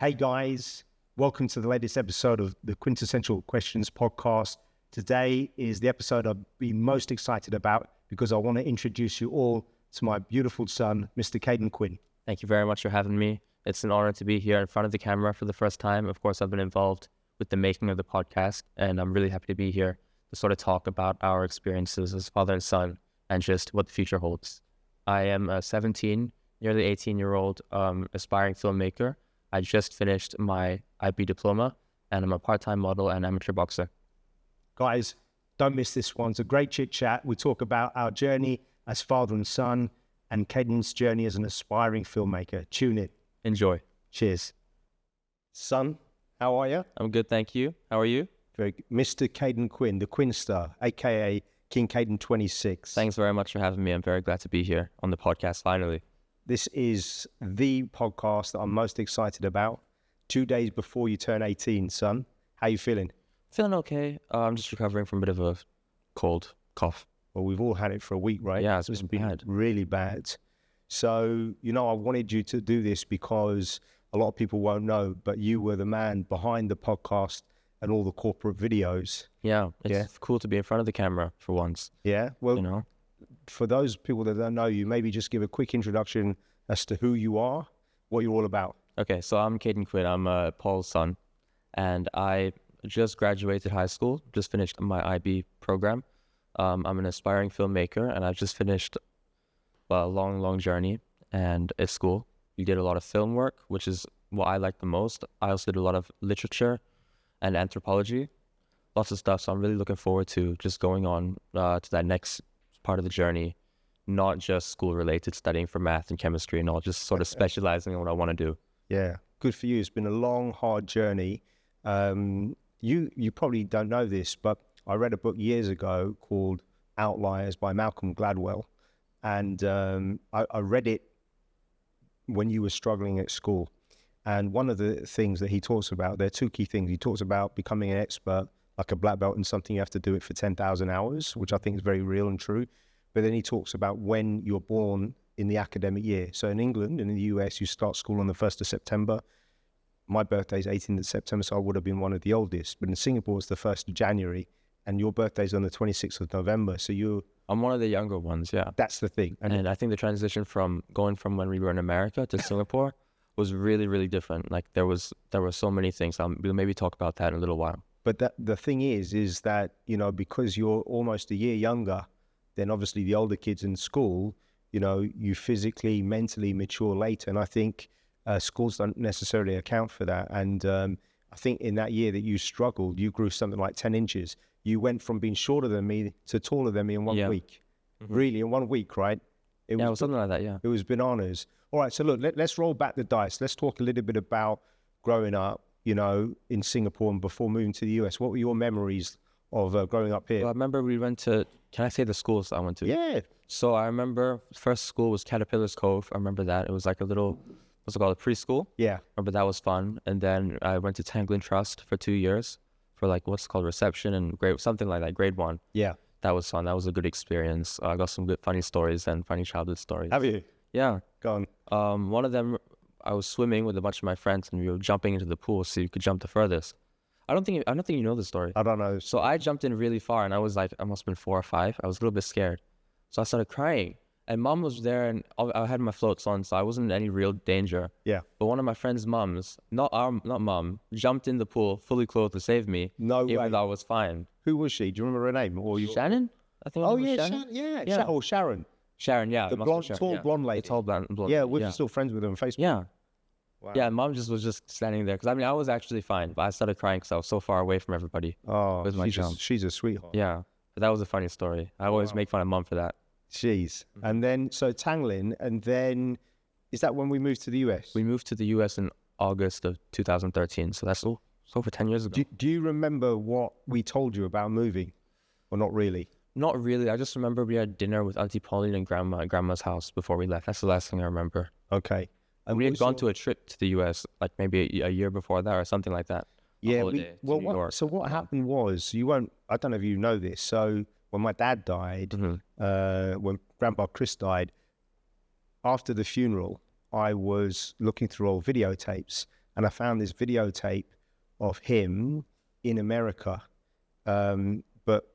Hey guys, welcome to the latest episode of the Quintessential Questions podcast. Today is the episode I've been most excited about because I want to introduce you all to my beautiful son, Mr. Kaiden Quinn. Thank you very much for having me. It's an honor to be here in front of the camera for the first time. Of course, I've been involved with the making of the podcast, and I'm really happy to be here to sort of talk about our experiences as father and son and just what the future holds. I am a 17, nearly 18-year-old aspiring filmmaker. I just finished my IB diploma, and I'm a part-time model and amateur boxer. Guys, don't miss this one. It's a great chit-chat. We talk about our journey as father and son and Kaiden's journey as an aspiring filmmaker. Tune in. Enjoy. Cheers. Son, how are you? I'm good, thank you. How are you? Very good. Mr. Kaiden Quinn, the Quinn star, a.k.a. King Kaiden 26. Thanks very much for having me. I'm very glad to be here on the podcast finally. This is the podcast that I'm most excited about. 2 days before you turn 18, son. How you feeling? Feeling okay. I'm just recovering from a bit of a cold, cough. Well, we've all had it for a week, right? Yeah, it's been bad. Really bad. So, I wanted you to do this because a lot of people won't know, but you were the man behind the podcast and all the corporate videos. Yeah, it's cool to be in front of the camera for once. Yeah, well, for those people that don't know you, maybe just give a quick introduction as to who you are, what you're all about. Okay, so I'm Kaiden Quinn. I'm Paul's son, and I just graduated high school, just finished my IB program. I'm an aspiring filmmaker, and I've just finished a long journey and at school. We did a lot of film work, which is what I like the most. I also did a lot of literature and anthropology, lots of stuff. So I'm really looking forward to just going on to that next part of the journey, not just school related, studying for math and chemistry and all, just sort of specializing in what I want to do. Yeah, good for you. It's been a long, hard journey. You probably don't know this, but I read a book years ago called Outliers by Malcolm Gladwell. And I read it when you were struggling at school. And one of the things that he talks about, there are two key things. He talks about becoming an expert, like a black belt in something, you have to do it for 10,000 hours, which I think is very real and true. But then he talks about when you're born in the academic year. So in England and in the US, you start school on the 1st of September. My birthday is 18th of September, so I would have been one of the oldest. But in Singapore, it's the 1st of January, and your birthday's on the 26th of November. So I'm one of the younger ones, yeah. That's the thing. And I think the transition from going from when we were in America to Singapore was really, really different. Like there were so many things. We'll maybe talk about that in a little while. But the thing is that, because you're almost a year younger than obviously the older kids in school, you physically, mentally mature later. And I think schools don't necessarily account for that. And I think in that year that you struggled, you grew something like 10 inches. You went from being shorter than me to taller than me in 1 week. Mm-hmm. Really, in 1 week, right? It was something like that, yeah. It was bananas. All right, so look, let's roll back the dice. Let's talk a little bit about growing up, in Singapore and before moving to the US. What were your memories of growing up here? Well, I remember we went to, can I say the schools I went to? Yeah. So I remember first school was Caterpillar's Cove. I remember that. It was like a little, what's it called, a preschool? Yeah. I remember that was fun. And then I went to Tanglin Trust for 2 years for like what's called reception and something like that, grade 1. Yeah. That was fun. That was a good experience. I got some good funny stories and funny childhood stories. Have you? Yeah. Go on. One of them, I was swimming with a bunch of my friends and we were jumping into the pool so you could jump the furthest. I don't think you know the story. I don't know. So I jumped in really far and I was like, I must have been 4 or 5. I was a little bit scared. So I started crying and mom was there and I had my floats on, so I wasn't in any real danger. Yeah. But one of my friend's mums, not mom, jumped in the pool fully clothed to save me. No way. Even though I was fine. Who was she? Do you remember her name? Shannon? I think. Oh yeah, Shannon. Yeah. Sharon. Sharon, yeah. The tall blonde lady. The tall blonde. Yeah, we're still friends with her on Facebook. Yeah. Wow. Yeah, mom was just standing there. Because I was actually fine. But I started crying because I was so far away from everybody. Oh, she's a sweetheart. Yeah. But that was a funny story. I always make fun of mom for that. Jeez. Mm-hmm. And then, so Tanglin, and then, is that when we moved to the US? We moved to the US in August of 2013. So that's over 10 years ago. Do you remember what we told you about moving? Or not really? Not really. I just remember we had dinner with Auntie Pauline and Grandma's house before we left. That's the last thing I remember. Okay. And we had gone to a trip to the US, like maybe a year before that or something like that. Yeah. So what happened was, I don't know if you know this. So when my dad died, when Grandpa Chris died, after the funeral, I was looking through old videotapes and I found this videotape of him in America. But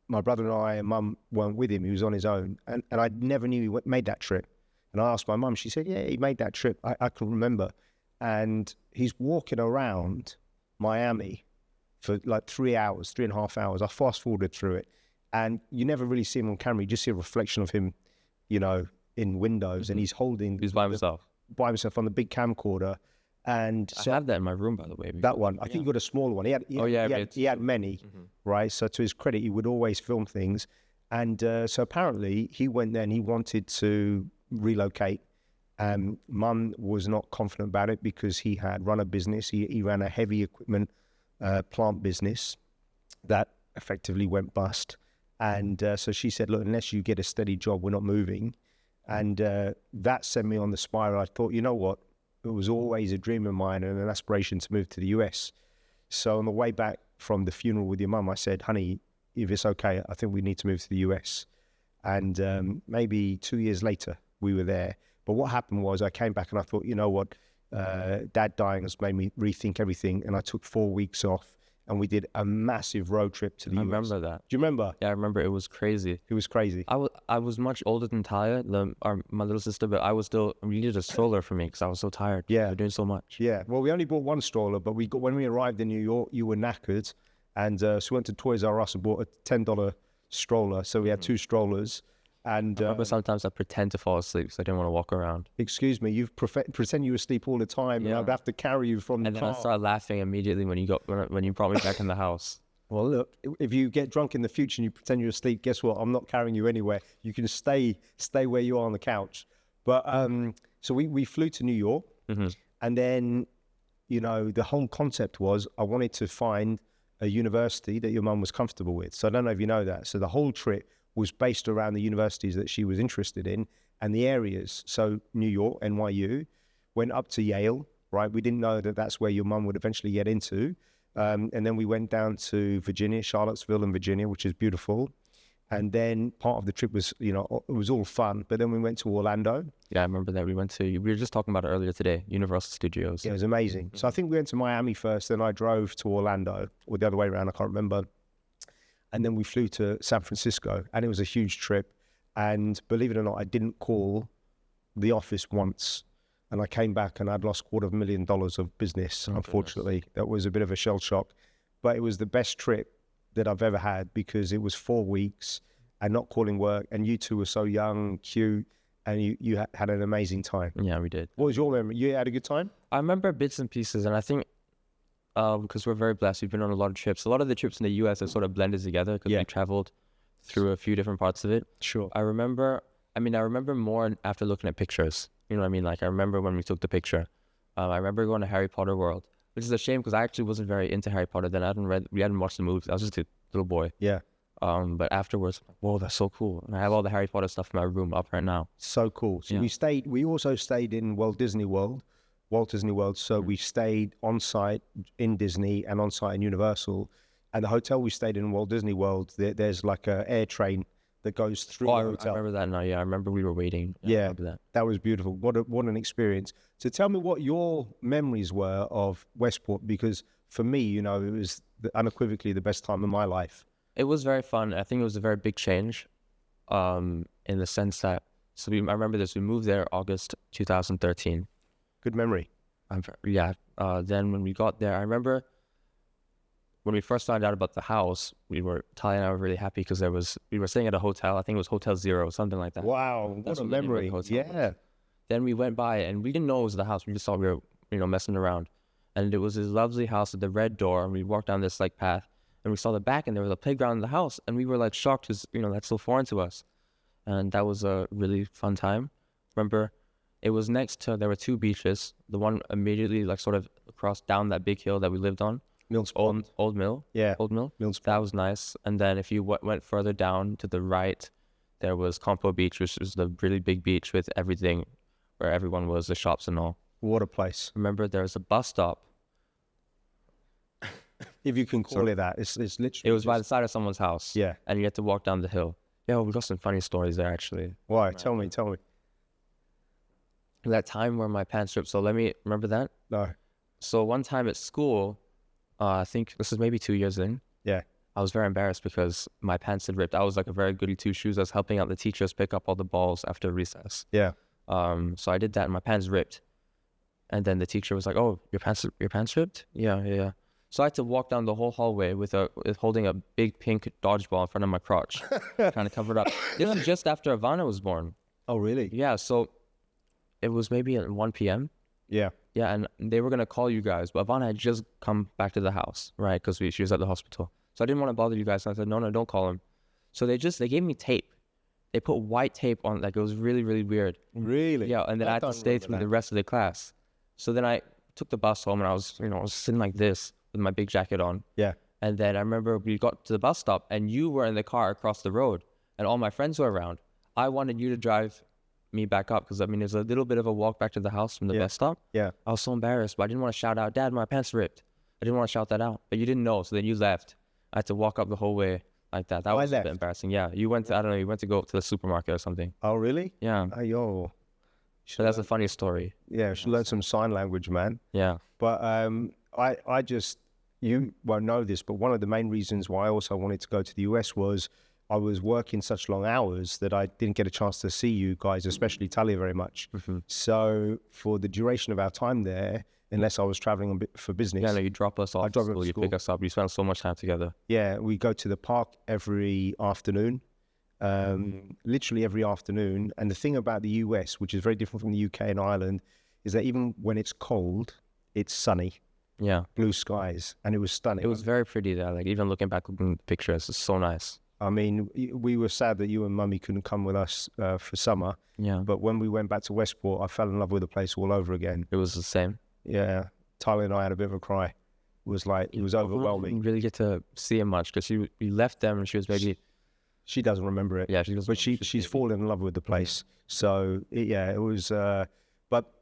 my brother and I and mum weren't with him. He was on his own. And I never knew he made that trip. And I asked my mum, she said, yeah, he made that trip. I can remember. And he's walking around Miami for like 3.5 hours. I fast forwarded through it. And you never really see him on camera. You just see a reflection of him, you know, in windows. And he's holding... He's by himself. By himself on the big camcorder. And so, I have that in my room, by the way. That one. I think you got a smaller one. He had many, right? So to his credit, he would always film things. And so apparently he went there and he wanted to relocate. Mum was not confident about it because he had run a business. He ran a heavy equipment plant business that effectively went bust. And so she said, look, unless you get a steady job, we're not moving. And that sent me on the spiral. I thought, you know what? It was always a dream of mine and an aspiration to move to the US. So on the way back from the funeral with your mum, I said, honey, if it's okay, I think we need to move to the US. And maybe 2 years later, we were there. But what happened was I came back and I thought, you know what, Dad dying has made me rethink everything. And I took 4 weeks off and we did a massive road trip to the US. I remember that. Do you remember? Yeah, I remember. It was crazy. It was crazy. I was much older than Talia, my little sister, but I was still, we needed a stroller for me because I was so tired. Yeah. We were doing so much. Yeah. Well, we only bought one stroller, but when we arrived in New York, you were knackered. And so we went to Toys R Us and bought a $10 stroller. So we had 2 strollers. And I remember sometimes I pretend to fall asleep because I didn't want to walk around. Excuse me, you pretend you were asleep all the time, and I'd have to carry you from the car. And then I started laughing immediately when you brought me back in the house. Well, look, if you get drunk in the future and you pretend you're asleep, guess what? I'm not carrying you anywhere. You can stay where you are on the couch. But so we flew to New York, and then, you know, the whole concept was I wanted to find a university that your mum was comfortable with. So I don't know if you know that. So the whole trip was based around the universities that she was interested in and the areas. So New York, NYU, went up to Yale, right? We didn't know that that's where your mum would eventually get into. And then we went down to Virginia, Charlottesville in Virginia, which is beautiful. And then part of the trip was, you know, it was all fun. But then we went to Orlando. Yeah, I remember that. We were just talking about it earlier today, Universal Studios. Yeah, it was amazing. So I think we went to Miami first, then I drove to Orlando, or the other way around, I can't remember. And then we flew to San Francisco, and it was a huge trip. And believe it or not, I didn't call the office once. And I came back and I'd lost $250,000 of business, unfortunately. Goodness. That was a bit of a shell shock. But it was the best trip that I've ever had because it was 4 weeks and not calling work. And you two were so young, cute, and you had an amazing time. Yeah, we did. What was your memory? You had a good time? I remember bits and pieces, and I think because we're very blessed, we've been on a lot of trips. A lot of the trips in the U.S. are sort of blended together because we traveled through a few different parts of it. Sure. I remember more after looking at pictures. You know what I mean? Like, I remember when we took the picture. I remember going to Harry Potter World, which is a shame because I actually wasn't very into Harry Potter then. We hadn't watched the movies. I was just a little boy. Yeah. But afterwards, whoa, that's so cool. And I have all the Harry Potter stuff in my room up right now. So cool. So we also stayed in Walt Disney World. So we stayed on site in Disney and on site in Universal. And the hotel we stayed in Walt Disney World, there's like a air train that goes through the hotel. I remember that now. Yeah, I remember we were waiting. Yeah, I remember that was beautiful. What an experience. So tell me what your memories were of Westport, because for me, you know, it was unequivocally the best time of my life. It was very fun. I think it was a very big change in the sense that, I remember this, we moved there August 2013. Good memory. Then when we got there, I remember when we first found out about the house, Talia and I were really happy because we were staying at a hotel. I think it was Hotel Zero, something like that. Wow, what a memory. Yeah. Then we went by and we didn't know it was the house. We just thought we were, messing around. And it was this lovely house with the red door. And we walked down this like path and we saw the back and there was a playground in the house. And we were like shocked because, that's so foreign to us. And that was a really fun time. Remember, it was there were 2 beaches. The one immediately like sort of across down that big hill that we lived on. Mills Old Mill. Yeah. Old Mill. Mills That was nice. And then if you went further down to the right, there was Compo Beach, which was the really big beach with everything, where everyone was, the shops and all. What a place. Remember, there was a bus stop. If you can call it that. It's literally... It was by the side of someone's house. Yeah. And you had to walk down the hill. Yeah, we got some funny stories there, actually. Why? Tell me. That time where my pants ripped. So remember that? No. So one time at school, I think this is maybe 2 years in, Yeah. I was very embarrassed because my pants had ripped. I was like a very goody two shoes. I was helping out the teachers pick up all the balls after recess. Yeah. So I did that and my pants ripped. And then the teacher was like, "Oh, your pants ripped?" Yeah. So I had to walk down the whole hallway with holding a big pink dodgeball in front of my crotch, trying to cover it up. This was just after Ivana was born. Oh, really? Yeah, so it was maybe at 1 p.m. Yeah. Yeah, and they were gonna call you guys, but Ivana had just come back to the house, right? Because she was at the hospital. So I didn't want to bother you guys. So I said, no, don't call him. So they gave me tape. They put white tape on, like it was really, really weird. Really? Yeah, and then I had to stay through the rest of the class. So then I took the bus home and I was sitting like this with my big jacket on. Yeah. And then I remember we got to the bus stop and you were in the car across the road and all my friends were around. I wanted you to drive me back up because, I mean, there's a little bit of a walk back to the house from the bus stop. Yeah. I was so embarrassed, but I didn't want to shout out, "Dad, my pants ripped." I didn't want to shout that out, but you didn't know. So then you left. I had to walk up the whole way like that. That was a bit embarrassing. Yeah. You went to, I don't know, you went to go to the supermarket or something. Oh, really? Yeah. Oh, yo. So that's a funny story. Yeah, should learn some sign language, man. Yeah. But I just, you won't know this, but one of the main reasons why I also wanted to go to the US was I was working such long hours that I didn't get a chance to see you guys, especially Talia, very much. Mm-hmm. So for the duration of our time there, unless I was traveling a bit for business. Yeah, no, you drop us off I drop at school, you pick us up. You spend so much time together. Yeah, we go to the park every afternoon, literally every afternoon. And the thing about the US, which is very different from the UK and Ireland, is that even when it's cold, it's sunny. Yeah. Blue skies. And it was stunning. It was very pretty there. Like even looking back at the pictures, it's so nice. I mean, we were sad that you and Mummy couldn't come with us for summer. Yeah. But when we went back to Westport, I fell in love with the place all over again. It was the same. Yeah. Tyler and I had a bit of a cry. It was like, it was overwhelming. We didn't really get to see him much because we left them and she was maybe... She doesn't remember it. Yeah, she doesn't. But she's fallen in love with the place. So, it was... but,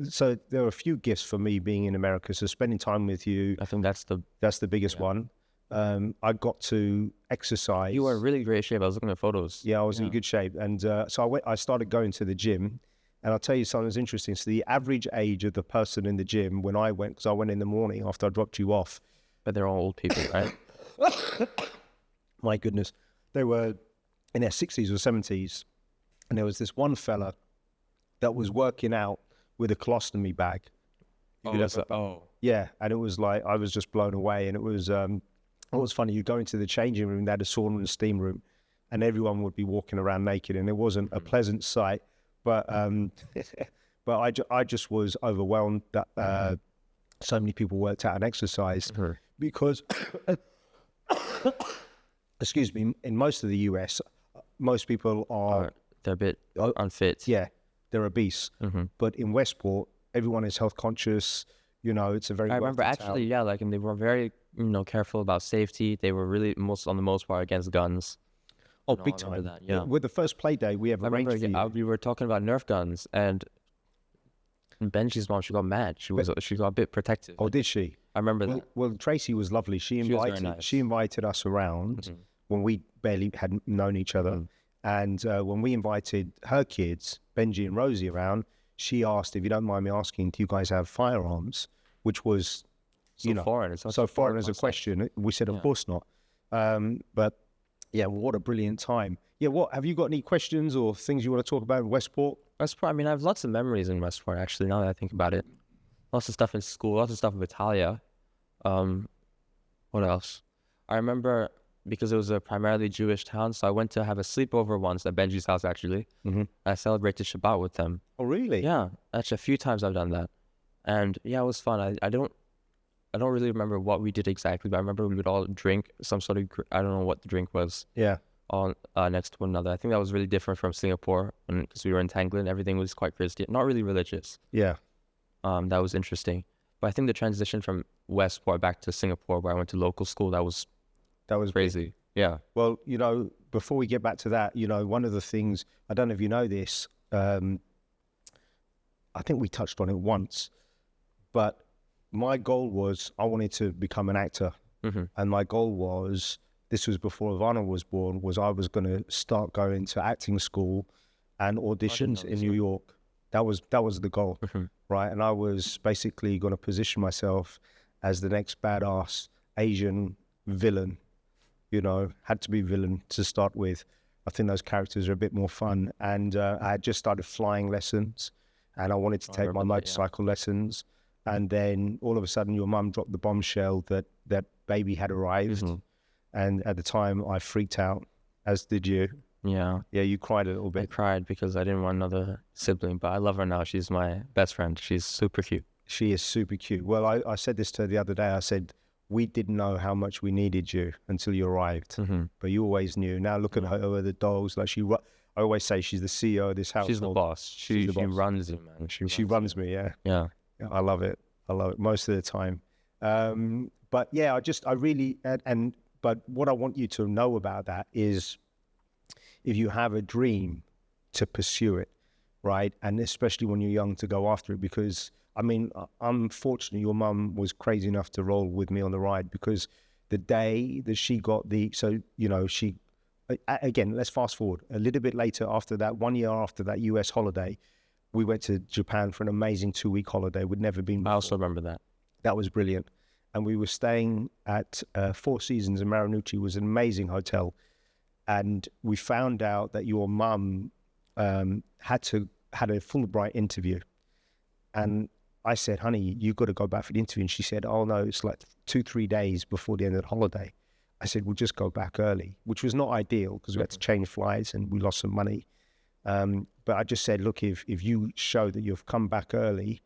so there are a few gifts for me being in America. So spending time with you... I think that's the biggest one. I got to exercise. You were in really great shape. I was looking at photos. Yeah, I was in good shape. And so I started going to the gym. And I'll tell you something that's interesting. So the average age of the person in the gym when I went, because I went in the morning after I dropped you off. But they're all old people, right? My goodness. They were in their 60s or 70s. And there was this one fella that was working out with a colostomy bag. Yeah. And it was like, I was just blown away. And it was funny. You go into the changing room, they had a sauna and steam room, and everyone would be walking around naked. And it wasn't a pleasant sight. But I just was overwhelmed that so many people worked out and exercised because, excuse me, in most of the US, most people are... they're a bit unfit. Yeah, they're obese. But in Westport, everyone is health conscious. It's a very... I remember actually, town. Yeah, like, and they were very, careful about safety. They were really, on the most part, against guns. Oh, big time. That, yeah. With the first play day, we have arranged for you. We were talking about Nerf guns, and Benji's mom, she got mad. She got a bit protective. Oh, did she? I remember that. Well, Tracy was lovely. She invited us around when we barely had known each other. And when we invited her kids, Benji and Rosie, around, she asked, if you don't mind me asking, do you guys have firearms? Which was, foreign. So foreign as a question. We said, of course not. But yeah, what a brilliant time. Yeah, have you got any questions or things you want to talk about in Westport? Westport, I mean, I have lots of memories in Westport, actually, now that I think about it. Lots of stuff in school, lots of stuff with Italia. What else? I remember, because it was a primarily Jewish town, so I went to have a sleepover once at Benji's house, actually. I celebrated Shabbat with them. Oh, really? Yeah, actually, a few times I've done that. And yeah, it was fun. I don't really remember what we did exactly, but I remember we would all drink some sort of, I don't know what the drink was. Yeah. On next to one another. I think that was really different from Singapore, because we were in Tanglin. Everything was quite Christian, not really religious. Yeah. That was interesting. But I think the transition from Westport back to Singapore, where I went to local school, that was crazy. Big. Yeah. Well, before we get back to that, one of the things, I don't know if you know this, I think we touched on it once, but my goal was I wanted to become an actor. And my goal was, this was before Ivana was born, was I was going to start going to acting school and auditions in New York. That was the goal, right? And I was basically going to position myself as the next badass Asian villain. You know, had to be villain to start with. I think those characters are a bit more fun. And I had just started flying lessons, and I wanted to take my motorcycle lessons. And then all of a sudden, your mum dropped the bombshell that baby had arrived. And at the time, I freaked out, as did you. Yeah. Yeah, you cried a little bit. I cried because I didn't want another sibling, but I love her now. She's my best friend. She's super cute. She is super cute. Well, I said this to her the other day. I said, we didn't know how much we needed you until you arrived, but you always knew. Now look at her with the dogs. Like I always say she's the CEO of this household. She's the boss. She runs you, man. She runs me, yeah. Yeah. I love it. I love it most of the time. But yeah, but what I want you to know about that is if you have a dream, to pursue it, right? And especially when you're young, to go after it, because I mean, unfortunately, your mum was crazy enough to roll with me on the ride, because the day that she got again, let's fast forward a little bit later. After that, 1 year after that US holiday, we went to Japan for an amazing 2-week holiday. We'd never been before. I also remember that. That was brilliant. And we were staying at Four Seasons in Marunouchi. It was an amazing hotel. And we found out that your mum had a Fulbright interview. And I said, honey, you got to go back for the interview. And she said, oh no, it's like 2-3 days before the end of the holiday. I said, we'll just go back early, which was not ideal because we had to change flights and we lost some money. But I just said, look, if you show that you've come back early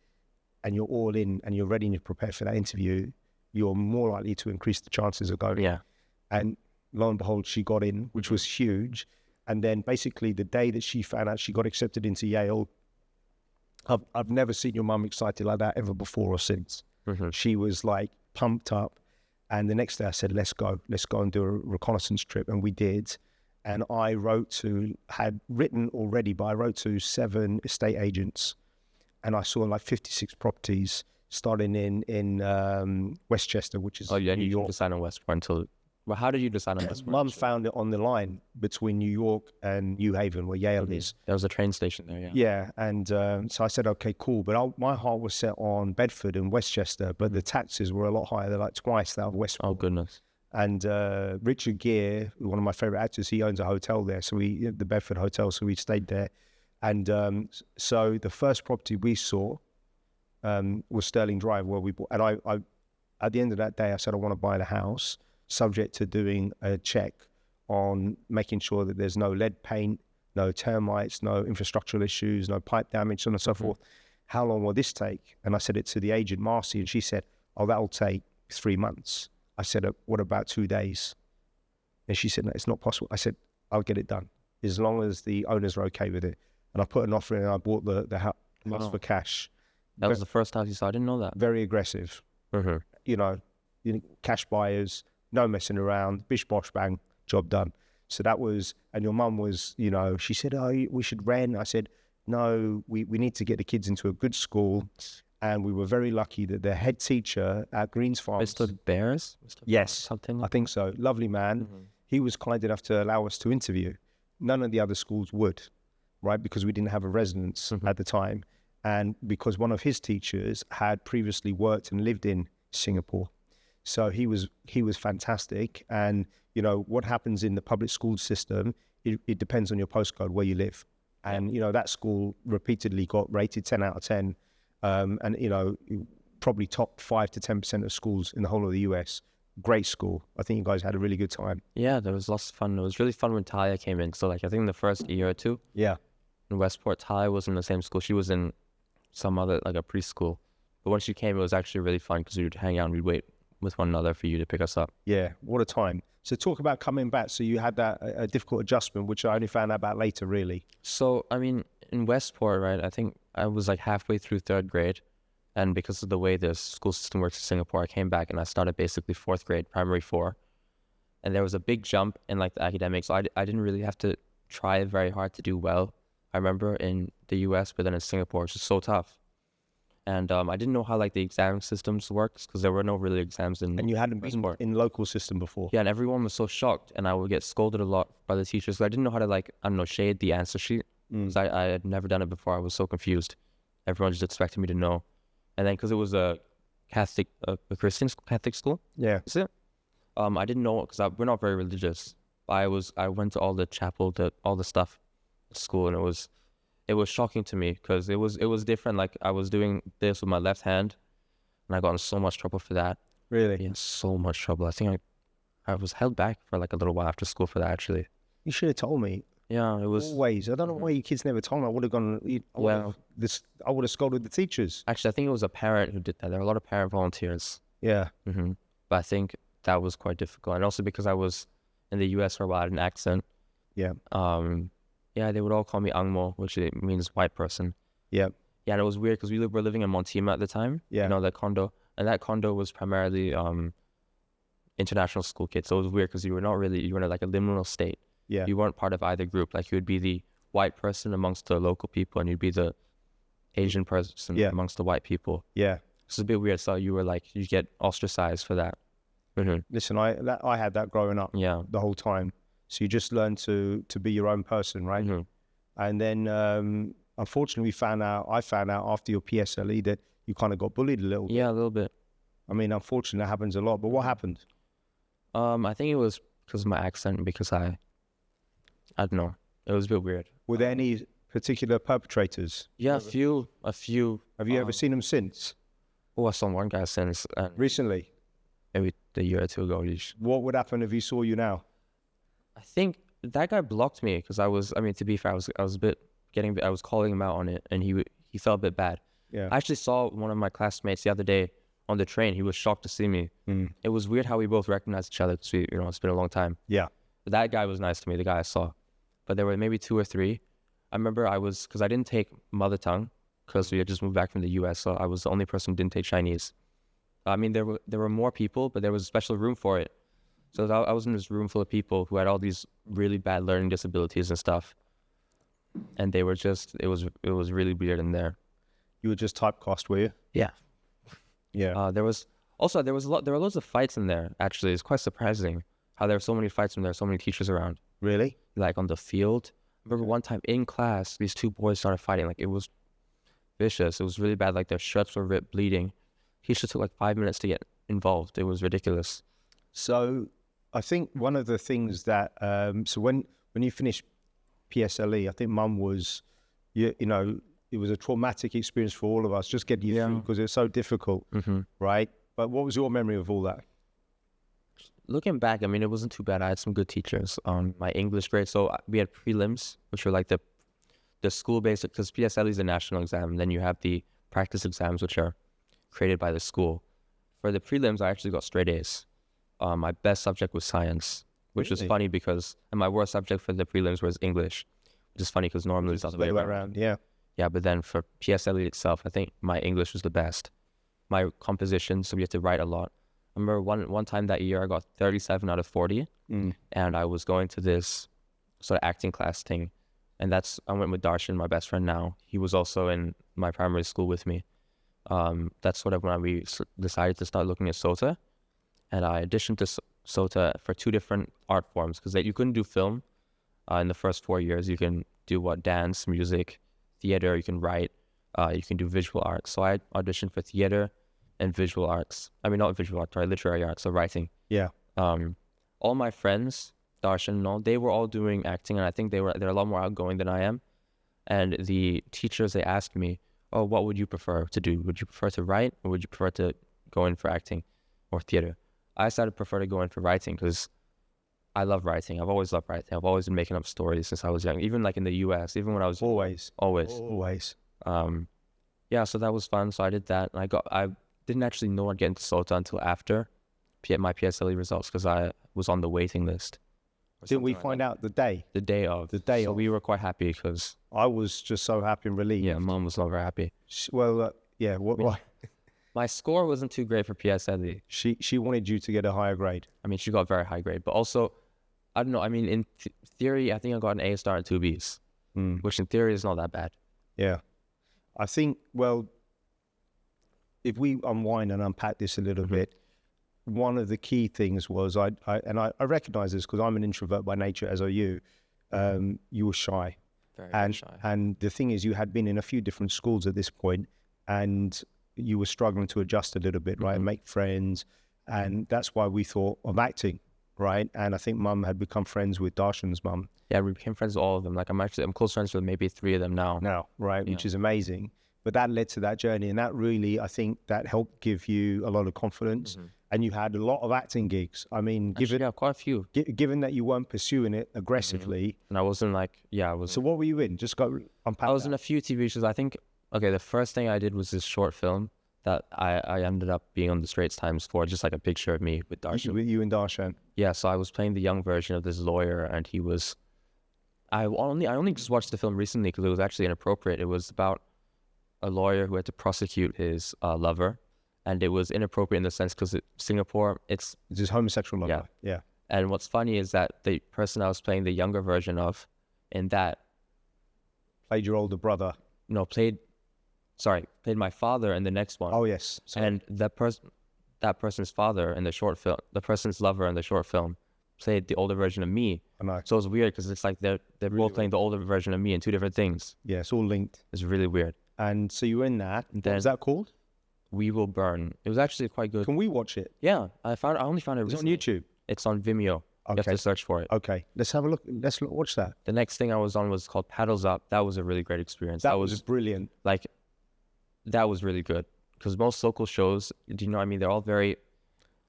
and you're all in and you're ready and you're prepared for that interview, you're more likely to increase the chances of going. Yeah. And lo and behold, she got in, which was huge. And then basically the day that she found out she got accepted into Yale, I've never seen your mum excited like that ever before or since. She was like pumped up. And the next day I said, let's go and do a reconnaissance trip. And we did. And I had written already, but I wrote to 7 estate agents. And I saw like 56 properties starting in Westchester, which is New York. You didn't decide on Westport until... Well, how did you decide on Westport? Mum found it on the line between New York and New Haven, where Yale is. There was a train station there, yeah. Yeah, and so I said, okay, cool. But my heart was set on Bedford and Westchester, but the taxes were a lot higher. They're like twice that of Westport. Oh, goodness. And Richard Gere, one of my favorite actors, he owns a hotel there, the Bedford Hotel, so we stayed there. And so the first property we saw was Sterling Drive, where we bought. And I at the end of that day, I said, I want to buy the house, subject to doing a check on making sure that there's no lead paint, no termites, no infrastructural issues, no pipe damage, so on and so forth. How long will this take? And I said it to the agent, Marcy, and she said, oh, that'll take 3 months. I said, what about 2 days? And she said, no, it's not possible. I said, I'll get it done, as long as the owners are okay with it. And I put an offer in and I bought the house for cash. That was the first house you saw? I didn't know that. Very aggressive. You know, cash buyers, no messing around, bish bosh bang, job done. So that was, and your mum was, she said, oh, we should rent. I said, no, we need to get the kids into a good school. And we were very lucky that the head teacher at Greens Farm. Mr. Bears? Yes, something like I think so. Lovely man. He was kind enough to allow us to interview. None of the other schools would, right? Because we didn't have a residence at the time. And because one of his teachers had previously worked and lived in Singapore. So he was fantastic. And, what happens in the public school system, it depends on your postcode where you live. And, that school repeatedly got rated 10 out of 10. And, probably top 5 to 10% of schools in the whole of the US. Great school. I think you guys had a really good time. Yeah, there was lots of fun. It was really fun when Talia came in. So, I think the first year or two. Yeah. In Westport, Talia was in the same school. She was in some other, a preschool. But when she came, it was actually really fun because we would hang out and we'd wait with one another for you to pick us up. Yeah, what a time. So talk about coming back. So you had that a difficult adjustment, which I only found out about later, really. So, in Westport, right, I think I was halfway through 3rd grade. And because of the way the school system works in Singapore, I came back and I started basically 4th grade, primary 4. And there was a big jump in the academics. So I didn't really have to try very hard to do well. I remember in the US, but then in Singapore, it's just so tough. And I didn't know how the exam systems works because there were no really exams in. And you hadn't been in local system before. Yeah, and everyone was so shocked, and I would get scolded a lot by the teachers. So I didn't know how to shade the answer sheet because I had never done it before. I was so confused. Everyone just expected me to know. And then because it was a Catholic, a Christian Catholic school, Yeah. is it? I didn't know because we're not very religious. I went to all the chapel, all the stuff at school, and it was shocking to me because it was different. Like I was doing this with my left hand, and I got in so much trouble for that. Really? Yeah, so much trouble. I think I was held back for like a little while after school for that, actually. You should have told me. Yeah, it was. Always. I don't know why you kids never told me. I would have gone. I would have scolded the teachers. Actually, I think it was a parent who did that. There were a lot of parent volunteers. Yeah. But I think that was quite difficult. And also because I was in the US for a while, I had an accent. Yeah. Yeah, they would all call me Angmo, which means white person. Yeah. Yeah, and it was weird because we were living in Montima at the time. Yeah. You know, that condo. And that condo was primarily international school kids. So it was weird because you were in like a liminal state. Yeah. You weren't part of either group. Like you would be the white person amongst the local people, and you'd be the Asian person amongst the white people. Yeah. It's a bit weird. So you were like, you get ostracized for that. Listen, I had that growing up. Yeah. The whole time. So you just learn to be your own person, right? And then unfortunately, I found out after your PSLE that you kind of got bullied a little bit. Yeah, a little bit. I mean, unfortunately, that happens a lot. But what happened? I think it was because of my accent, because I don't know. It was a bit weird. Were there any particular perpetrators? Yeah, a few. Have you ever seen them since? Oh, I saw one guy since. Recently? Maybe a year or two ago. What would happen if he saw you now? I think that guy blocked me because to be fair, I was calling him out on it, and he felt a bit bad. Yeah. I actually saw one of my classmates the other day on the train. He was shocked to see me. It was weird how we both recognized each other because it's been a long time. Yeah. But that guy was nice to me, the guy I saw. But there were maybe 2 or 3. I remember because I didn't take mother tongue because we had just moved back from the US, so I was the only person who didn't take Chinese. I mean, there were more people, but there was a special room for it. So I was in this room full of people who had all these really bad learning disabilities and stuff. And they were it was really weird in there. You were just typecast, were you? Yeah. Yeah. There were loads of fights in there, actually. It's quite surprising how there were so many fights and there were so many teachers around. Really? Like on the field. I remember one time in class, these 2 boys started fighting. Like it was vicious. It was really bad. Like their shirts were ripped, bleeding. Teacher took like 5 minutes to get involved. It was ridiculous. So I think one of the things that, so when you finished PSLE, I think Mum was, it was a traumatic experience for all of us, just getting you through because it was so difficult, right? But what was your memory of all that? Looking back, I mean, it wasn't too bad. I had some good teachers on my English grade. So we had prelims, which were like the school-based, because PSLE is a national exam, and then you have the practice exams, which are created by the school. For the prelims, I actually got straight A's. My best subject was science, which was funny and my worst subject for the prelims was English, which is funny because normally it's the other way around. Yeah. Yeah, but then for PSLE itself, I think my English was the best. My composition, so we had to write a lot. I remember one time that year I got 37 out of 40, and I was going to this sort of acting class thing, and I went with Darshan, my best friend now. He was also in my primary school with me. That's sort of when we decided to start looking at SOTA, and I auditioned to SOTA for 2 different art forms because you couldn't do film in the first 4 years. You can do dance, music, theater, you can write, you can do visual arts. So I auditioned for theater and visual arts. I mean, not visual arts, sorry, literary arts, so writing. Yeah. All my friends, Darshan, they were all doing acting, and I think they're a lot more outgoing than I am. And the teachers, they asked me, oh, what would you prefer to do? Would you prefer to write, or would you prefer to go in for acting or theater? I decided to prefer to go in for writing because I love writing. I've always loved writing. I've always been making up stories since I was young, even like in the US, even when I was always. Yeah, so that was fun. So I did that, and I didn't actually know I'd get into SOTA until after my PSLE results because I was on the waiting list. Didn't we find out the day? The day of. So we were quite happy because I was just so happy and relieved. Yeah, Mom was not very happy. Well, yeah. What? My score wasn't too great for PSLE. She wanted you to get a higher grade. I mean, she got very high grade, but also, I don't know. I mean, in theory, I think I got an A star and 2 Bs, which in theory is not that bad. Yeah, I think. Well, if we unwind and unpack this a little bit, one of the key things was I recognize this because I'm an introvert by nature, as are you. You were shy. very shy. And the thing is, you had been in a few different schools at this point, and you were struggling to adjust a little bit, right? And make friends. And that's why we thought of acting, right? And I think Mum had become friends with Darshan's mum. Yeah, we became friends with all of them. Like I'm close friends with maybe 3 of them now. Right? Which is amazing. But that led to that journey, and that really, I think, that helped give you a lot of confidence. And you had a lot of acting gigs. I mean, Quite a few. Given that you weren't pursuing it aggressively, and I wasn't like, I was. So what were you in? Just go unpack. I was in a few TV shows. I think. Okay, the first thing I did was this short film that I ended up being on the Straits Times for, just like a picture of me with Darshan. With you and Darshan. Yeah, so I was playing the young version of this lawyer, and he was. I only just watched the film recently because it was actually inappropriate. It was about a lawyer who had to prosecute his lover, and it was inappropriate in the sense because Singapore, it's his homosexual lover. Yeah. And what's funny is that the person I was playing the younger version of, in that, played your older brother. No, played my father in the next one. Oh yes. Sorry. And that person's father in the short film, the person's lover in the short film, played the older version of me. I know. So it's weird because it's like they're really both playing the older version of me in 2 different things. Yeah, it's all linked. It's really weird. And so you were in that. What was that called? We Will Burn. It was actually quite good. Can we watch it? Yeah, I only found it recently. It's on YouTube? It's on Vimeo. Okay. You have to search for it. Okay, let's have a look. Watch that. The next thing I was on was called Paddles Up. That was a really great experience. That was brilliant. Like, that was really good. Because most local shows, do you know what I mean? They're all very...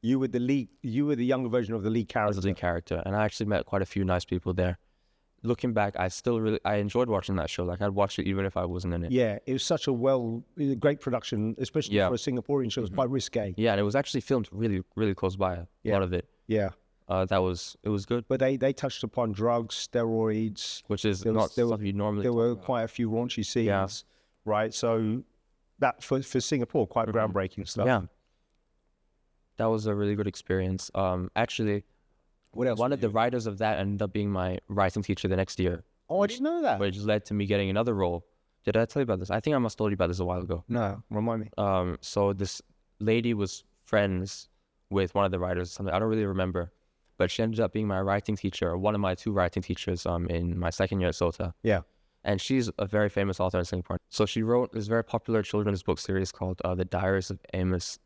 You were the lead. You were the younger version of the lead character. I was the lead character. And I actually met quite a few nice people there. Looking back, I enjoyed watching that show. Like, I'd watch it even if I wasn't in it. Yeah, it was such a great production, especially for a Singaporean show. It was quite risque. Yeah, and it was actually filmed really, really close by, a lot of it. Yeah. It was good. But they touched upon drugs, steroids. Which is not stuff you normally There were quite a few raunchy scenes, right? So that, for Singapore, quite groundbreaking stuff. Yeah. That was a really good experience. Actually... What else? One of the writers of that ended up being my writing teacher the next year. Oh, I didn't know that. Which led to me getting another role. Did I tell you about this? I think I must have told you about this a while ago. No, remind me. So this lady was friends with one of the writers. Something I don't really remember, but she ended up being my writing teacher, or one of my 2 writing teachers. In my second year at SOTA. Yeah. And she's a very famous author in Singapore. So she wrote this very popular children's book series called The Diaries of Amos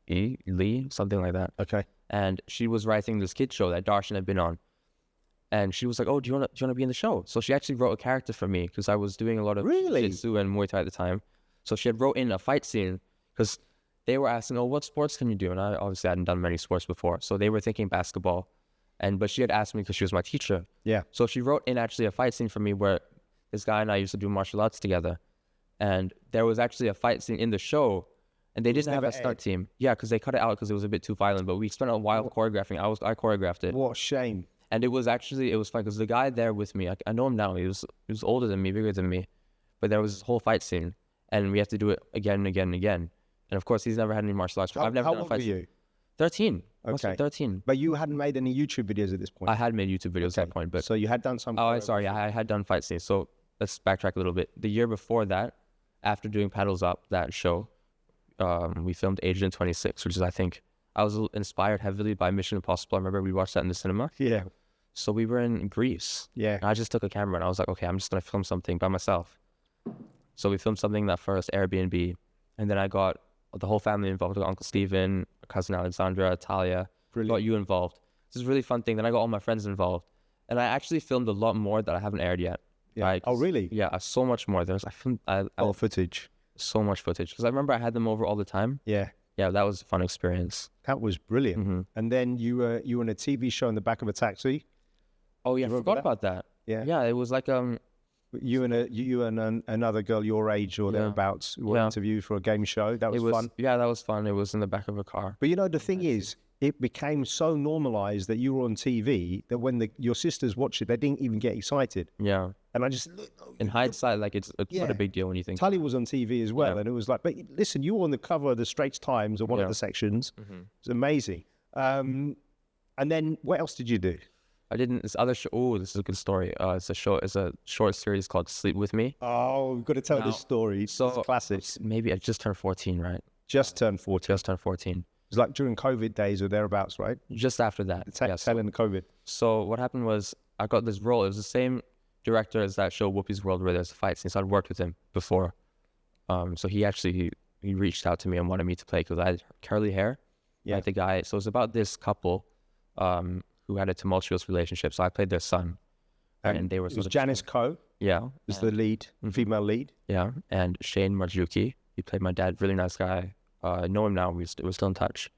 E. Lee, something like that. Okay. And she was writing this kid show that Darshan had been on. And she was like, oh, do you want to be in the show? So she actually wrote a character for me because I was doing a lot of jiu-jitsu and Muay Thai at the time. So she had wrote in a fight scene because they were asking, oh, what sports can you do? And I obviously hadn't done many sports before. So they were thinking basketball. But she had asked me because she was my teacher. Yeah. So she wrote in actually a fight scene for me where this guy and I used to do martial arts together. And there was actually a fight scene in the show. And they didn't have a stunt team. Yeah, because they cut it out because it was a bit too violent. But we spent a while choreographing. I choreographed it. What a shame. And it was fun because the guy there with me, I know him now. He was older than me, bigger than me. But there was this whole fight scene. And we had to do it again and again and again. And of course, he's never had any martial arts. I've never done a fight scene. How old were you? 13. Okay. 13. But you hadn't made any YouTube videos at this point? I had made YouTube videos at that point. But so you had done some... Oh, sorry. I had done fight scenes. So let's backtrack a little bit. The year before that, after doing Paddles Up, that show... we filmed Agent 26, which is, I think, I was inspired heavily by Mission Impossible. I remember we watched that in the cinema. Yeah. So we were in Greece. Yeah. And I just took a camera and I was like, okay, I'm just going to film something by myself. So we filmed something that first Airbnb. And then I got the whole family involved. I got Uncle Steven, cousin Alexandra, Talia. Brilliant. Got you involved. This is a really fun thing. Then I got all my friends involved. And I actually filmed a lot more that I haven't aired yet. Yeah. Right? Oh, really? Yeah, so much more. I filmed footage. So much footage because I remember I had them over all the time. Yeah, that was a fun experience. That was brilliant. And then you were in a TV show in the back of a taxi. Oh yeah, I forgot about that. Yeah, it was like you and another girl your age or thereabouts were interviewed for a game show. That was fun. Yeah, that was fun. It was in the back of a car. But the thing is, it became so normalized that you were on TV that when your sisters watched it, they didn't even get excited. Yeah. And I just... In hindsight, like it's not a big deal when you think... Tully was on TV as well, and it was like, but listen, you were on the cover of the Straits Times or one of the sections. It was amazing. And then what else did you do? I didn't... This other show... Oh, this is a good story. It's a short series called Sleep With Me. Oh, we've got to tell this story. So it's classic. Maybe I just turned 14, right? Just turned 14. Just turned 14. It was like during COVID days or thereabouts, right? Just after that. Tail end of COVID. So what happened was I got this role. It was the same director is that show Whoopi's World where there's fights. And so I'd worked with him before. So he reached out to me and wanted me to play because I had curly hair. Yeah. Like the guy. So it was about this couple who had a tumultuous relationship. So I played their son. And they were it was Janice Coe. Yeah. Was the lead, female lead. Yeah. And Shane Marjuki. He played my dad. Really nice guy. I know him now. We're still in touch.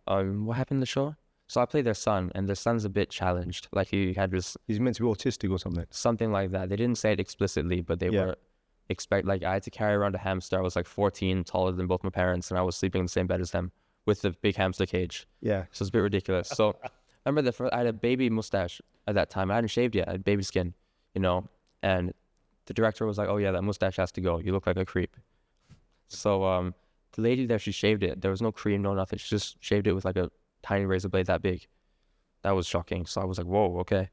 What happened in the show? So I played their son, and their son's a bit challenged. Like he had this... He's meant to be autistic or something. Something like that. They didn't say it explicitly, but they were like I had to carry around a hamster. I was like 14, taller than both my parents, and I was sleeping in the same bed as them with the big hamster cage. Yeah. So it's a bit ridiculous. So I remember I had a baby mustache at that time. I hadn't shaved yet. I had baby skin, you know, and the director was like, oh yeah, that mustache has to go. You look like a creep. So the lady there, she shaved it. There was no cream, no nothing. She just shaved it with like a tiny razor blade that big. That was shocking. So I was like, whoa, okay.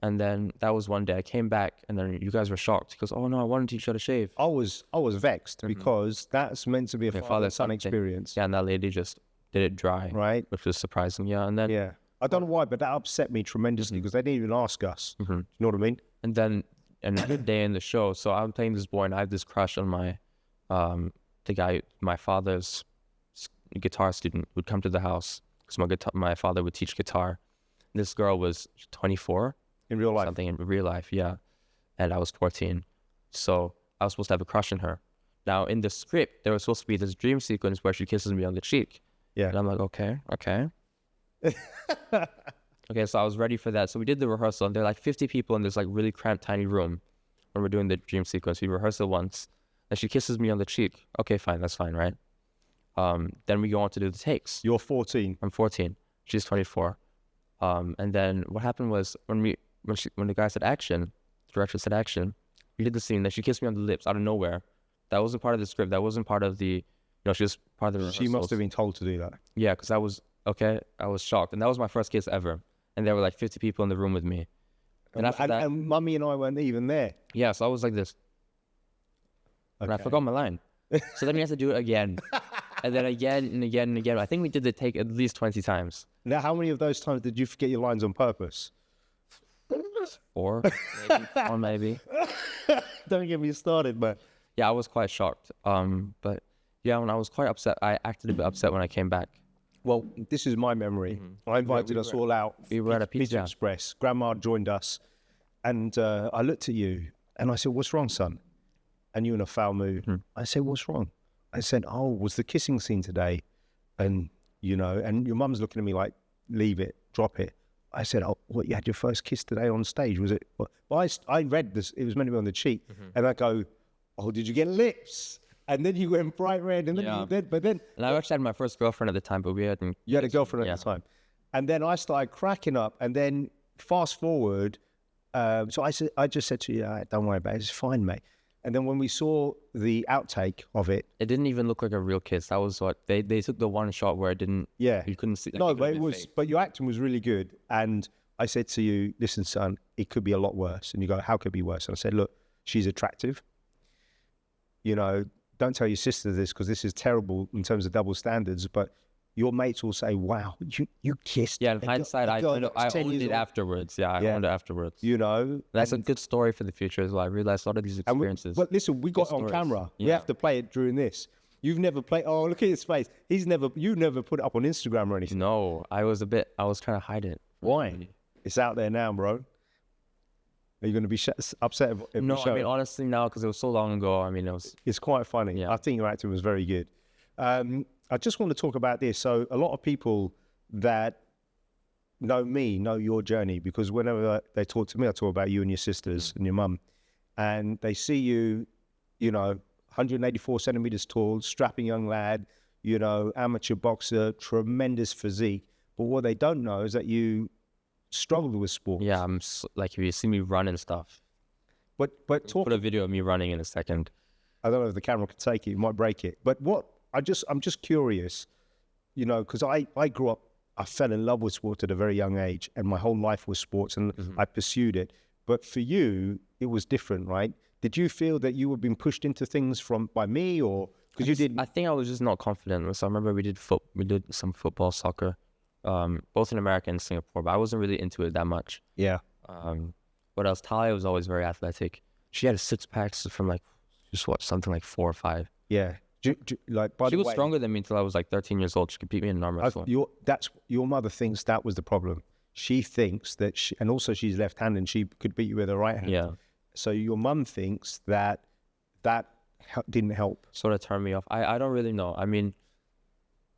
And then that was one day I came back and then you guys were shocked because, oh no, I want to teach you how to shave. I was vexed because that's meant to be a father-son experience. Yeah, and that lady just did it dry. Right. Which was surprising. Yeah, and then... Yeah. I don't know why, but that upset me tremendously because they didn't even ask us. You know what I mean? And then another day in the show, so I'm playing this boy and I have this crush on my, the guy, my father's guitar student would come to the house because my father would teach guitar. This girl was 24. In real life? Something in real life, yeah. And I was 14. So I was supposed to have a crush on her. Now, in the script, there was supposed to be this dream sequence where she kisses me on the cheek. Yeah. And I'm like, okay. Okay, so I was ready for that. So we did the rehearsal, and there are like 50 people in this like really cramped, tiny room when we're doing the dream sequence. We rehearse it once, and she kisses me on the cheek. Okay, fine, that's fine, right? Then we go on to do the takes. You're 14. I'm 14. She's 24. And then what happened was when the guy said action, the director said action, we did the scene. Then she kissed me on the lips out of nowhere. That wasn't part of the script. That wasn't part of the, she was part of the rehearsals. She must have been told to do that. Yeah, because I was shocked. And that was my first kiss ever. And there were like 50 people in the room with me. And after that... And Mummy and I weren't even there. Yeah, so I was like this. Okay. And I forgot my line. So then we had to do it again. And then again and again and again. I think we did the take at least 20 times. Now, how many of those times did you forget your lines on purpose? 4, maybe. Don't get me started, but... Yeah, I was quite shocked. But yeah, when I was quite upset, I acted a bit upset when I came back. Well, this is my memory. I invited us all out. We were at a pizza Express. Grandma joined us. And I looked at you and I said, what's wrong, son? And you in a foul mood. I said, what's wrong? I said, oh, was the kissing scene today? And, and your mum's looking at me like, leave it, drop it. I said, oh, what, you had your first kiss today on stage? Was it? Well, I read this, it was meant to be on the cheek. And I go, oh, did you get lips? And then you went bright red, and then you did. But then, and I actually had my first girlfriend at the time, but we hadn't. You had a girlfriend at the time, and then I started cracking up. And then fast forward, so I just said to you, "Don't worry about it. It's fine, mate." And then when we saw the outtake of it, it didn't even look like a real kiss. That was what they took the one shot where it didn't. Yeah, you couldn't see. No, but it was. Fake. But your acting was really good. And I said to you, "Listen, son, it could be a lot worse." And you go, "How could it be worse?" And I said, "Look, she's attractive. Don't tell your sister this because this is terrible in terms of double standards, but your mates will say, wow, you kissed." Yeah, in hindsight, I owned it afterwards. Yeah, I owned it afterwards. That's a good story for the future as well. I realized a lot of these experiences. But listen, we got it on camera. Yeah. We have to play it during this. You've never played, oh, look at his face. You never put it up on Instagram or anything. No, I was trying to hide it. Why? It's out there now, bro. Are you going to be upset if No, we show I mean, honestly, now, because it was so long ago, I mean, it's quite funny. Yeah. I think your acting was very good. I just want to talk about this. So a lot of people that know me know your journey because whenever they talk to me, I talk about you and your sisters and your mum. And they see you, 184 centimeters tall, strapping young lad, amateur boxer, tremendous physique. But what they don't know is that you struggled with sports. Yeah, I'm like, if you see me run and stuff. But put a video of me running in a second. I don't know if the camera can take it. You might break it. But I'm just curious, because I grew up, I fell in love with sports at a very young age, and my whole life was sports, and I pursued it. But for you, it was different, right? Did you feel that you were being pushed into things by me, or because you didn't? I think I was just not confident. So I remember we did some football, soccer. Both in America and Singapore, but I wasn't really into it that much. Yeah. What else? Talia was always very athletic. She had 6-packs from like something like 4 or 5. Yeah. Like, by She the was way, stronger than me until I was like 13 years old. She could beat me in an arm wrestle. your mother thinks that was the problem. She thinks that and also she's left-handed and she could beat you with her right hand. Yeah. So your mum thinks that didn't help. Sort of turned me off. I don't really know. I mean,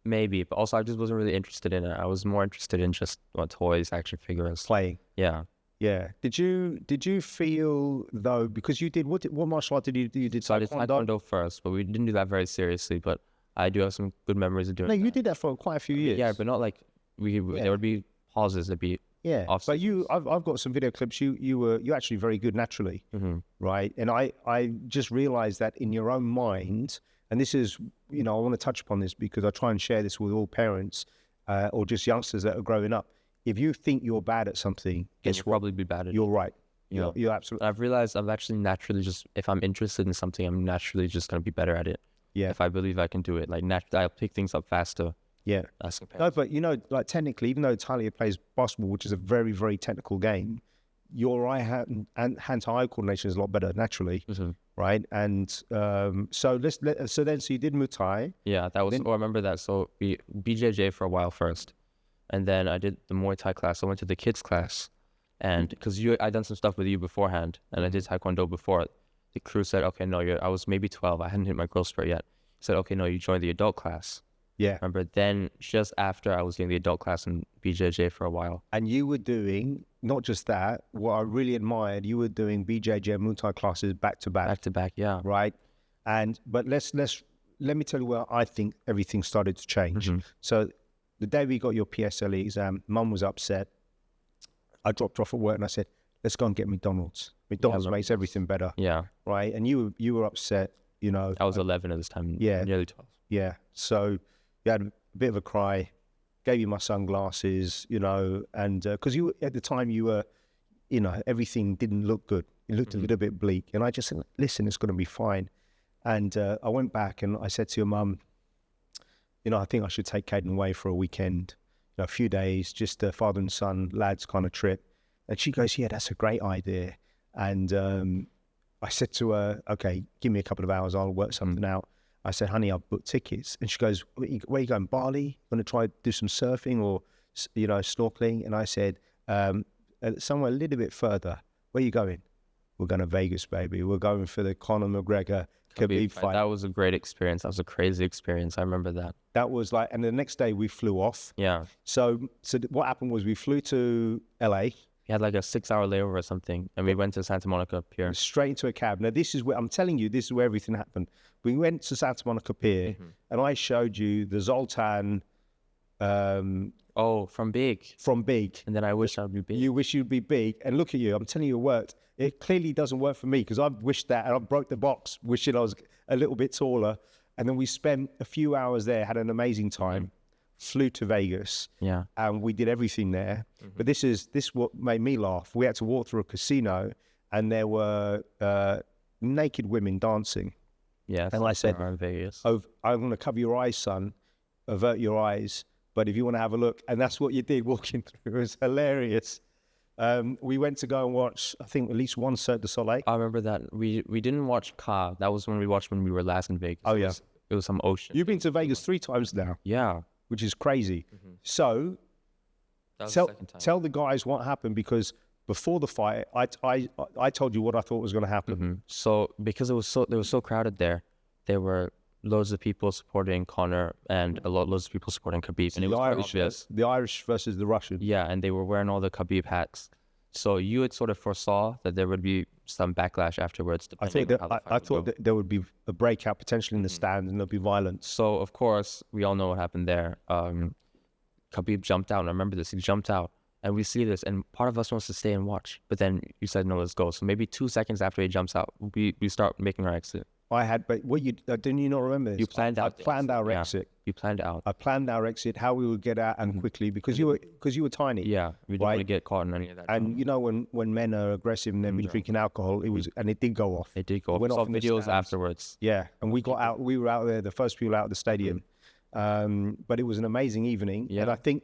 maybe, but also I just wasn't really interested in it. I was more interested in just toys, action figures, Playing. Yeah. Yeah. Did you feel though, because you did what martial art did you do? You did So I did Taekwondo first, but we didn't do that very seriously. But I do have some good memories of doing. No, that. you did that for quite a few years. Yeah, but not like there would be pauses. There'd be off But I've got some video clips. You're actually very good naturally, right? And I just realized that in your own mind, and this is, I want to touch upon this because I try and share this with all parents or just youngsters that are growing up. If you think you're bad at something, you'll probably be bad at it. You're right. You're absolutely. I've realized I'm actually naturally just, if I'm interested in something, I'm naturally just going to be better at it. Yeah. If I believe I can do it, like I'll pick things up faster. Yeah. No, but like technically, even though Talia plays basketball, which is a very, very technical game, your hand-to-eye coordination is a lot better naturally, right? And so you did Muay Thai. Yeah, that was. I remember that. So we BJJ for a while first, and then I did the Muay Thai class. I went to the kids class, and because I done some stuff with you beforehand, and I did Taekwondo before. The crew said, "Okay, no, I was maybe 12. I hadn't hit my growth spurt yet." He said, "Okay, no, you joined the adult class." Yeah. Remember, then just after I was doing the adult class in BJJ for a while. And you were doing, not just that, what I really admired, you were doing BJJ and Muay Thai classes back to back. Back to back, yeah. Right? But let me tell you where I think everything started to change. So the day we got your PSLE exam, Mum was upset. I dropped off at work and I said, let's go and get McDonald's. McDonald's makes everything better. Yeah. Right? And you were upset, I was 11 at this time. Yeah. Nearly 12. Yeah. So you had a bit of a cry, gave you my sunglasses, and because at the time you were, everything didn't look good. It looked a little bit bleak. And I just said, listen, it's going to be fine. And I went back and I said to your mum, I think I should take Kaiden away for a weekend, a few days, just a father and son, lads kind of trip. And she goes, yeah, that's a great idea. And I said to her, okay, give me a couple of hours, I'll work something out. I said, honey, I've booked tickets. And she goes, where are you going, Bali? Going to try do some surfing or, snorkeling? And I said, somewhere a little bit further. Where are you going? We're going to Vegas, baby. We're going for the Conor McGregor Khabib fight. That was a great experience. That was a crazy experience. I remember that. That was like, and the next day we flew off. Yeah. So what happened was we flew to LA. We had like a 6-hour layover or something, and we went to Santa Monica Pier. Straight into a cab. Now, this is where, I'm telling you, this is where everything happened. We went to Santa Monica Pier, and I showed you the Zoltan. From Big. From Big. And then I wish I'd be big. You wish you'd be big. And look at you. I'm telling you, it worked. It clearly doesn't work for me because I've wished that, and I broke the box, wishing I was a little bit taller. And then we spent a few hours there, had an amazing time. Flew to Vegas, and we did everything there. But this is what made me laugh. We had to walk through a casino, and there were naked women dancing. Yeah, and I said, Vegas. "Oh, I'm going to cover your eyes, son. Avert your eyes. But if you want to have a look," and that's what you did walking through. It was hilarious. We went to go and watch, I think, at least one Cirque du Soleil. I remember that. We didn't watch Ka. That was when we watched when we were last in Vegas. Oh yeah, it was some ocean. You've been to Vegas 3 times now. Yeah. Which is crazy. So tell the guys what happened, because before the fight, I told you what I thought was going to happen. So because it was so crowded there were loads of people supporting Conor and loads of people supporting Khabib, and it was obvious. The Irish versus the Russian. Yeah, and they were wearing all the Khabib hats. So you had sort of foresaw that there would be some backlash afterwards. I thought that there would be a breakout potentially in the stand, and there'd be violence. So of course we all know what happened there. Khabib jumped out, and I remember this. He jumped out, and we see this, and part of us wants to stay and watch. But then you said no, let's go. So maybe 2 seconds after he jumps out, we start making our exit. I had, but didn't you not remember this? You planned out. I planned our exit. You planned out. I planned our exit, how we would get out and quickly, because you were tiny. Yeah, we didn't want to get caught in any of that. And when men are aggressive and they've been drinking alcohol, it did go off. It did go off. We saw videos afterwards. Yeah, and we got out. We were out there, the first people out of the stadium. But it was an amazing evening, and I think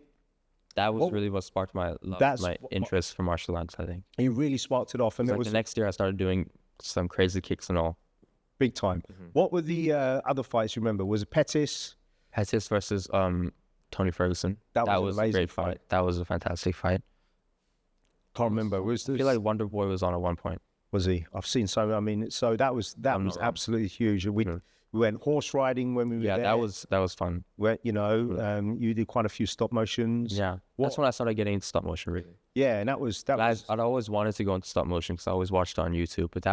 That was really what sparked my love, my interest for martial arts, I think. You really sparked it off. And the next year I started doing some crazy kicks and all. Big time. What were the other fights you remember? Was it Pettis? Pettis versus Tony Ferguson. That was a great fight. That was a fantastic fight. Can't remember. I feel like Wonder Boy was on at one point. Was he? I've seen so. I mean, so that was absolutely huge. We went horse riding when we were there. Yeah, that was fun. Where you did quite a few stop motions. Yeah, that's when I started getting into stop motion really. Yeah, and I'd always wanted to go into stop motion because I always watched it on YouTube. But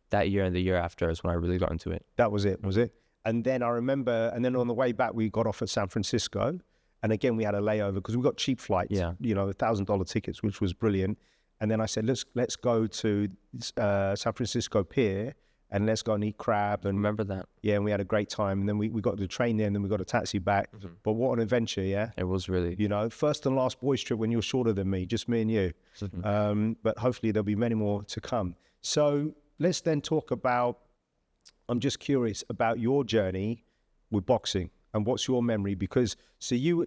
that year and the year after is when I really got into it. That was it, was it? And then I remember, and then on the way back we got off at San Francisco, and again we had a layover because we got cheap flights. Yeah, $1,000 tickets, which was brilliant. And then I said, let's go to San Francisco Pier and let's go and eat crab. And remember that? Yeah, and we had a great time. And then we got the train there, and then we got a taxi back. But what an adventure, yeah? It was really. First and last boys trip when you're shorter than me, just me and you. But hopefully there'll be many more to come. So let's then talk about, I'm just curious about your journey with boxing. And what's your memory? Because you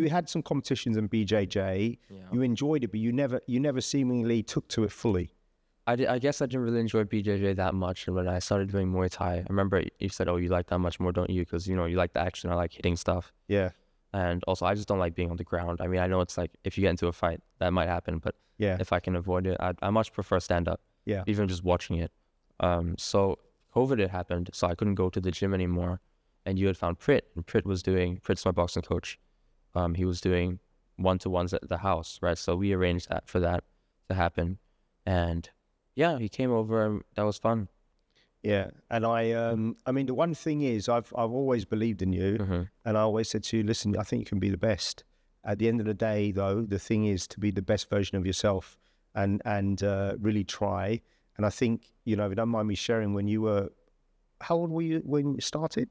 had some competitions in BJJ. Yeah. You enjoyed it, but you never seemingly took to it fully. I guess I didn't really enjoy BJJ that much. And when I started doing Muay Thai, I remember you said, "Oh, you like that much more, don't you?" Because you like the action. I like hitting stuff. Yeah. And also, I just don't like being on the ground. I mean, I know it's like if you get into a fight, that might happen. But yeah, if I can avoid it, I much prefer stand up. Yeah. Even just watching it. So COVID had happened, so I couldn't go to the gym anymore. And you had found Prit, and Prit's my boxing coach. He was doing one-to-ones at the house, right? So we arranged for that to happen. And yeah, he came over and that was fun. Yeah. And I mean, the one thing is I've always believed in you, and I always said to you, listen, I think you can be the best. At the end of the day, though, the thing is to be the best version of yourself and really try. And I think, if you don't mind me sharing, how old were you when you started?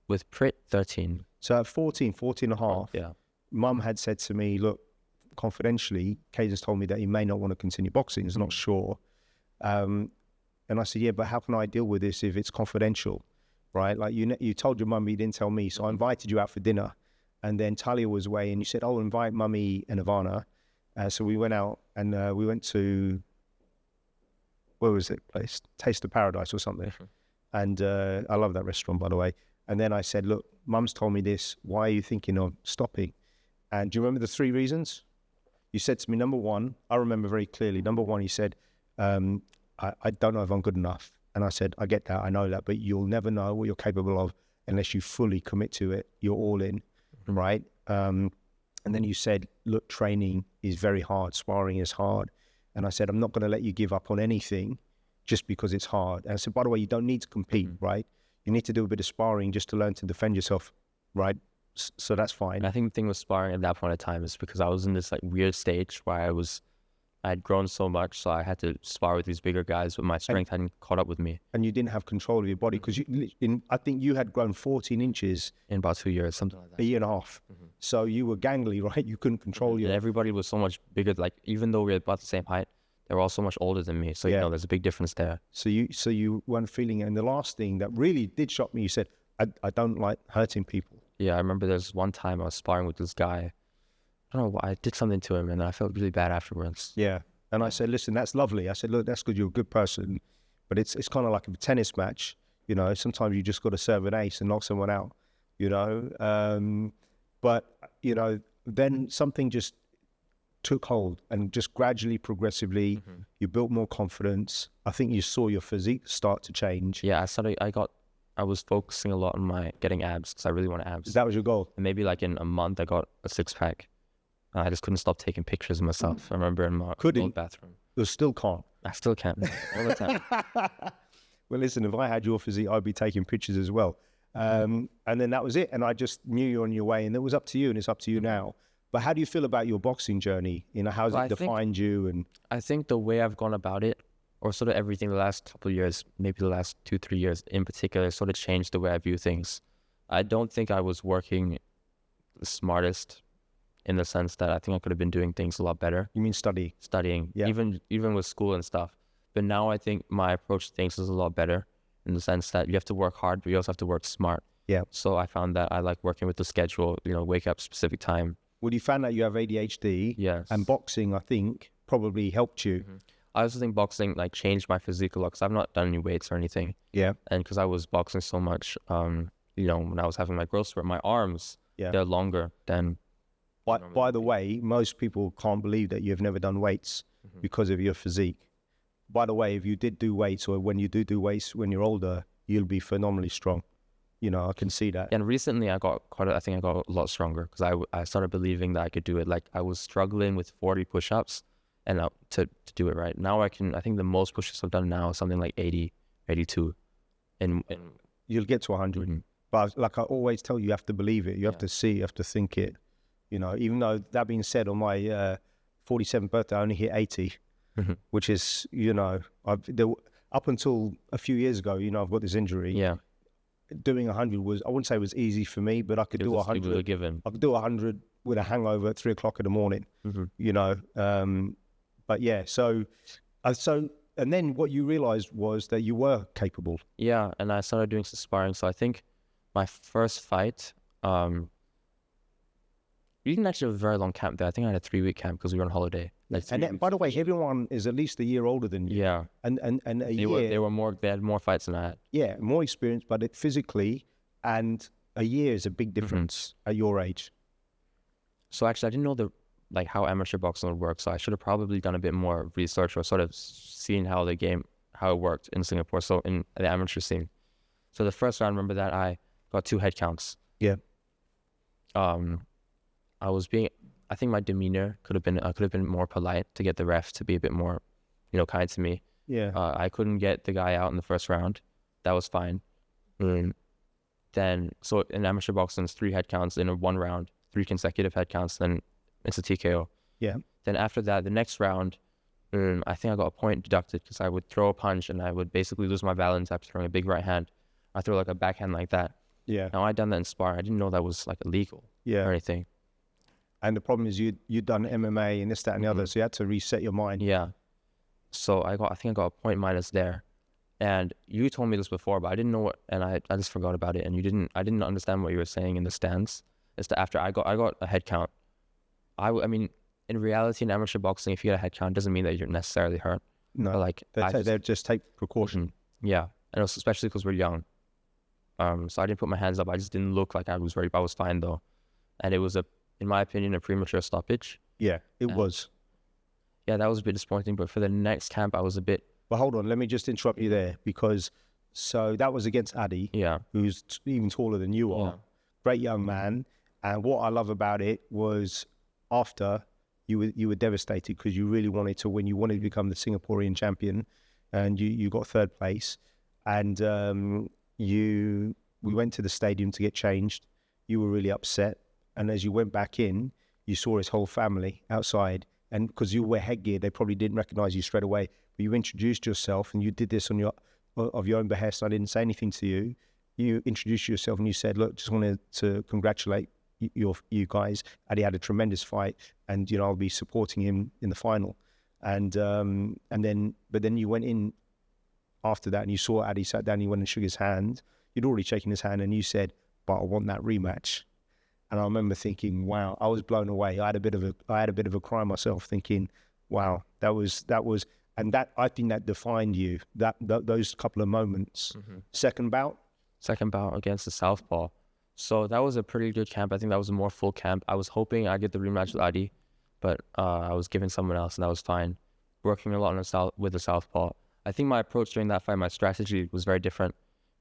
With Prit, 13. So at 14 and a half, yeah. Mum had said to me, look, confidentially, Kaiden's told me that he may not want to continue boxing. He's not sure. And I said, yeah, but how can I deal with this if it's confidential, right? Like you told your mum, you didn't tell me. So I invited you out for dinner. And then Talia was away and you said, oh, invite Mummy and Ivana. So we went out and we went to, where was it place? Taste of Paradise or something. And I love that restaurant, by the way. And then I said, look, Mum's told me this. Why are you thinking of stopping? And do you remember the 3 reasons? You said to me, number one, I remember very clearly. Number one, you said, I don't know if I'm good enough. And I said, I get that. I know that. But you'll never know what you're capable of unless you fully commit to it. You're all in, right? And then you said, look, training is very hard. Sparring is hard. And I said, I'm not going to let you give up on anything just because it's hard. And I said, by the way, you don't need to compete, right? You need to do a bit of sparring just to learn to defend yourself, right? So that's fine. I think the thing with sparring at that point in time is because I was in this like weird stage where I had grown so much, so I had to spar with these bigger guys, but my strength hadn't caught up with me. And you didn't have control of your body because I think you had grown 14 inches in about 2 years, something like that. A year and a half. So you were gangly, right? You couldn't control your... And everybody was so much bigger. Like even though we were about the same height, they were all so much older than me. So there's a big difference there. So you weren't feeling it. And the last thing that really did shock me, you said, I don't like hurting people. Yeah, I remember there's one time I was sparring with this guy. I don't know why, I did something to him and I felt really bad afterwards. Yeah. And I said, listen, that's lovely. I said, look, that's good. You're a good person. But it's kind of like a tennis match. Sometimes you just got to serve an ace and knock someone out, But, then something just took hold and just gradually, progressively, you built more confidence. I think you saw your physique start to change. Yeah, I was focusing a lot on getting abs because I really want abs. That was your goal? And maybe like in a month, I got a 6-pack. I just couldn't stop taking pictures of myself. I remember in my old bathroom. You still can't? I still can't. All the time. Well, listen, if I had your physique, I'd be taking pictures as well. And then that was it. And I just knew you were on your way. And it was up to you, and it's up to you now. But how do you feel about your boxing journey? How's it defined you? And I think the way I've gone about it, or sort of everything the last couple of years, maybe the last 2-3 years in particular, sort of changed the way I view things. I don't think I was working the smartest in the sense that I think I could have been doing things a lot better. You mean studying? Yeah. Even with school and stuff. But now I think my approach to things is a lot better in the sense that you have to work hard, but you also have to work smart. Yeah. So I found that I like working with the schedule, wake up specific time. Well, you found out you have ADHD. Yes. And boxing, I think, probably helped you. I also think boxing like changed my physique a lot because I've not done any weights or anything. Yeah. And because I was boxing so much, when I was having my growth spurt, my arms, Yeah. they're longer than. By the way, most people can't believe that you've never done weights because of your physique. By the way, if you did do weights, or when you do weights when you're older, you'll be phenomenally strong. I can see that. And recently I got I think I got a lot stronger because I started believing that I could do it. Like I was struggling with 40 push-ups and to do it right. Now I think the most push-ups I've done now is something like 80, 82. And you'll get to 100. But like I always tell you, you have to believe it. You have to see, you have to think it. Even though that being said, on my 47th birthday, I only hit 80, which is, up until a few years ago, I've got this injury. Yeah. Doing 100 I wouldn't say it was easy for me, but I could do 100. I could do 100 with a hangover at 3 o'clock in the morning, But yeah, so, and then what you realized was that you were capable. Yeah, and I started doing some sparring. So I think my first fight, we didn't actually have a very long camp there. I think I had a 3-week camp because we were on holiday. And then, by the way, everyone is at least a year older than you. Yeah. And they had more fights than I had. Yeah, more experience, but physically, and a year is a big difference at your age. So actually, I didn't know how amateur boxing would work. So I should have probably done a bit more research or sort of seen how it worked in Singapore. So in the amateur scene. So the first round, remember that I got 2 head counts. Yeah. I think my demeanor could have been more polite to get the ref to be a bit more, kind to me. Yeah. I couldn't get the guy out in the first round. That was fine. Then, so in amateur boxing, it's 3 head counts in a 1 round, 3 consecutive head counts, then it's a TKO. Yeah. Then after that, the next round, I think I got a point deducted because I would throw a punch and I would basically lose my balance after throwing a big right hand. I throw like a backhand like that. Yeah. Now I'd done that in sparring. I didn't know that was like illegal or anything. And the problem is you'd done MMA and this, that, and the other, so you had to reset your mind. Yeah. So I think I got a point minus there. And you told me this before, but I didn't know what, and I just forgot about it. And I didn't understand what you were saying in the stance. It's that after I got a head count. I mean, in reality, in amateur boxing, if you get a head count, it doesn't mean that you're necessarily hurt. No, but they just take precaution. Yeah, and it was especially because we're young. So I didn't put my hands up. I just didn't look like I was ready. I was fine though, and it was in my opinion, a premature stoppage. Yeah, it was. Yeah, that was a bit disappointing. But for the next camp, I was a bit. But hold on, let me just interrupt you there because that was against Addy, who's even taller than you are. Great young man, and what I love about it was after you were devastated because you really wanted to win. You wanted to become the Singaporean champion, and you got 3rd place. And we went to the stadium to get changed. You were really upset. And as you went back in, you saw his whole family outside. And because you wear headgear, they probably didn't recognize you straight away. But you introduced yourself, and you did this of your own behest. I didn't say anything to you. You introduced yourself, and you said, "Look, just wanted to congratulate you guys. Addy had a tremendous fight, and I'll be supporting him in the final." And then you went in after that, and you saw Addy sat down. You went and shook his hand. You'd already shaken his hand, and you said, "But I want that rematch." And I remember thinking, wow, I was blown away. I had a bit of a cry myself, thinking, wow, that was, and that, I think that defined you, those couple of moments. Second bout against the Southpaw. So that was a pretty good camp. I think that was a more full camp. I was hoping I'd get the rematch with Addy, but I was given someone else, and that was fine. Working a lot with the Southpaw. I think my approach during that fight, my strategy was very different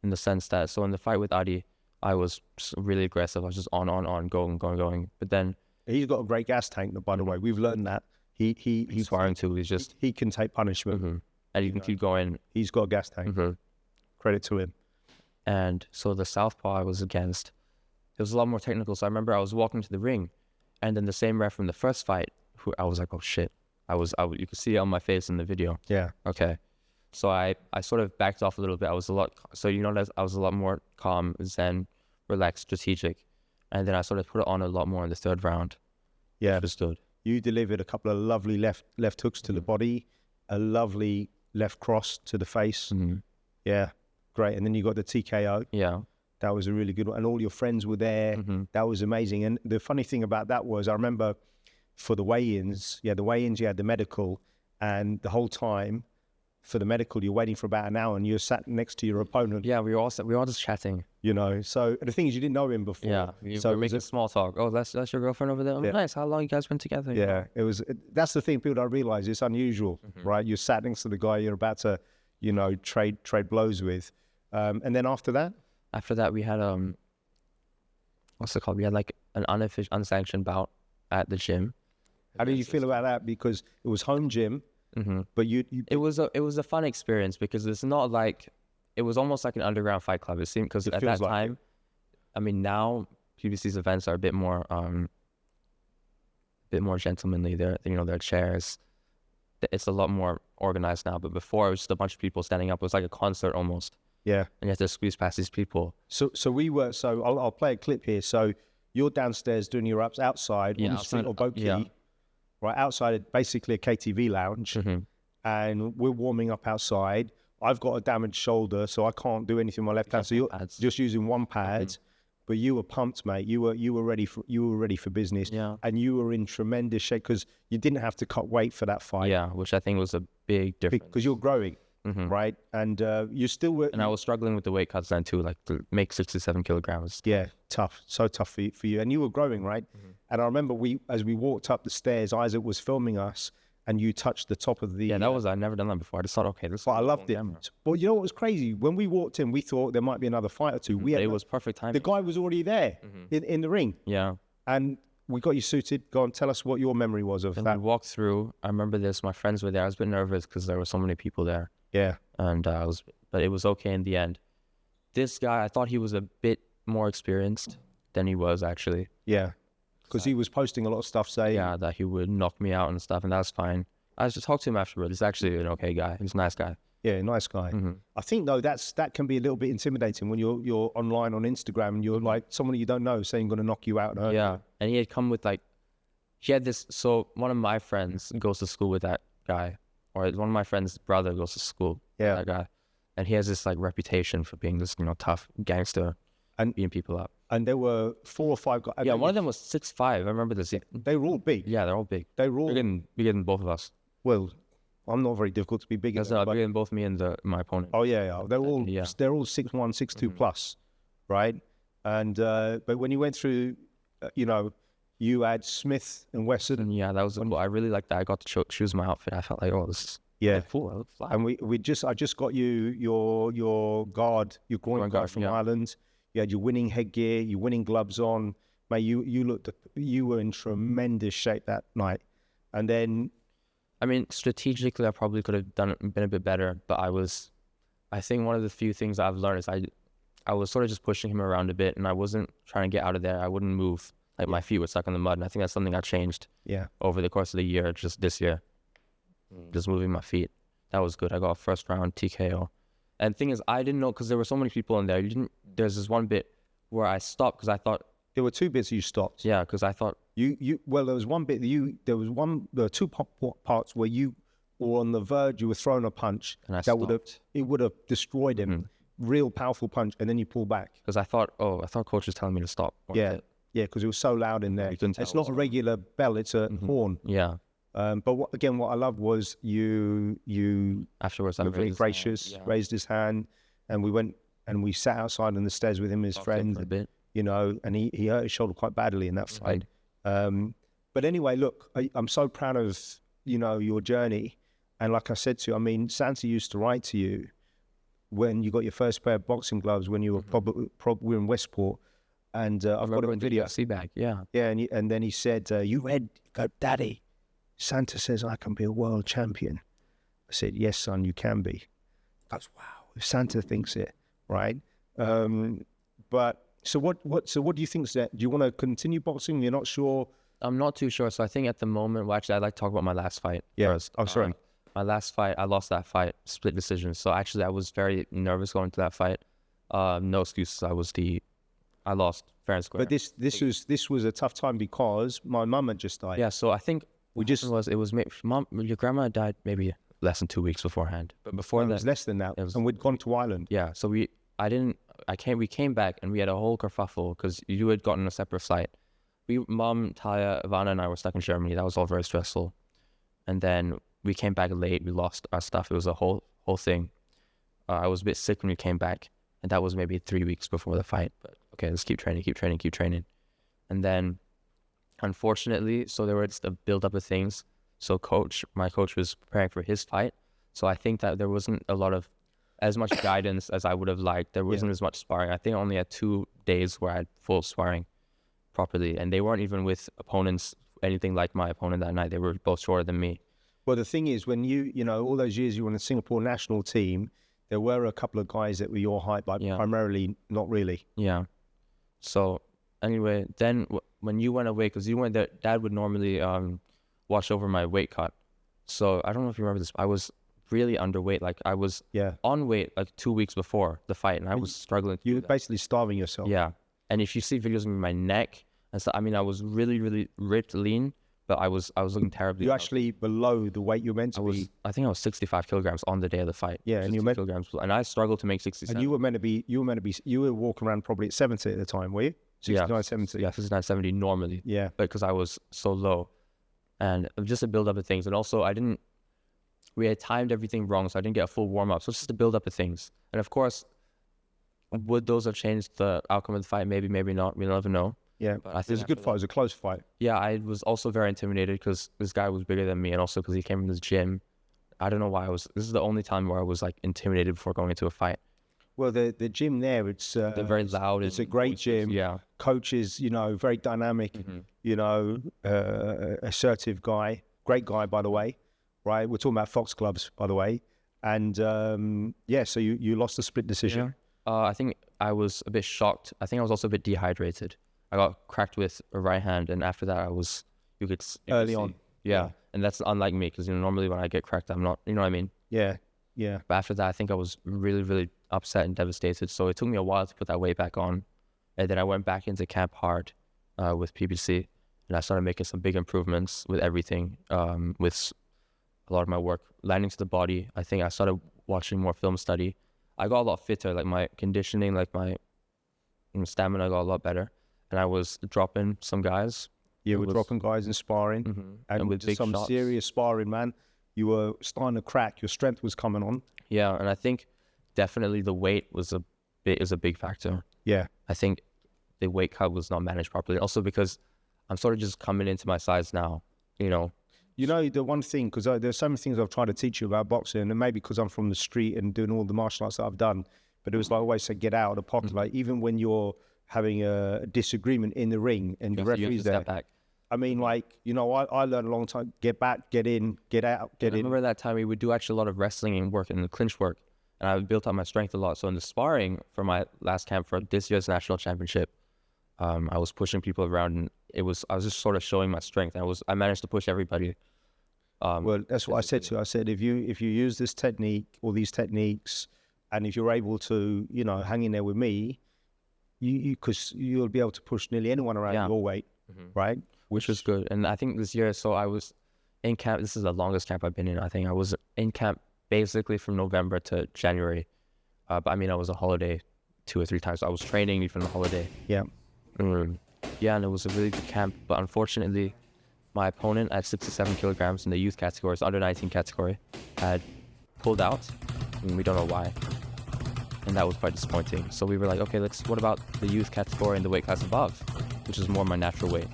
in the sense that, so in the fight with Addy, I was just really aggressive. I was just on, going. But then he's got a great gas tank. By the way, we've learned that he's sparring too. He can take punishment, and he can keep going. He's got a gas tank. Credit to him. And so the Southpaw I was against, it was a lot more technical. So I remember I was walking to the ring, and then the same ref from the first fight, who I was like, oh shit. You could see it on my face in the video. Yeah. Okay. So I sort of backed off a little bit. I was a lot more calm, zen, relaxed, strategic. And then I sort of put it on a lot more in the 3rd round. Yeah. Understood. You delivered a couple of lovely left hooks to the body, a lovely left cross to the face. Yeah. Great. And then you got the TKO. Yeah. That was a really good one. And all your friends were there. That was amazing. And the funny thing about that was, I remember for the weigh-ins, you had the medical, and the whole time for the medical, you're waiting for about an hour and you're sat next to your opponent. Yeah, we were all just chatting. You know, so the thing is, you didn't know him before. Yeah, so we're making small talk. Oh, that's your girlfriend over there? Oh, nice. How long you guys been together? Yeah, that's the thing people don't realize. It's unusual, right? You're sat next to the guy you're about to, you know, trade blows with. And then after that? After that, we had, what's it called? We had like an unsanctioned bout at the gym. How did you feel about that? Because it was home gym, but it was a fun experience because it's not like, it was almost like an underground fight club. It seemed, because at that time, I mean, now PBC's events are a bit more gentlemanly. There are chairs. It's a lot more organized now. But before, it was just a bunch of people standing up. It was like a concert almost. Yeah, and you have to squeeze past these people. So I'll play a clip here. So you're downstairs doing your ups outside on the street of Boki, right outside, basically a KTV lounge, and we're warming up outside. I've got a damaged shoulder, so I can't do anything with my left hand. So you're just using one pad, but you were pumped, mate. You were ready for business, and you were in tremendous shape because you didn't have to cut weight for that fight. Yeah, which I think was a big difference because you're growing. Right, and you still were. And I was struggling with the weight cuts then too, like to make 67 kilograms. Yeah, tough, so tough for you. And you were growing, right? And I remember as we walked up the stairs, Isaac was filming us, and you touched the top of the. Yeah, I'd never done that before. I just thought, okay, this. But I loved it. Well, you know what was crazy? When we walked in, we thought there might be another fight or two. It was perfect timing. The guy was already there in the ring. Yeah. And we got you suited. Go on, tell us what your memory was of that. We walked through. I remember this. My friends were there. I was a bit nervous because there were so many people there. Yeah. And but it was okay in the end. This guy, I thought he was a bit more experienced than he was actually. Yeah. Because he was posting a lot of stuff saying. Yeah, that he would knock me out and stuff, and that's fine. I just talked to him afterwards. He's actually an okay guy. He's a nice guy. Yeah, nice guy. I think though that can be a little bit intimidating when you're online on Instagram and you're like someone you don't know saying going to knock you out. And yeah, and he had come with he had this. So one of my friends goes to school with that guy. Or one of my friend's brother goes to school with that guy. And he has this reputation for being this, tough gangster and beating people up. And there were 4 or 5 guys. Yeah, one of them was 6'5". I remember this. They were all big. Yeah, they're all big. They were all bigger than both of us. Well, I'm not very difficult to be bigger. That's not bigger than both me and my opponent. Oh yeah. They're all 6'1", 6'2" plus, right? And but when you went through, you had Smith and Wesson. Yeah, that was cool. I really liked that. I got to choose my outfit. I felt like, oh, this is cool. And I just got you your guard, your groin guard from Ireland. You had your winning headgear, your winning gloves on. Mate, you were in tremendous shape that night. And then, I mean, strategically, I probably could have been a bit better. But I think one of the few things I've learned is I was sort of just pushing him around a bit, and I wasn't trying to get out of there. I wouldn't move. My feet were stuck in the mud, and I think that's something I changed over the course of the year, just this year. Just moving my feet. That was good. I got a first round TKO. And the thing is, I didn't know, because there were so many people in there. There's this one bit where I stopped because I thought... There were 2 bits you stopped. Yeah, because I thought... Well, there was one bit, there were 2 parts where you were on the verge, you were throwing a punch. And I stopped. It would have destroyed him. Real powerful punch, and then you pull back. Because I thought coach was telling me to stop. Yeah, because it was so loud in there. It's not a regular bell; it's a horn. Yeah. But what I loved was you afterwards were very gracious, raised his hand, and we went and we sat outside on the stairs with him, his friend, a bit. And he hurt his shoulder quite badly in that fight. But anyway, look, I'm so proud of your journey, and like I said to you, I mean, Santa used to write to you when you got your first pair of boxing gloves when you were probably in Westport. And I've got it on video. Bag, yeah. Yeah, and then he said, you read, go, Daddy, Santa says I can be a world champion. I said, yes, son, you can be. He goes, wow, if Santa thinks it, right? But so what do you think is that? Do you want to continue boxing? You're not sure? I'm not too sure. So I think at the moment, actually, I'd like to talk about my last fight first. Oh, sorry. My last fight, I lost that fight, split decision. So actually, I was very nervous going to that fight. No excuses. I lost fair and square. But this was a tough time because my mum had just died. Yeah, so I think Mom, your grandma died maybe less than 2 weeks beforehand. But before that, it was less than that, and we'd gone to Ireland. Yeah, so we came back and we had a whole kerfuffle because you had gotten a separate flight. Mom, Talia, Ivana, and I were stuck in Germany. That was all very stressful. And then we came back late. We lost our stuff. It was a whole thing. I was a bit sick when we came back, and that was maybe 3 weeks before the fight. But okay, let's keep training. And then, unfortunately, so there was a build-up of things. So my coach was preparing for his fight. So I think that there wasn't as much guidance as I would have liked. There wasn't as much sparring. I think I only had 2 days where I had full sparring properly, and they weren't even with opponents anything like my opponent that night. They were both shorter than me. Well, the thing is, when you know, all those years you were in the Singapore national team, there were a couple of guys that were your height, but primarily not really. Yeah. So anyway, then when you went away, because you went there, Dad would normally watch over my weight cut. So I don't know if you remember this. I was really underweight. Like I was on weight like 2 weeks before the fight, and I was struggling. You were basically starving yourself. Yeah. And if you see videos of me, my neck and stuff, I mean, I was really, really ripped, lean, but I was looking terribly. You're actually below the weight you're meant to be. I think I was 65 kilograms on the day of the fight. Yeah, and you were kilograms, and I struggled to make 67. And you were walking around probably at 70 at the time, were you? 69, 70. Yeah, 69, 70 normally. Yeah. But because I was so low, and just a build up of things, and also we had timed everything wrong, so I didn't get a full warm up. So it's just a build up of things, and of course, would those have changed the outcome of the fight? Maybe, maybe not. We'll never know. Yeah, but it was a good fight. It was a close fight. Yeah, I was also very intimidated because this guy was bigger than me, and also because he came from this gym. I don't know why this is the only time where I was like intimidated before going into a fight. Well, the gym there, they're very loud. It's a great gym. Yeah. Coach is, very dynamic, assertive guy. Great guy, by the way. Right? We're talking about Fox clubs, by the way. And so you lost the split decision. Yeah. I think I was a bit shocked. I think I was also a bit dehydrated. I got cracked with a right hand, and after that, you could early on. Yeah, and that's unlike me because normally when I get cracked, I'm not. You know what I mean? Yeah, yeah. But after that, I think I was really, really upset and devastated. So it took me a while to put that weight back on, and then I went back into camp hard with PBC, and I started making some big improvements with everything, with a lot of my work landing to the body. I think I started watching more film study. I got a lot fitter, like my conditioning, like my stamina got a lot better. And I was dropping some guys. You were dropping guys in sparring. And with big some shots. Serious sparring, man. You were starting to crack. Your strength was coming on. Yeah, and I think definitely the weight was a big factor. Yeah. I think the weight cut was not managed properly. Also because I'm sort of just coming into my size now, the one thing, because there's so many things I've tried to teach you about boxing, and maybe because I'm from the street and doing all the martial arts that I've done, but it was like I always say, get out of the pocket. Like even when you're having a disagreement in the ring and the referee's there. Back. I mean, I learned a long time, get back, get in, get out, get in. I remember that time we would do actually a lot of wrestling and work and the clinch work, and I built up my strength a lot. So in the sparring for my last camp for this year's national championship, I was pushing people around, and I was just sort of showing my strength. And I managed to push everybody. Well, that's what I said to you. I said, if you use this technique or these techniques, and if you're able to, hang in there with me, because you'll be able to push nearly anyone around your weight, right? Which was good. And I think this year, so I was in camp. This is the longest camp I've been in. I think I was in camp basically from November to January. But I mean, I was on holiday 2 or 3 times. So I was training even on holiday. Yeah. Yeah, and it was a really good camp. But unfortunately, my opponent at 67 kilograms in the youth category, so under 19 category, had pulled out. And we don't know why. And that was quite disappointing. So we were like, okay, what about the youth category and the weight class above, which is more my natural weight.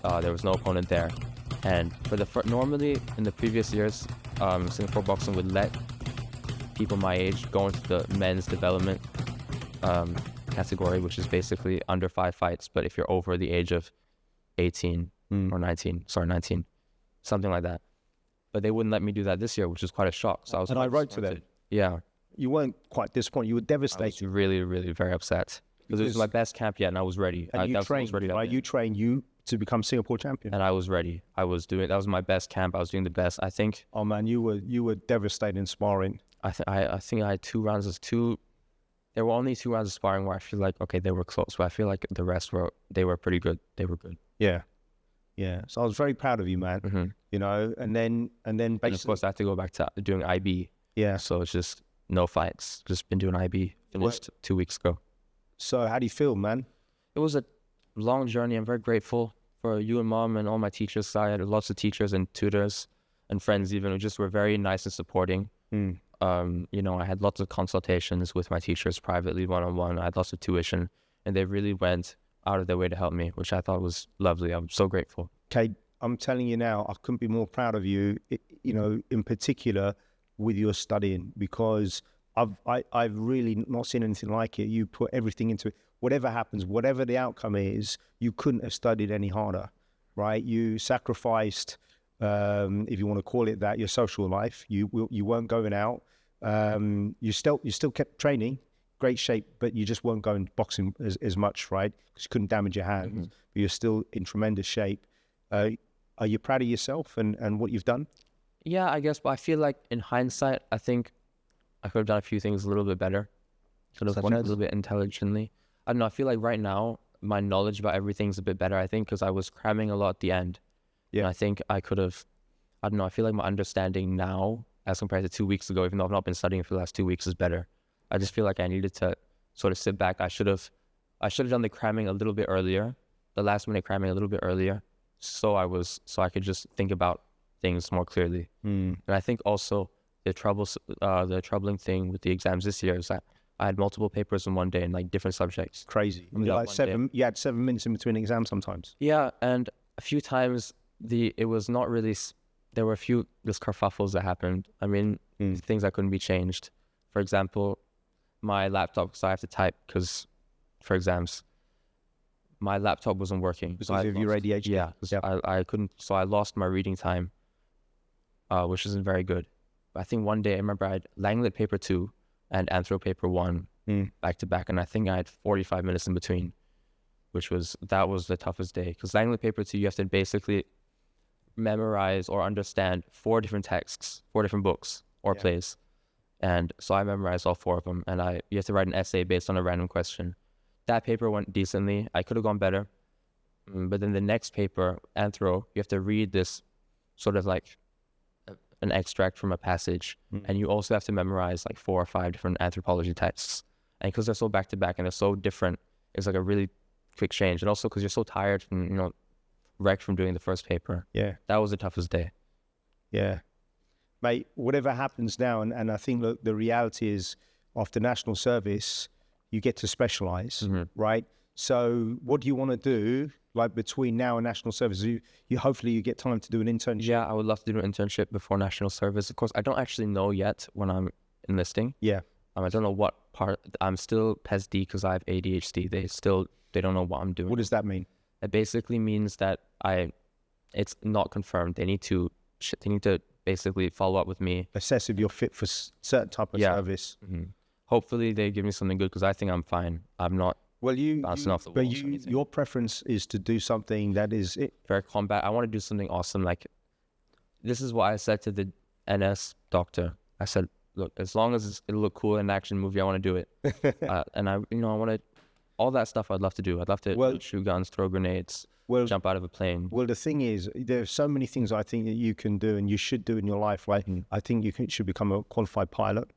There was no opponent there. And normally in the previous years, Singapore boxing would let people my age go into the men's development category, which is basically under 5 fights. But if you're over the age of 18 or 19, something like that. But they wouldn't let me do that this year, which is quite a shock. So I wrote to them. Yeah. You weren't quite disappointed. You were devastated. I was really, really very upset. Because it was my best camp yet, and I was ready. And you trained to become Singapore champion. And I was ready. That was my best camp. I was doing the best, I think. Oh man, you were devastated in sparring. I think I had 2 rounds of there were only 2 rounds of sparring where I feel like, okay, they were close, but I feel like the rest were pretty good. They were good. Yeah. Yeah. So I was very proud of you, man. And then basically, of course I had to go back to doing IB. Yeah. So it's just no fights. Just been doing IB finished 2 weeks ago. So how do you feel, man? It was a long journey. I'm very grateful for you and mom and all my teachers. I had lots of teachers and tutors and friends even who just were very nice and supporting. I had lots of consultations with my teachers privately, one-on-one. I had lots of tuition, and they really went out of their way to help me, which I thought was lovely. I'm so grateful. Kate, I'm telling you now, I couldn't be more proud of you, in particular with your studying, because I've really not seen anything like it. You put everything into it. Whatever happens, whatever the outcome is, you couldn't have studied any harder, right? You sacrificed, if you want to call it that, your social life. You weren't going out. You still kept training, great shape, but you just weren't going boxing as much, right? Because you couldn't damage your hands. But you're still in tremendous shape. Are you proud of yourself and what you've done? Yeah, I guess, but I feel like in hindsight, I think I could have done a few things a little bit better. Could have won a little bit intelligently. I don't know. I feel like right now, my knowledge about everything's a bit better, I think, because I was cramming a lot at the end. Yeah. And I think I could have, I don't know, I feel like my understanding now, as compared to 2 weeks ago, even though I've not been studying for the last 2 weeks, is better. I just feel like I needed to sort of sit back. I should have done the cramming a little bit earlier, the last minute cramming a little bit earlier, so I could just think about things more clearly. And I think also the troubling thing with the exams this year is that I had multiple papers in one day in like different subjects. Crazy. You had 7 minutes in between exams sometimes. Yeah, and a few times it was not really. There were a few just kerfuffles that happened. I mean, things that couldn't be changed. For example, my laptop, because I have to type for exams. My laptop wasn't working. Because of your ADHD? Yeah, I couldn't, so I lost my reading time, which isn't very good. But I think one day, I remember I had Langlet paper 2 and Anthro paper 1 back to back, and I think I had 45 minutes in between, that was the toughest day. Because Langlet paper 2, you have to basically memorize or understand 4 different texts, 4 different books or plays. And so I memorized all 4 of them, and you have to write an essay based on a random question. That paper went decently. I could have gone better. But then the next paper, Anthro, you have to read this sort of like an extract from a passage. And you also have to memorize like 4 or 5 different anthropology texts. And because they're so back to back and they're so different, it's like a really quick change. And also because you're so tired from, wrecked from doing the first paper. Yeah. That was the toughest day. Yeah. Mate, whatever happens now, and I think the reality is after national service, you get to specialize, right? So what do you want to do, like between now and national service? You hopefully you get time to do an internship. Yeah, I would love to do an internship before national service. Of course, I don't actually know yet when I'm enlisting. Yeah. I don't know what part. I'm still PESD because I have ADHD. They don't know what I'm doing. What does that mean? It basically means that it's not confirmed. They need to basically follow up with me. Assess if you're fit for certain type of service. Hopefully they give me something good because I think I'm fine. I'm not bouncing off the walls or anything. Your preference is to do something that is very combat. I want to do something awesome. Like, this is what I said to the NS doctor. I said, look, as long as it'll look cool in an action movie, I want to do it. And I want to, all that stuff I'd love to do. I'd love to shoot guns, throw grenades, jump out of a plane. Well, the thing is, there's so many things I think that you can do and you should do in your life. Like, I think you should become a qualified pilot.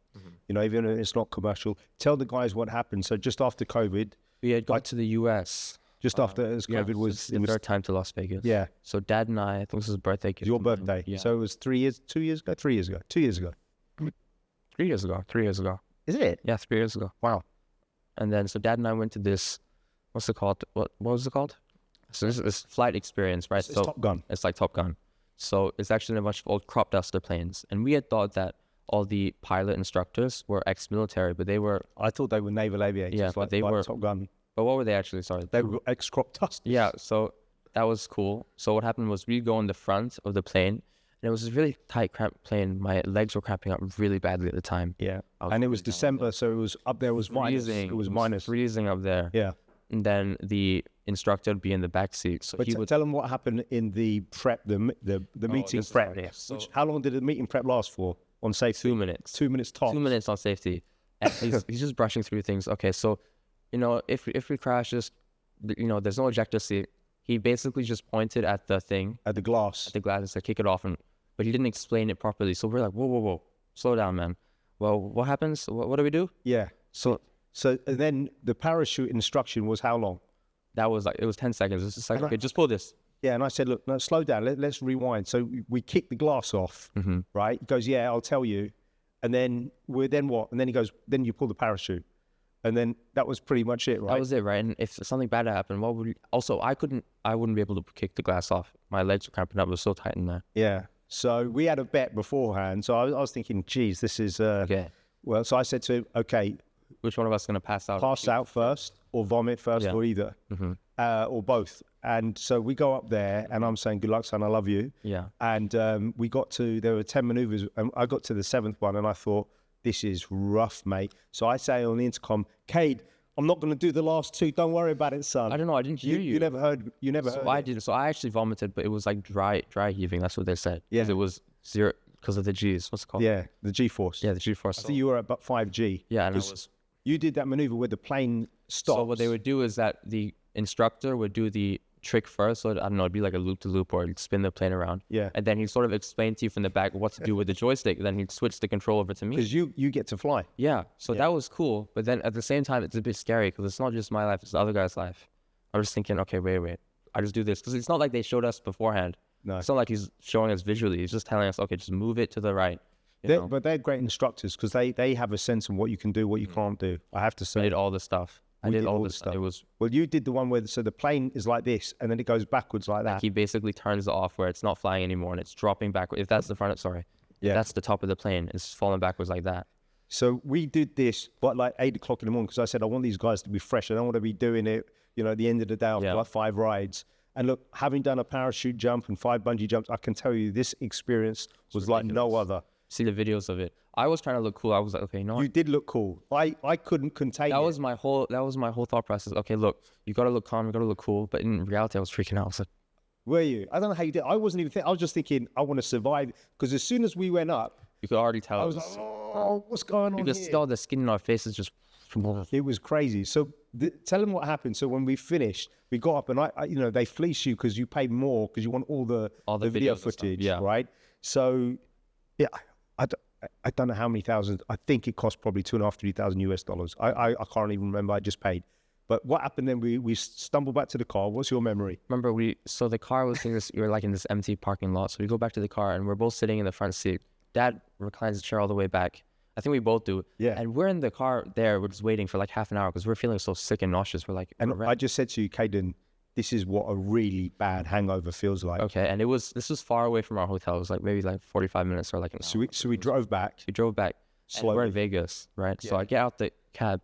Even if it's not commercial. Tell the guys what happened. So just after COVID, we had got to the US. Just after COVID was the third time to Las Vegas. Yeah. So Dad and I think this was his birthday gift. Your birthday. Yeah. So it was 2 years ago. 3 years ago. 2 years ago. 3 years ago. 3 years ago. Is it? Yeah, 3 years ago. Wow. And then so Dad and I went to this. What's it called? What was it called? So this flight experience, right? It's Top Gun. It's like Top Gun. So it's actually a bunch of old crop duster planes, and we had thought that all the pilot instructors were ex-military, but they were... I thought they were naval aviators. Yeah, but they were... Top Gun. But what were they actually? Sorry. They were ex-crop dusters. Yeah, so that was cool. So what happened was we'd go in the front of the plane, and it was this really tight, cramped plane. My legs were cramping up really badly at the time. Yeah, and it was December, so it was up there, it was minus. It was minus. Freezing up there. Yeah. And then the instructor would be in the back seat. So but he would tell them what happened in the prep, the meeting prep. So, how long did the meeting prep last for? On safety? 2 minutes. 2 minutes tops. 2 minutes on safety. And he's just brushing through things. Okay, so, if we crash, there's no ejector seat. He basically just pointed at the thing. At the glass. At the glass and said, kick it off. But he didn't explain it properly. So we're like, whoa. Slow down, man. Well, what happens? What do we do? Yeah. So So and then the parachute instruction was how long? That was like, it was 10 seconds. It's just like, And okay, just pull this. Yeah, and I said, look, no, slow down. Let's rewind. So we kicked the glass off, right? He goes, yeah, I'll tell you. And then then what? And then he goes, then you pull the parachute. And then that was pretty much it, right? That was it, right? And if something bad happened, what would also, I wouldn't be able to kick the glass off. My legs were cramping up. It was so tight in there. Yeah. So we had a bet beforehand. So I was thinking, geez, this is, Okay. well, so I said to him, okay, Which one of us is going to pass out? pass out first or vomit first or either, or both. And so we go up there and I'm saying, good luck, son, I love you. Yeah. And there were 10 maneuvers and I got to the 7th one and I thought, this is rough, mate. So I say on the intercom, Cade, I'm not going to do the last 2. Don't worry about it, son. I don't know. I didn't hear you. You never heard. So I did. So I actually vomited, but it was like dry heaving. That's what they said. Yeah. 'Cause it was 0 because of the G's. What's it called? Yeah, the G-force. Yeah, the G-force. I think you were at about 5G. Yeah, and I 'Cause was. You did that maneuver where the plane stops. So what they would do is that the instructor would do the trick first. So I don't know, it'd be like a loop-to-loop or he'd spin the plane around. Yeah. And then he'd sort of explain to you from the back what to do with the joystick. Then he'd switch the control over to me. Because you get to fly. Yeah. So that was cool. But then at the same time, it's a bit scary because it's not just my life, it's the other guy's life. I was thinking, okay, wait. I just do this. Because it's not like they showed us beforehand. No. It's not like he's showing us visually. He's just telling us, okay, just move it to the right. But they're great instructors because they have a sense of what you can do, what you can't do. I have to say. I did all the stuff. I did all the stuff. It was. Well, you did the one where the plane is like this and then it goes backwards like that. He basically turns it off where it's not flying anymore and it's dropping backwards. If that's the front, sorry. Yeah. If that's the top of the plane. It's falling backwards like that. So we did this, but like 8 o'clock in the morning because I said I want these guys to be fresh. I don't want to be doing it, at the end of the day after like 5 rides. And look, having done a parachute jump and 5 bungee jumps, I can tell you this experience was like no other. See the videos of it. I was trying to look cool. I was like, okay, You did look cool. I couldn't contain it. That was my whole thought process. Okay, look, you gotta look calm, you gotta look cool. But in reality, I was freaking out. I was like, were you? I don't know how you did. I wasn't even thinking. I was just thinking, I want to survive. Because as soon as we went up, you could already tell. I was like, oh, what's going on you could here? still the skin in our faces just. It was crazy. So tell them what happened. So when we finished, we got up and I they fleece you because you paid more because you want all the video footage, right? So yeah, I don't know how many thousands. I think it cost probably $2,500-3,000 US. I can't even remember. I just paid. But what happened then? We stumbled back to the car. What's your memory? Remember so the car was in this. We were like in this empty parking lot. So we go back to the car and we're both sitting in the front seat. Dad reclines the chair all the way back. I think we both do. Yeah. And we're in the car there. We're just waiting for like half an hour because we're feeling so sick and nauseous. We're like, and I just said to you, Kaiden, this is what a really bad hangover feels like. Okay. And this was far away from our hotel. It was like maybe like 45 minutes or like an hour. So we drove back. We drove back. And we're in Vegas, right? Yeah. So I get out the cab.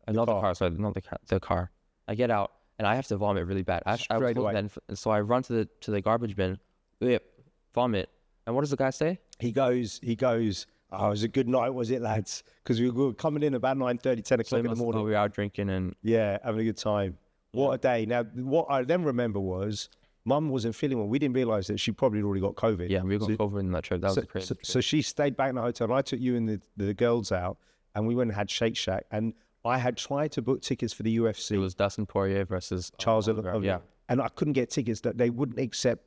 Not the car. Sorry, not the car. I get out and I have to vomit really bad. Straight away. So I run to the garbage bin. Vomit. And what does the guy say? He goes, oh, it was a good night, was it, lads? Because we were coming in about 9:30, 10 o'clock in the morning. We were out drinking and... Yeah, having a good time. What a day. Now, what I then remember was Mum wasn't feeling well. We didn't realise that she probably already got COVID. Yeah, we got COVID in that trip. That was crazy. So she stayed back in the hotel and I took you and the girls out and we went and had Shake Shack and I had tried to book tickets for the UFC. It was Dustin Poirier versus... Charles Oliveira. Yeah. And I couldn't get tickets. That they wouldn't accept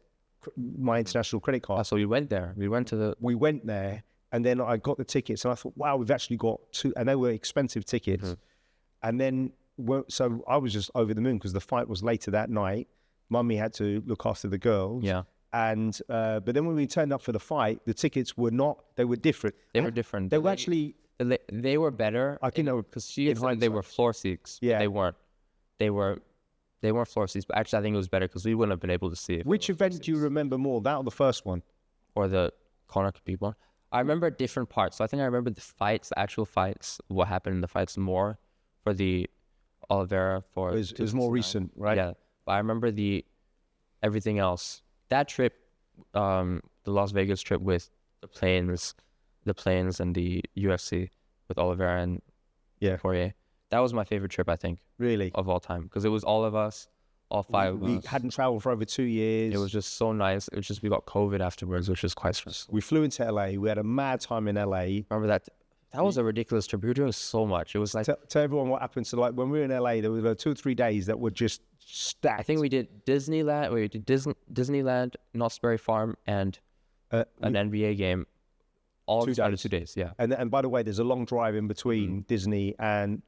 my international credit card. So we went there. We went there. And then I got the tickets and I thought, wow, we've actually got 2, and they were expensive tickets. And then, so I was just over the moon because the fight was later that night. Mummy had to look after the girls. Yeah. And, but then when we turned up for the fight, the tickets were not, they were different. They were different. They were actually... They were better. I think they were... Because she had said they were floor seats. Yeah. They weren't floor seats, but actually I think it was better because we wouldn't have been able to see it. Which event do you remember more, that or the first one? Or the Conor Khabib one? I remember different parts. So I think I remember the fights, the actual fights, what happened in the fights more for the Oliveira for... It was more recent, right? Yeah. But I remember everything else. That trip, the Las Vegas trip with the planes and the UFC with Oliveira and Foray. That was my favorite trip, I think. Really? Of all time. Because it was all of us, all 5 of us. We hadn't traveled for over 2 years. It was just so nice. It was just we got COVID afterwards, which was quite stressful. We flew into LA. We had a mad time in LA. Remember that? That was a ridiculous trip. We were doing so much. It was like... Tell everyone what happened. So like when we were in LA, there were 2 or 3 days that were just stacked. I think we did Disneyland. We did Disneyland, Knott's Berry Farm, and an NBA game. All 2 days. 2 days, yeah. And by the way, there's a long drive in between Disney and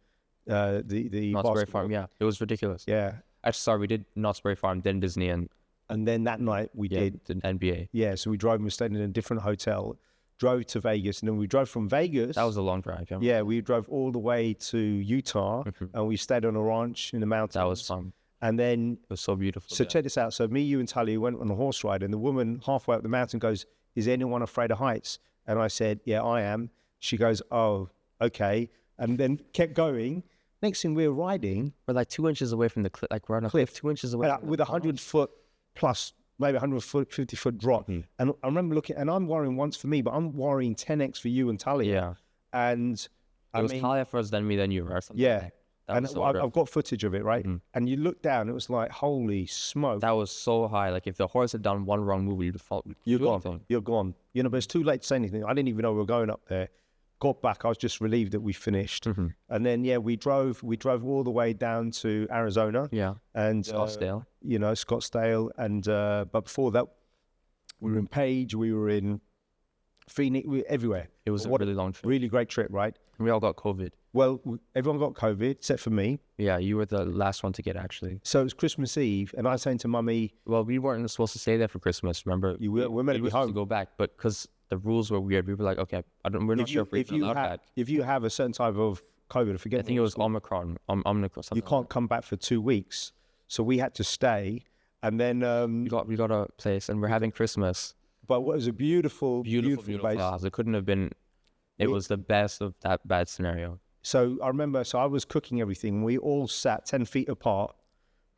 the Knott's Berry basketball. Farm. Yeah, it was ridiculous. Yeah. Actually, sorry, we did Knott's Berry Farm, then Disney, and And then that night we did. the NBA. Yeah. So we drove. We stayed in a different hotel. Drove to Vegas, and then we drove from Vegas. That was a long drive. Yeah, Yeah, we drove all the way to Utah, and we stayed on a ranch in the mountains. that was fun. And then, It was so beautiful. so check this out. So me, you, and Talia went on a horse ride, and the woman halfway up the mountain goes, "Is anyone afraid of heights?" And I said, "Yeah, I am." She goes, "Oh, okay," and then kept going. Next thing we were riding, We're like 2 inches away from the cliff. Like we're on a cliff 2 inches away. From with 100-foot plus, maybe 150-foot drop. And I remember looking, and I'm worrying once for me, but I'm worrying 10x for you and Talia. Yeah, And it was Talia first, then me, then you, or something. yeah. Like that. That And was the order. I've got footage of it, right? And you look down, it was like, holy smoke. That was so high. Like if the horse had done one wrong move, you'd fall. You're do gone. anything. You're gone. You know, but it's too late to say anything. I didn't even know we were going up there. Got back, I was just relieved that we finished. And then, yeah, we drove all the way down to Arizona. Yeah, And, Scottsdale. you know, Scottsdale. And, but before that, we were in Page, we were in Phoenix, we were everywhere. It was a really long trip. Really great trip, right? We all got COVID. Well, everyone got COVID except for me. Yeah, you were the last one to get actually. So it was Christmas Eve, and I was saying to Mummy, Well, we weren't supposed to stay there for Christmas. Remember, we're meant to be supposed home. to go back, but because the rules were weird, we were like, okay, we're not sure if we're allowed back. If you have a certain type of COVID, I forget. I think it was Omicron. Omicron. You can't come back for 2 weeks, so we had to stay, and then We got a place, and we're having Christmas. but what was a beautiful place. house. It couldn't have been. It was the best of that bad scenario. So I remember, I was cooking everything. We all sat 10 feet apart,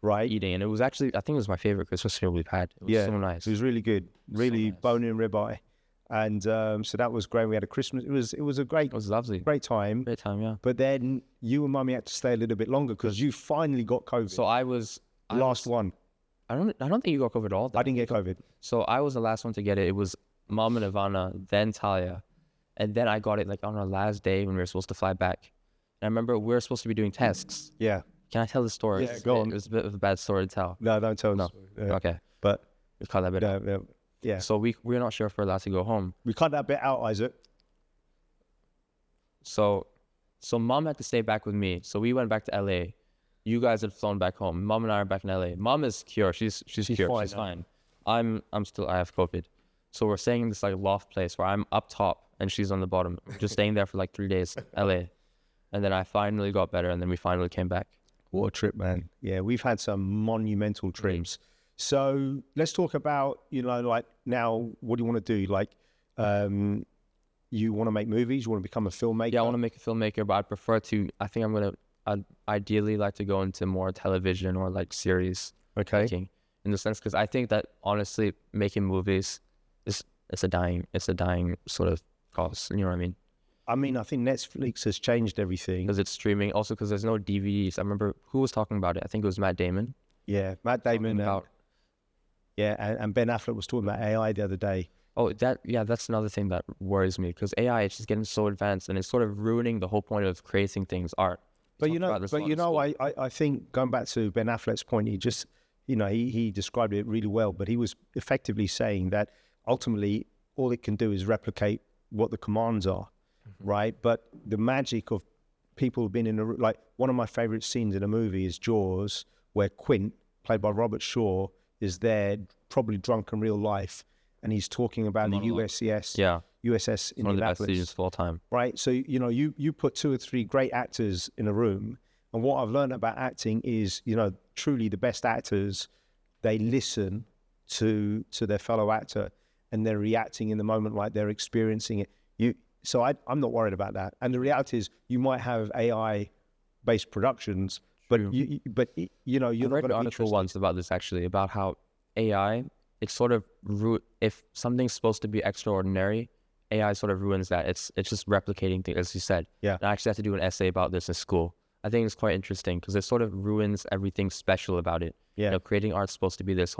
right? Eating, and it was actually, I think it was my favorite Christmas meal we've had. It was so nice. It was really good, really nice. bone-in ribeye, and so that was great. We had a Christmas. It was a It was lovely. great time. Great time, yeah. But then you and Mummy had to stay a little bit longer because you finally got COVID. So I was one. I don't think you got COVID at all. I didn't get COVID. So I was the last one to get it. It was Mom and Ivana, then Talia, and then I got it like on our last day when we were supposed to fly back. And I remember we were supposed to be doing tests. Yeah. Can I tell the story? Yeah, go on. It was a bit of a bad story to tell. No, don't tell us. Okay, But we cut that bit out. yeah. So we're not sure if we're allowed to go home. We cut that bit out, Isaac. So Mom had to stay back with me. So we went back to LA. You guys had flown back home. Mom and I are back in LA. Mom is cured. She's cured. fine She's now. fine. I have COVID. So we're staying in this like loft place where I'm up top and she's on the bottom. We're just staying there for like 3 days, LA. And then I finally got better, and then we finally came back. What a trip, man. Yeah, we've had some monumental trips. So let's talk about, like now, what do you want to do? Like, you want to make movies? You want to become a filmmaker? Yeah, I want to make a filmmaker, but I'd ideally like to go into more television or like series making, in the sense, because I think that honestly making movies it's a dying sort of cause. You know what I mean? I mean, I think Netflix has changed everything. Because it's streaming. Also, because there's no DVDs. I remember who was talking about it. I think it was Matt Damon. Yeah, Matt Damon. About, and Ben Affleck was talking about AI the other day. Oh, that's another thing that worries me, because AI is just getting so advanced, and it's sort of ruining the whole point of creating things, art. But I think going back to Ben Affleck's point, he just, he described it really well. But he was effectively saying that ultimately all it can do is replicate what the commands are, right? But the magic of people being in like one of my favorite scenes in a movie is Jaws, where Quint, played by Robert Shaw, is there, probably drunk in real life, and he's talking about the USS One of the best Indianapolis, seasons of all time. right? So you put 2 or 3 great actors in a room, and what I've learned about acting is, truly the best actors, they listen to their fellow actor, and they're reacting in the moment like they're experiencing it. So I'm not worried about that. And the reality is, you might have AI-based productions, but you're I not read going an to be article interested. once about this, actually, about how AI, it's sort of if something's supposed to be extraordinary, AI sort of ruins that. It's just replicating things, as you said. Yeah. And I actually had to do an essay about this in school. I think it's quite interesting because it sort of ruins everything special about it. Yeah. Creating art's supposed to be this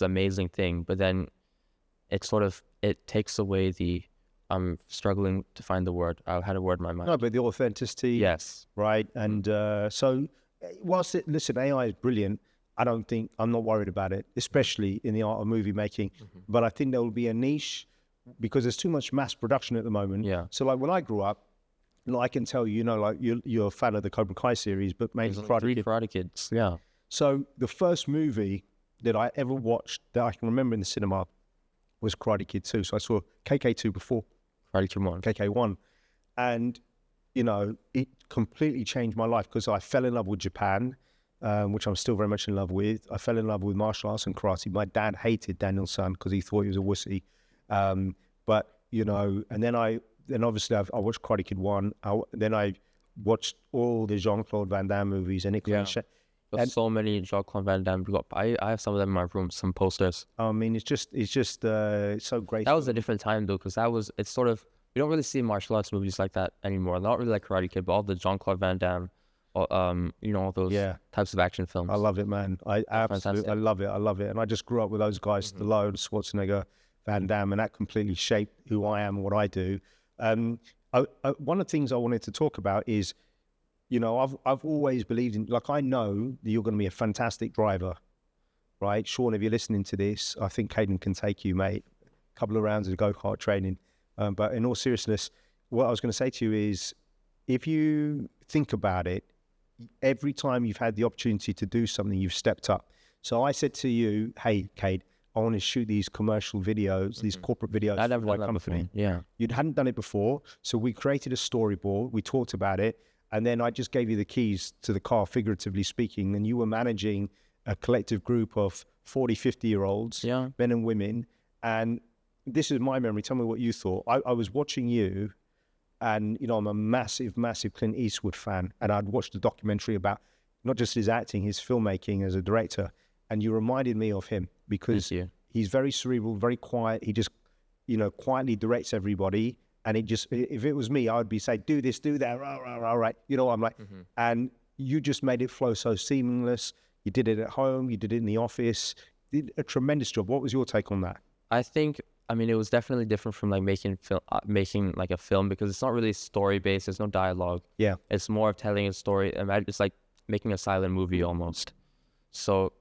amazing thing, but then it takes away the, I'm struggling to find the word. I had a word in my mind. No, but the authenticity. Yes. Right. And so whilst listen, AI is brilliant, I'm not worried about it, especially in the art of movie making. But I think there will be a niche because there's too much mass production at the moment. Yeah. So like when I grew up, I can tell like you're a fan of the Cobra Kai series, but mainly There's only 3 Karate Kids. Yeah. So the first movie that I ever watched that I can remember in the cinema was Karate Kid 2. So I saw KK2 before Karate Kid 1. KK1. And, it completely changed my life because I fell in love with Japan, which I'm still very much in love with. I fell in love with martial arts and karate. My dad hated Daniel's son because he thought he was a wussy. But, and then obviously I watched Karate Kid 1. Then I watched all the Jean-Claude Van Damme movies, and it kind of There's so many Jean-Claude Van Damme. I have some of them in my room, some posters. I mean, it's just so great. That was a different time though, because it's sort of, we don't really see martial arts movies like that anymore. Not really like Karate Kid, but all the Jean-Claude Van Damme, all those types of action films. I love it, man. I absolutely, I love it. And I just grew up with those guys, Stallone, Schwarzenegger, Van Damme, and that completely shaped who I am and what I do. One of the things I wanted to talk about is, I've always believed in, like, I know that you're going to be a fantastic driver, right? Sean, if you're listening to this, I think Kaiden can take you, mate. A couple of rounds of go-kart training. But in all seriousness, what I was going to say to you is, if you think about it, every time you've had the opportunity to do something, you've stepped up. So I said to you, hey, Kaiden, I want to shoot these commercial videos, these corporate videos I never for my done that company. before. Yeah. You hadn't done it before. So we created a storyboard. We talked about it. And then I just gave you the keys to the car, figuratively speaking. And you were managing a collective group of 40, 50-year-olds, men and women. And this is my memory. Tell me what you thought. I was watching you, and, I'm a massive, massive Clint Eastwood fan. And I'd watched a documentary about not just his acting, his filmmaking as a director. And you reminded me of him because he's very cerebral, very quiet. He just, quietly directs everybody. And if it was me, I would be saying, do this, do that, all right. I'm like, and you just made it flow so seamless. You did it at home, you did it in the office, did a tremendous job. What was your take on that? I think, it was definitely different from like making like a film, because it's not really story-based. There's no dialogue. Yeah. It's more of telling a story. It's like making a silent movie almost. So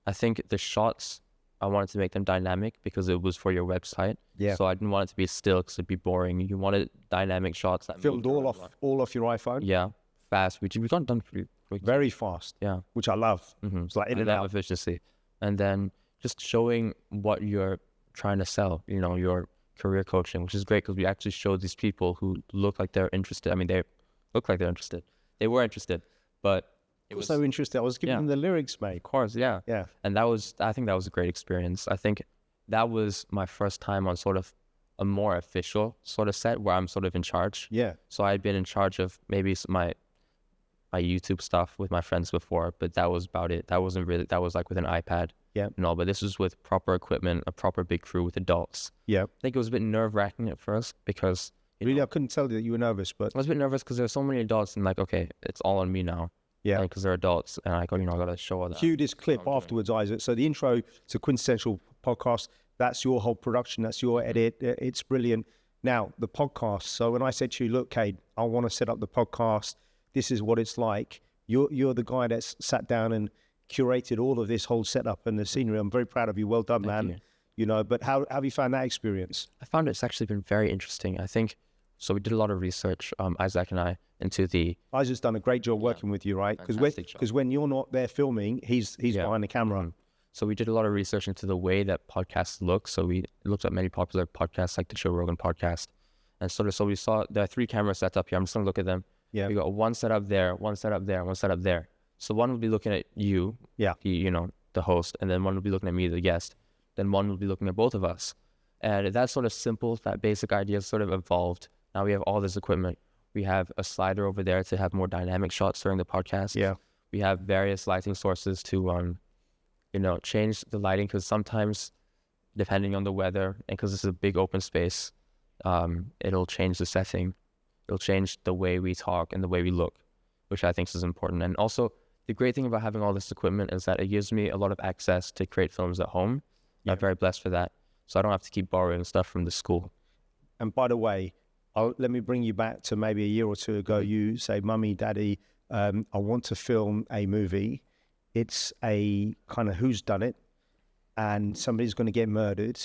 I think the shots, I wanted to make them dynamic because it was for your website. Yeah. So I didn't want it to be still because it'd be boring. You wanted dynamic shots that filmed all off your iPhone. Yeah, fast. We got done pretty quick. Very fast. Yeah, which I love. It's like in and out efficiency, and then just showing what you're trying to sell. Your career coaching, which is great because we actually showed these people who look like they're interested. They look like they're interested. They were interested, but. It was so interesting. I was giving them the lyrics, mate. Of course, yeah. And I think that was a great experience. I think that was my first time on sort of a more official sort of set where I'm sort of in charge. Yeah. So I'd been in charge of maybe my YouTube stuff with my friends before, but that was about it. That was like with an iPad. Yeah. But this was with proper equipment, a proper big crew with adults. Yeah. I think it was a bit nerve-wracking at first because... I couldn't tell you that you were nervous, but... I was a bit nervous because there's so many adults and like, okay, it's all on me now. Yeah, because they're adults, and I got to show them. Cue this clip afterwards, Isaac. So the intro to Quinntessential podcast, that's your whole production, that's your edit. It's brilliant. Now the podcast. So when I said to you, look, Cade, I want to set up the podcast. This is what it's like. You're the guy that's sat down and curated all of this whole setup and the scenery. I'm very proud of you. Well done, man. But how have you found that experience? I found it's actually been very interesting. I think. So we did a lot of research, Isaac and I, into the... Isaac's done a great job working with you, right? Because when you're not there filming, he's behind the camera. So we did a lot of research into the way that podcasts look. So we looked at many popular podcasts like the Joe Rogan podcast. And so we saw there are 3 cameras set up here. I'm just going to look at them. Yeah. We got one set up there, one set up there, one set up there. So one will be looking at you, the host, and then one will be looking at me, the guest. Then one will be looking at both of us. And that sort of simple, that basic idea sort of evolved. Now we have all this equipment. We have a slider over there to have more dynamic shots during the podcast. Yeah. We have various lighting sources to, change the lighting because sometimes, depending on the weather, and because this is a big open space, it'll change the setting. It'll change the way we talk and the way we look, which I think is important. And also, the great thing about having all this equipment is that it gives me a lot of access to create films at home. Yeah. I'm very blessed for that. So I don't have to keep borrowing stuff from the school. And by the way, let me bring you back to maybe a year or two ago. You say, Mummy, Daddy, I want to film a movie. It's a kind of who's done it, and somebody's going to get murdered,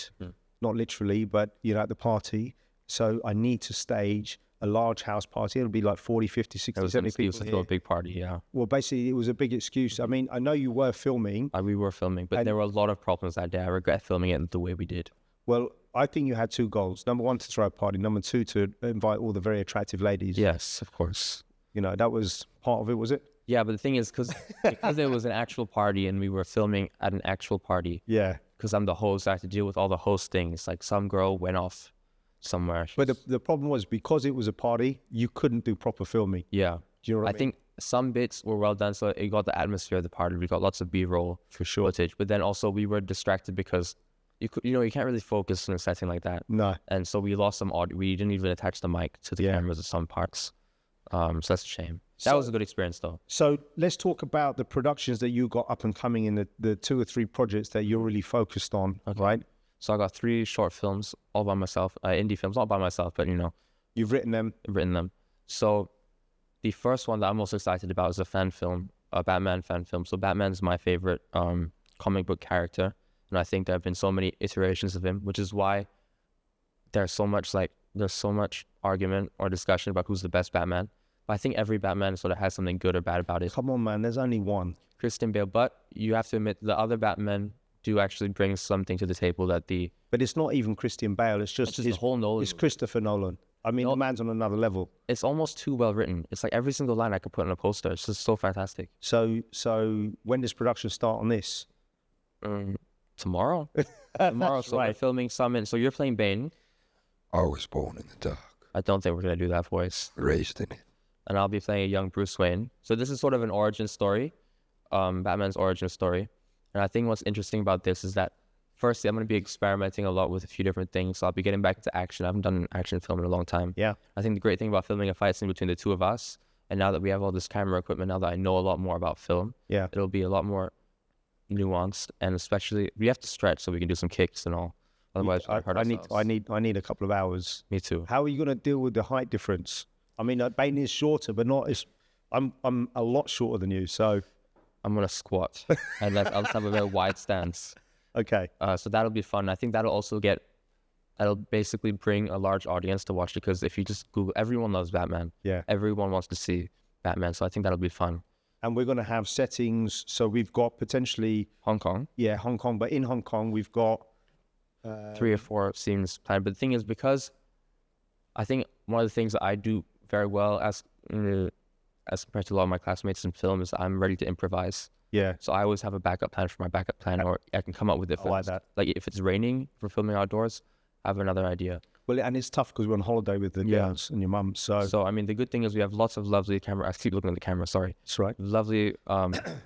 not literally, but at the party. So I need to stage a large house party. It'll be like 40, 50, 60, It was an 70 excuse people to throw a here. big party, yeah. Well, basically, it was a big excuse. I mean, I know you were filming. We were filming, but there were a lot of problems that day. I regret filming it the way we did. Well, I think you had 2 goals. Number 1, to throw a party. Number 2, to invite all the very attractive ladies. Yes, of course. You know, that was part of it, was it? Yeah, but the thing is, because it was an actual party and we were filming at an actual party, Yeah. because I'm the host, I had to deal with all the host things. Like some girl went off somewhere. But the problem was, because it was a party, you couldn't do proper filming. Yeah. Do you know what I mean? think some bits were well done, so it got the atmosphere of the party. We got lots of B-roll For sure. footage, but then also we were distracted because you can't really focus in a setting like that. No. And so we lost some audio. We didn't even attach the mic to the cameras at some parts. So that's a shame. That was a good experience though. So let's talk about the productions that you got up and coming in the 2 or 3 projects that you're really focused on, right? So I got 3 short films all by myself, indie films, not by myself, but You've written them. So the first one that I'm most excited about is a fan film, a Batman fan film. So Batman's my favorite comic book character, and I think there have been so many iterations of him, which is why there's so much argument or discussion about who's the best Batman. But I think every Batman sort of has something good or bad about it. Come on, man. There's only one. Christian Bale, but you have to admit the other Batman do actually bring something to the table that But it's not even Christian Bale. It's just the whole Nolan. It's Christopher Nolan. I mean, the man's on another level. It's almost too well written. It's like every single line I could put on a poster. It's just so fantastic. So when does production start on this? Tomorrow. Tomorrow. So we're filming so you're playing Bane. I was born in the dark, I don't think we're gonna do that voice. raised in it. And I'll be playing a young Bruce Wayne. So this is sort of an origin story, Batman's origin story. And I think what's interesting about this is that, firstly, I'm going to be experimenting a lot with a few different things. So I'll be getting back into action. I haven't done an action film in a long time. Yeah. I think the great thing about filming a fight scene between the 2 of us, and now that we have all this camera equipment, now that I know a lot more about film, Yeah. it'll be a lot more nuanced. And especially, we have to stretch so we can do some kicks and all. Otherwise, we'll hurt ourselves. I need a couple of hours. Me too. How are you going to deal with the height difference? I mean, Bane is shorter, but not as. I'm a lot shorter than you, so. I'm gonna squat, and I'll just have a very wide stance. Okay. So that'll be fun. I think that'll basically bring a large audience to watch, because if you just Google, everyone loves Batman. Yeah. Everyone wants to see Batman. So I think that'll be fun. And we're going to have settings. So we've got potentially Hong Kong. Yeah, Hong Kong. But in Hong Kong, we've got 3 or 4 scenes planned. But the thing is, because I think one of the things that I do very well as compared to a lot of my classmates in film is I'm ready to improvise. Yeah. So I always have a backup plan for my backup plan, or I can come up with it first. I like that. Like if it's raining for filming outdoors, I have another idea. Well, and it's tough because we're on holiday with the girls and your mum. So I mean, the good thing is we have lots of lovely camera. I keep looking at the camera. Sorry. that's right. Lovely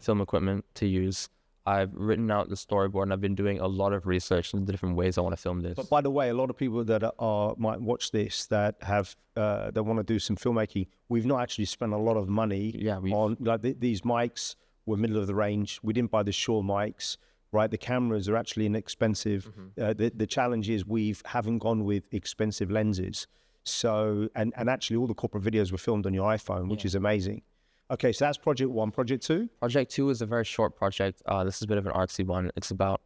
film equipment to use. I've written out the storyboard, and I've been doing a lot of research into the different ways I want to film this. But by the way, a lot of people that might watch this that have that want to do some filmmaking, we've not actually spent a lot of money on like these mics. We're middle of the range. We didn't buy the Shure mics, right? The cameras are actually inexpensive. The challenge is we haven't gone with expensive lenses. So and actually all the corporate videos were filmed on your iPhone, which is amazing. Okay, so that's project 1. Project 2? Project 2 is a very short project. This is a bit of an artsy one. It's about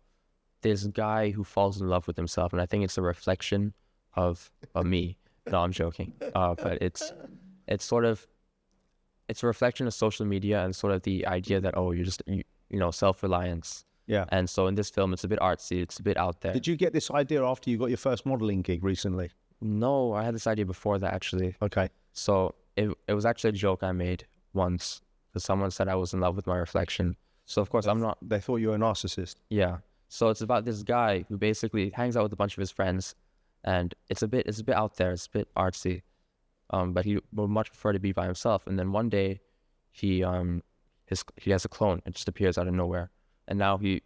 this guy who falls in love with himself, and I think it's a reflection of me. No, I'm joking. But it's a reflection of social media and sort of the idea that, you're self-reliance. Yeah. And so in this film, it's a bit artsy. It's a bit out there. Did you get this idea after you got your first modeling gig recently? No, I had this idea before that, actually. Okay. So it was actually a joke I made once, because someone said I was in love with my reflection. So of course I'm not. They thought you were a narcissist. Yeah. So it's about this guy who basically hangs out with a bunch of his friends, and it's a bit out there. It's a bit artsy, but he would much prefer to be by himself. And then one day, he has a clone. It just appears out of nowhere, and now he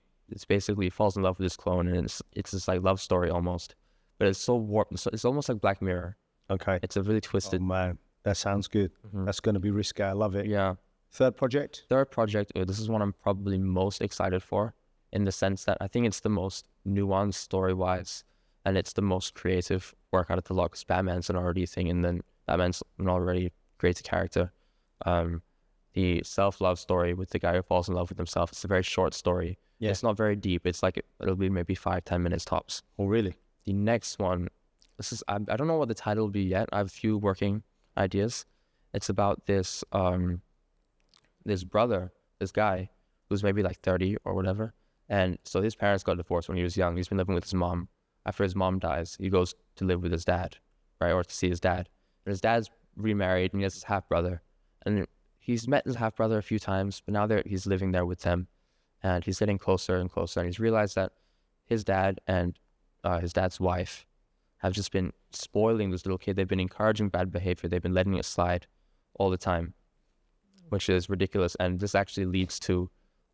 falls in love with his clone, and it's this like love story almost, but it's so warped. It's almost like Black Mirror. Okay. It's a really twisted. Oh man, that sounds good. That's going to be risky. I love it. Yeah. Third project? This is one I'm probably most excited for, in the sense that I think it's the most nuanced story-wise, and it's the most creative work out of the lot, because Batman's an already thing, and then Batman's an already great character. The self-love story with the guy who falls in love with himself, it's a very short story. Yeah. It's not very deep. It's like, it'll be maybe 5-10 minutes tops. Oh, really? The next one, I don't know what the title will be yet. I have a few working ideas. It's about this this guy who's maybe like 30 or whatever. And so his parents got divorced when he was young. He's been living with his mom. After his mom dies, he goes to live with his dad, right? Or to see his dad. And his dad's remarried and he has his half-brother. And he's met his half-brother a few times, but now he's living there with them. And he's getting closer and closer. And he's realized that his dad and his dad's wife have just been spoiling this little kid. They've been encouraging bad behavior. They've been letting it slide all the time, which is ridiculous. And this actually leads to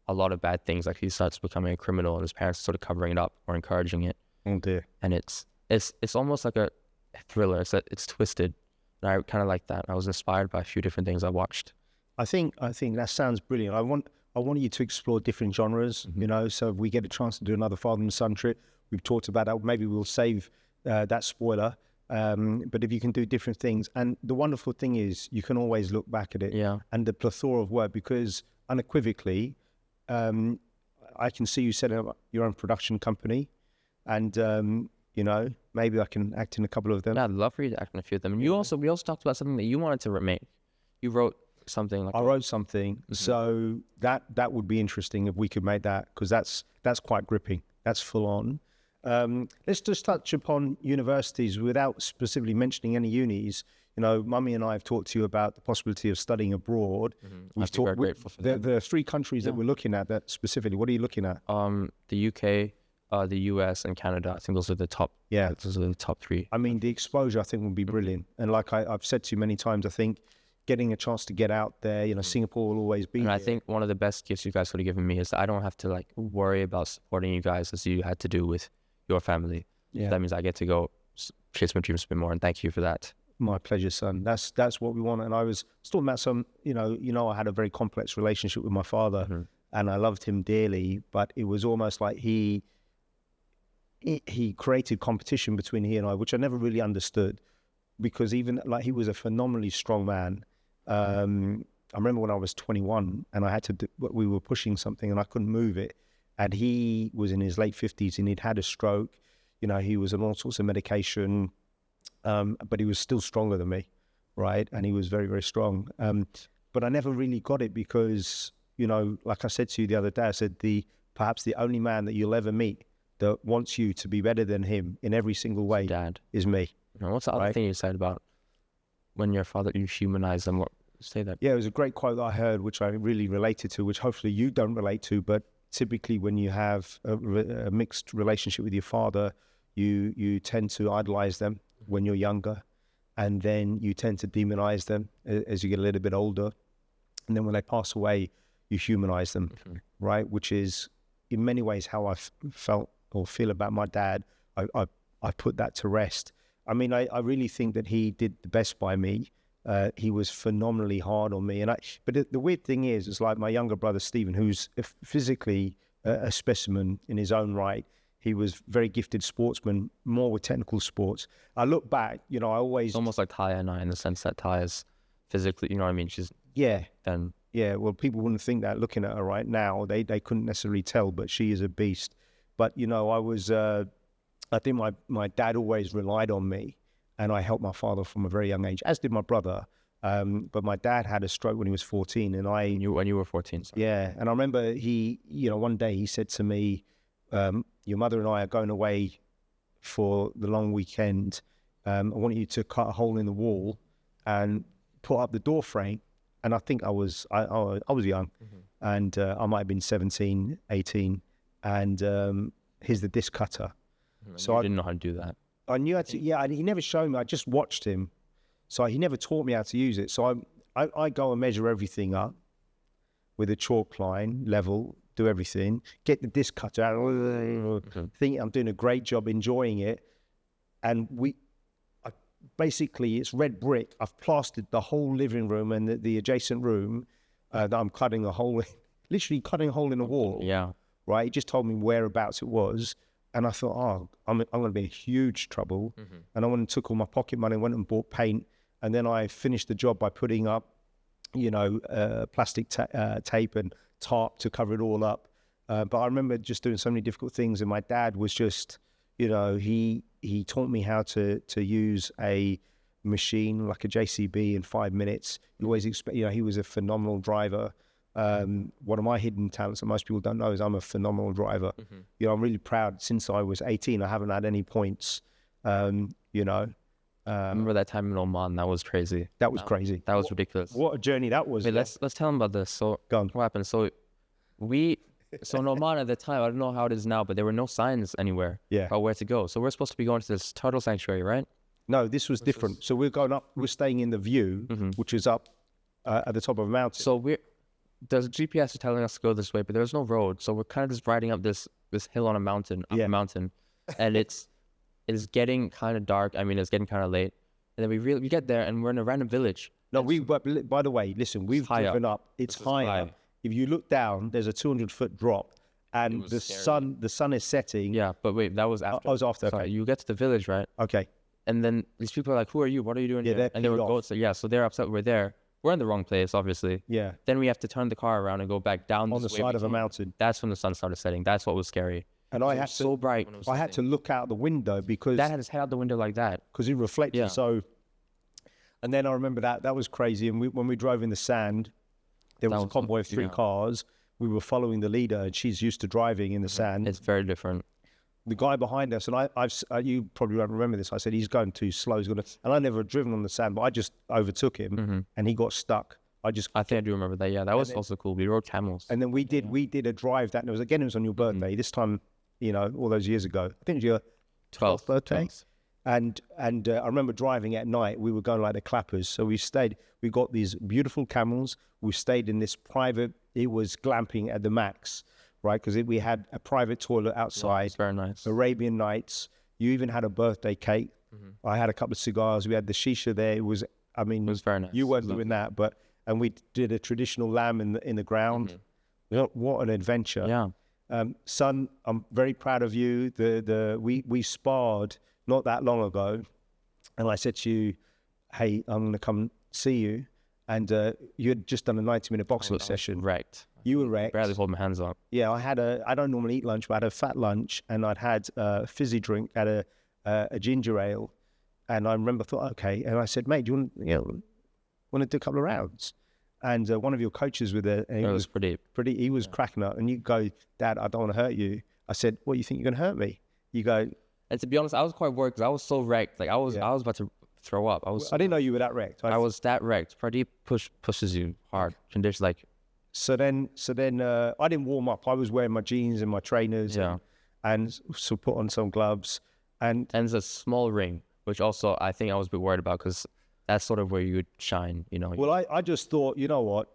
a lot of bad things. Like he starts becoming a criminal and his parents are sort of covering it up or encouraging it. Oh dear. And it's almost like a thriller. It's twisted. And I kind of like that. I was inspired by a few different things I watched. I think that sounds brilliant. I want you to explore different genres, you know, so if we get a chance to do another father and son trip, we've talked about that. Maybe we'll save that spoiler. But if you can do different things, and the wonderful thing is you can always look back at it and the plethora of work, because unequivocally, I can see you setting up your own production company, and you know, maybe I can act in a couple of them. Yeah, I'd love for you to act in a few of them. And we also talked about something that you wanted to make. You wrote something. I wrote something, so that would be interesting if we could make that, because that's quite gripping. That's full on. Let's just touch upon universities without specifically mentioning any unis. You know, Mummy and I have talked to you about the possibility of studying abroad. We've talked. Very grateful for that. There are 3 countries that we're looking at. That specifically, what are you looking at? The UK, the US, and Canada. I think those are the top. Yeah, those are the top 3. I mean, the exposure I think would be brilliant. And like I've said to you many times, I think getting a chance to get out there, you know, Singapore will always be. And there. I think one of the best gifts you guys could have given me is that I don't have to like worry about supporting you guys as you had to do with your family. Yeah, that means I get to go chase my dreams a bit more, and thank you for that. My pleasure, son. That's what we want. And I was talking about some, you know, I had a very complex relationship with my father, and I loved him dearly, but it was almost like he created competition between he and I, which I never really understood, because even like he was a phenomenally strong man. I remember when I was 21 and we were pushing something and I couldn't move it, and he was in his late 50s and he'd had a stroke. You know, he was on all sorts of medication. But he was still stronger than me, right? And he was very, very strong. But I never really got it because, you know, like I said to you the other day, I said perhaps the only man that you'll ever meet that wants you to be better than him in every single way is me. And what's the other thing you said about when your father, you humanize them? Say that. Yeah, it was a great quote that I heard, which I really related to, which hopefully you don't relate to, but typically when you have a mixed relationship with your father, you tend to idolize them when you're younger, and then you tend to demonize them as you get a little bit older, and then when they pass away you humanize them, right? Which is in many ways how I felt or feel about my dad. I put that to rest. I mean, I really think that he did the best by me. He was phenomenally hard on me, but the weird thing is, it's like my younger brother Stephen, who's physically a specimen in his own right. He was very gifted sportsman, more with technical sports. I look back, you know, I always... It's almost like Taya and I, in the sense that Taya's physically, you know what I mean? She's... Yeah. Then... Yeah, well, people wouldn't think that looking at her right now. They couldn't necessarily tell, but she is a beast. But, you know, I think my dad always relied on me, and I helped my father from a very young age, as did my brother. But my dad had a stroke when he was 14, and when you were 14, sorry. Yeah, and I remember one day he said to me, your mother and I are going away for the long weekend. I want you to cut a hole in the wall and put up the door frame. And I think I was young, and I might have been 17, 18. And here's the disc cutter. So I didn't know how to do that. I knew how to. Yeah, he never showed me. I just watched him. So he never taught me how to use it. So I go and measure everything up with a chalk line, level, do everything, get the disc cutter out, think I'm doing a great job, enjoying it. And basically it's red brick. I've plastered the whole living room and the adjacent room that I'm cutting a hole in, literally cutting a hole in the wall. Yeah. Right. He just told me whereabouts it was. And I thought, I'm going to be in huge trouble. And I went and took all my pocket money, went and bought paint. And then I finished the job by putting up, you know, plastic tape and tarp to cover it all up. But I remember just doing so many difficult things. And my dad was just, you know, he taught me how to use a machine, like a JCB, in 5 minutes. You always expect, he was a phenomenal driver. One of my hidden talents that most people don't know is I'm a phenomenal driver. I'm really proud. Since I was 18, I haven't had any points. I remember that time in Oman. That was crazy. That was crazy. That was ridiculous. What a journey that was. Wait, let's tell them about this. So Go on. what happened? So in Oman at the time, I don't know how it is now, but there were no signs anywhere about where to go. So we're supposed to be going to this turtle sanctuary, right? No, this was different. So we're staying in the View, which is up at the top of a mountain. So there's GPS telling us to go this way, but there's no road. So we're kind of just riding up this hill on a mountain, and it's getting kind of dark. I mean, it's getting kind of late. And then we get there, and we're in a random village. No, but by the way, listen, we've driven up. It's higher. If you look down, there's a 200-foot drop, and the sun is setting. Yeah, but wait, that was after. I was after. Sorry, okay. you get to the village, right? Okay. And then these people are like, "Who are you? What are you doing here?" And they were goats. So they're upset we're there. We're in the wrong place, obviously. Yeah. Then we have to turn the car around and go back down on the side of a mountain. That's when the sun started setting. That's what was scary. And I had so bright. I had to look out the window because Dad had his head out the window like that because it reflected. Yeah. So, and then I remember that was crazy. And when we drove in the sand, there was a convoy of 3 cars. We were following the leader, and she's used to driving in the sand. It's very different. The guy behind us, and you probably won't remember this. I said he's going too slow. And I never had driven on the sand, but I just overtook him, and he got stuck. I think I do remember that. Yeah, that was also cool. We rode camels. And then we did a drive that. And it was on your birthday. This time, all those years ago. I think it was your 12th birthday. 12th. And I remember driving at night. We were going like the clappers. So we got these beautiful camels. We stayed in this private. It was glamping at the max, right? Because we had a private toilet outside. It's very nice. Arabian Nights. You even had a birthday cake. I had a couple of cigars. We had the shisha there. It was very nice. You weren't doing that, and we did a traditional lamb in the ground. What an adventure! Yeah. Son, I'm very proud of you. We sparred not that long ago, and I said to you, "Hey, I'm going to come see you." And you had just done a 90-minute boxing session. Wrecked. You were wrecked. Barely hold my hands up. Yeah, I don't normally eat lunch, but I had a fat lunch, and I'd had a fizzy drink, had a ginger ale, and I remember thought, okay, and I said, mate, do you want to do a couple of rounds? And one of your coaches with it, he was pretty. He was cracking up, and you go, Dad, I don't want to hurt you. I said, what, you think you're going to hurt me? You go. And to be honest, I was quite worried because I was so wrecked. Like I was about to throw up. I didn't know you were that wrecked. I was that wrecked. Pradeep pushes you hard. Conditions like. So then I didn't warm up. I was wearing my jeans and my trainers. Yeah. And so put on some gloves. And there's a small ring, which also I think I was a bit worried about because that's sort of where you would shine, Well, I just thought, you know what?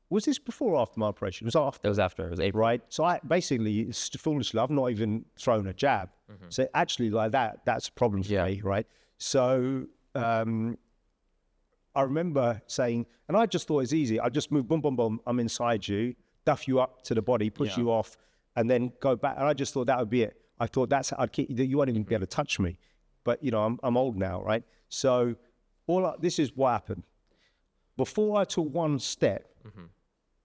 Was this before or after my operation? It was after. It was after. It was April. Right. So I basically, foolishly, I've not even thrown a jab. So actually like that's a problem for me, right? So I remember saying, and I just thought it's easy. I just move, boom, boom, boom. I'm inside you, duff you up to the body, push you off, and then go back. And I just thought that would be it. I thought I'd keep you won't even be able to touch me. But I'm old now, right? So this is what happened. Before I took one step,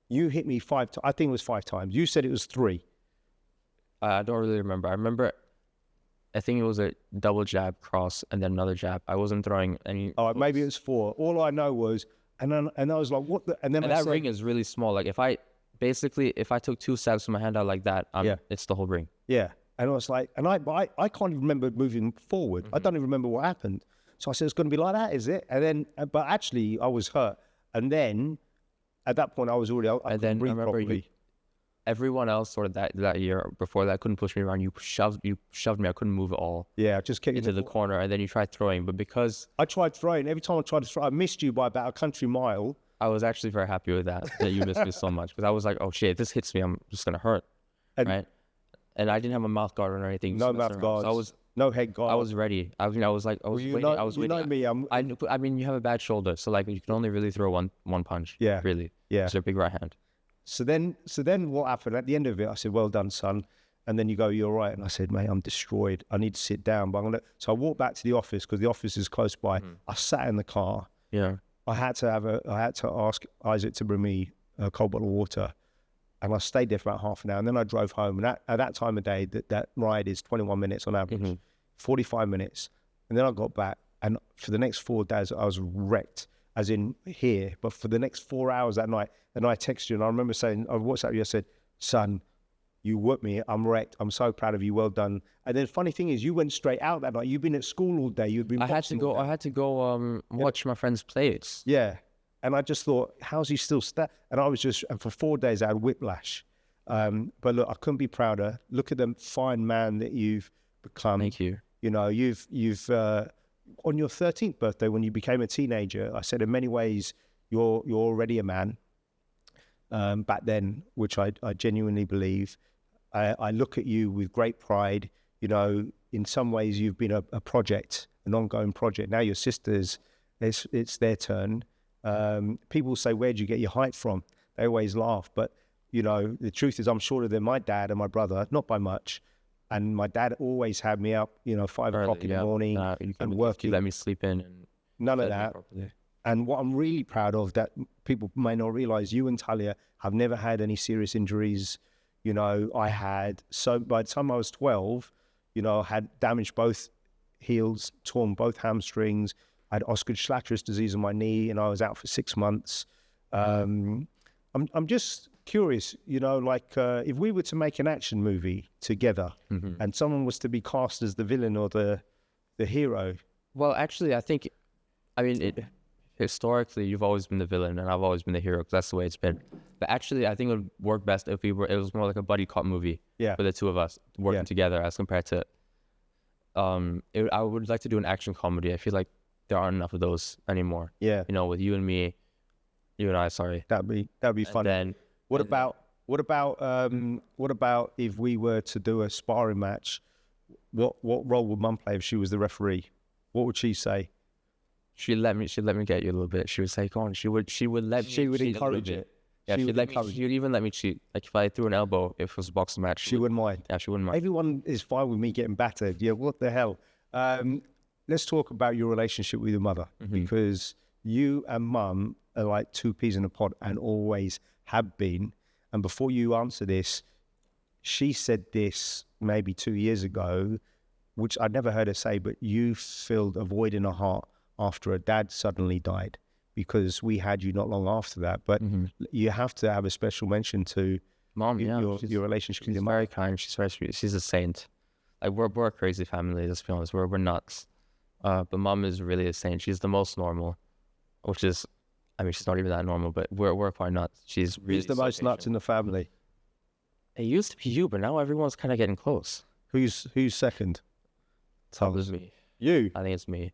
you hit me 5 times. I think it was 5 times. You said it was 3. I don't really remember. I think it was a double jab, cross, and then another jab. I wasn't throwing any. Oh, maybe it was 4. All I know was, and I was like, what the? And then that ring is really small. Like if I took 2 steps with my hand out like that, it's the whole ring. Yeah. And I was like, I can't even remember moving forward. I don't even remember what happened. So I said, it's going to be like that, is it? And then, but actually, I was hurt. And then, at that point, I was already. I remember properly. Everyone else sort of that year before that couldn't push me around. You shoved me. I couldn't move at all. Yeah, just kicked into the corner, and then you tried throwing. But because I tried throwing, every time I tried to throw, I missed you by about a country mile. I was actually very happy with that you missed me so much because I was like, oh shit, if this hits me, I'm just gonna hurt, right? And I didn't have a mouth guard or anything. No mouth guard. So no head guard. I was ready. I was waiting. I was waiting. You know me. I mean, you have a bad shoulder, so like you can only really throw one punch. Yeah. Really. Yeah. It's a big right hand. So then what happened at the end of it? I said, "Well done, son." And then you go, "You're right." And I said, "Mate, I'm destroyed. I need to sit down." But so I walked back to the office because the office is close by. I sat in the car. Yeah. I had to ask Isaac to bring me a cold bottle of water, and I stayed there for about half an hour. And then I drove home. And at that time of day, that ride is 21 minutes on average, 45 minutes. And then I got back, And for the next 4 days, I was wrecked, as in here. But for the next 4 hours that night, and I texted you, and I remember saying, I WhatsApp you, I said, son, you whooped me. I'm wrecked. I'm so proud of you. Well done. And then the funny thing is, you went straight out that night. You've been at school all day. You've been. I had to go watch my friends' plays. Yeah. And I just thought, how's he still And I was and for 4 days I had whiplash. But look, I couldn't be prouder. Look at the fine man that you've become. Thank you. You know, you've on your 13th birthday, when you became a teenager, I said in many ways, you're already a man. Back then, which I genuinely believe. I look at you with great pride. You know, in some ways you've been a project, an ongoing project. Now your sisters, it's their turn. People say, where'd you get your height from? They always laugh. But, you know, the truth is I'm shorter than my dad and my brother, not by much. And my dad always had me up, 5 o'clock in the morning and working. You let me sleep in. And none of that. And what I'm really proud of that people may not realize, you and Talia have never had any serious injuries. You know, I had, so by the time I was 12, I had damaged both heels, torn both hamstrings. I had Osgood-Schlatter's disease in my knee, and I was out for 6 months. I'm just curious, if we were to make an action movie together and someone was to be cast as the villain or the hero. Well, actually, historically, you've always been the villain and I've always been the hero because that's the way it's been. But actually, I think it would work best if it was more like a buddy cop movie for the two of us working together as compared to, I would like to do an action comedy. I feel like there aren't enough of those anymore. Yeah. With you and I, sorry. That'd be fun. Then what about if we were to do a sparring match? What role would Mum play if she was the referee? What would she say? She'd let me get you a little bit. She would say, "Go on." She would encourage it. Yeah, she would even let me cheat. Like if I threw an elbow, if it was a boxing match, she wouldn't mind. Yeah, she wouldn't mind. Everyone is fine with me getting battered. Yeah, what the hell? Let's talk about your relationship with your mother, because you and Mum are like two peas in a pod and always have been. And before you answer this, she said this maybe 2 years ago, which I'd never heard her say, but you filled a void in her heart after her dad suddenly died, because we had you not long after that. But you have to have a special mention to Mom, your relationship with your mom. She's very kind. She's very sweet. She's a saint. Like we're a crazy family, let's be honest. We're nuts. But Mom is really a saint. She's the most normal, which is, she's not even that normal, but we're quite nuts. She's really the most nuts in the family. It used to be you, but now everyone's kind of getting close. Who's second? Tal's me. You? I think it's me.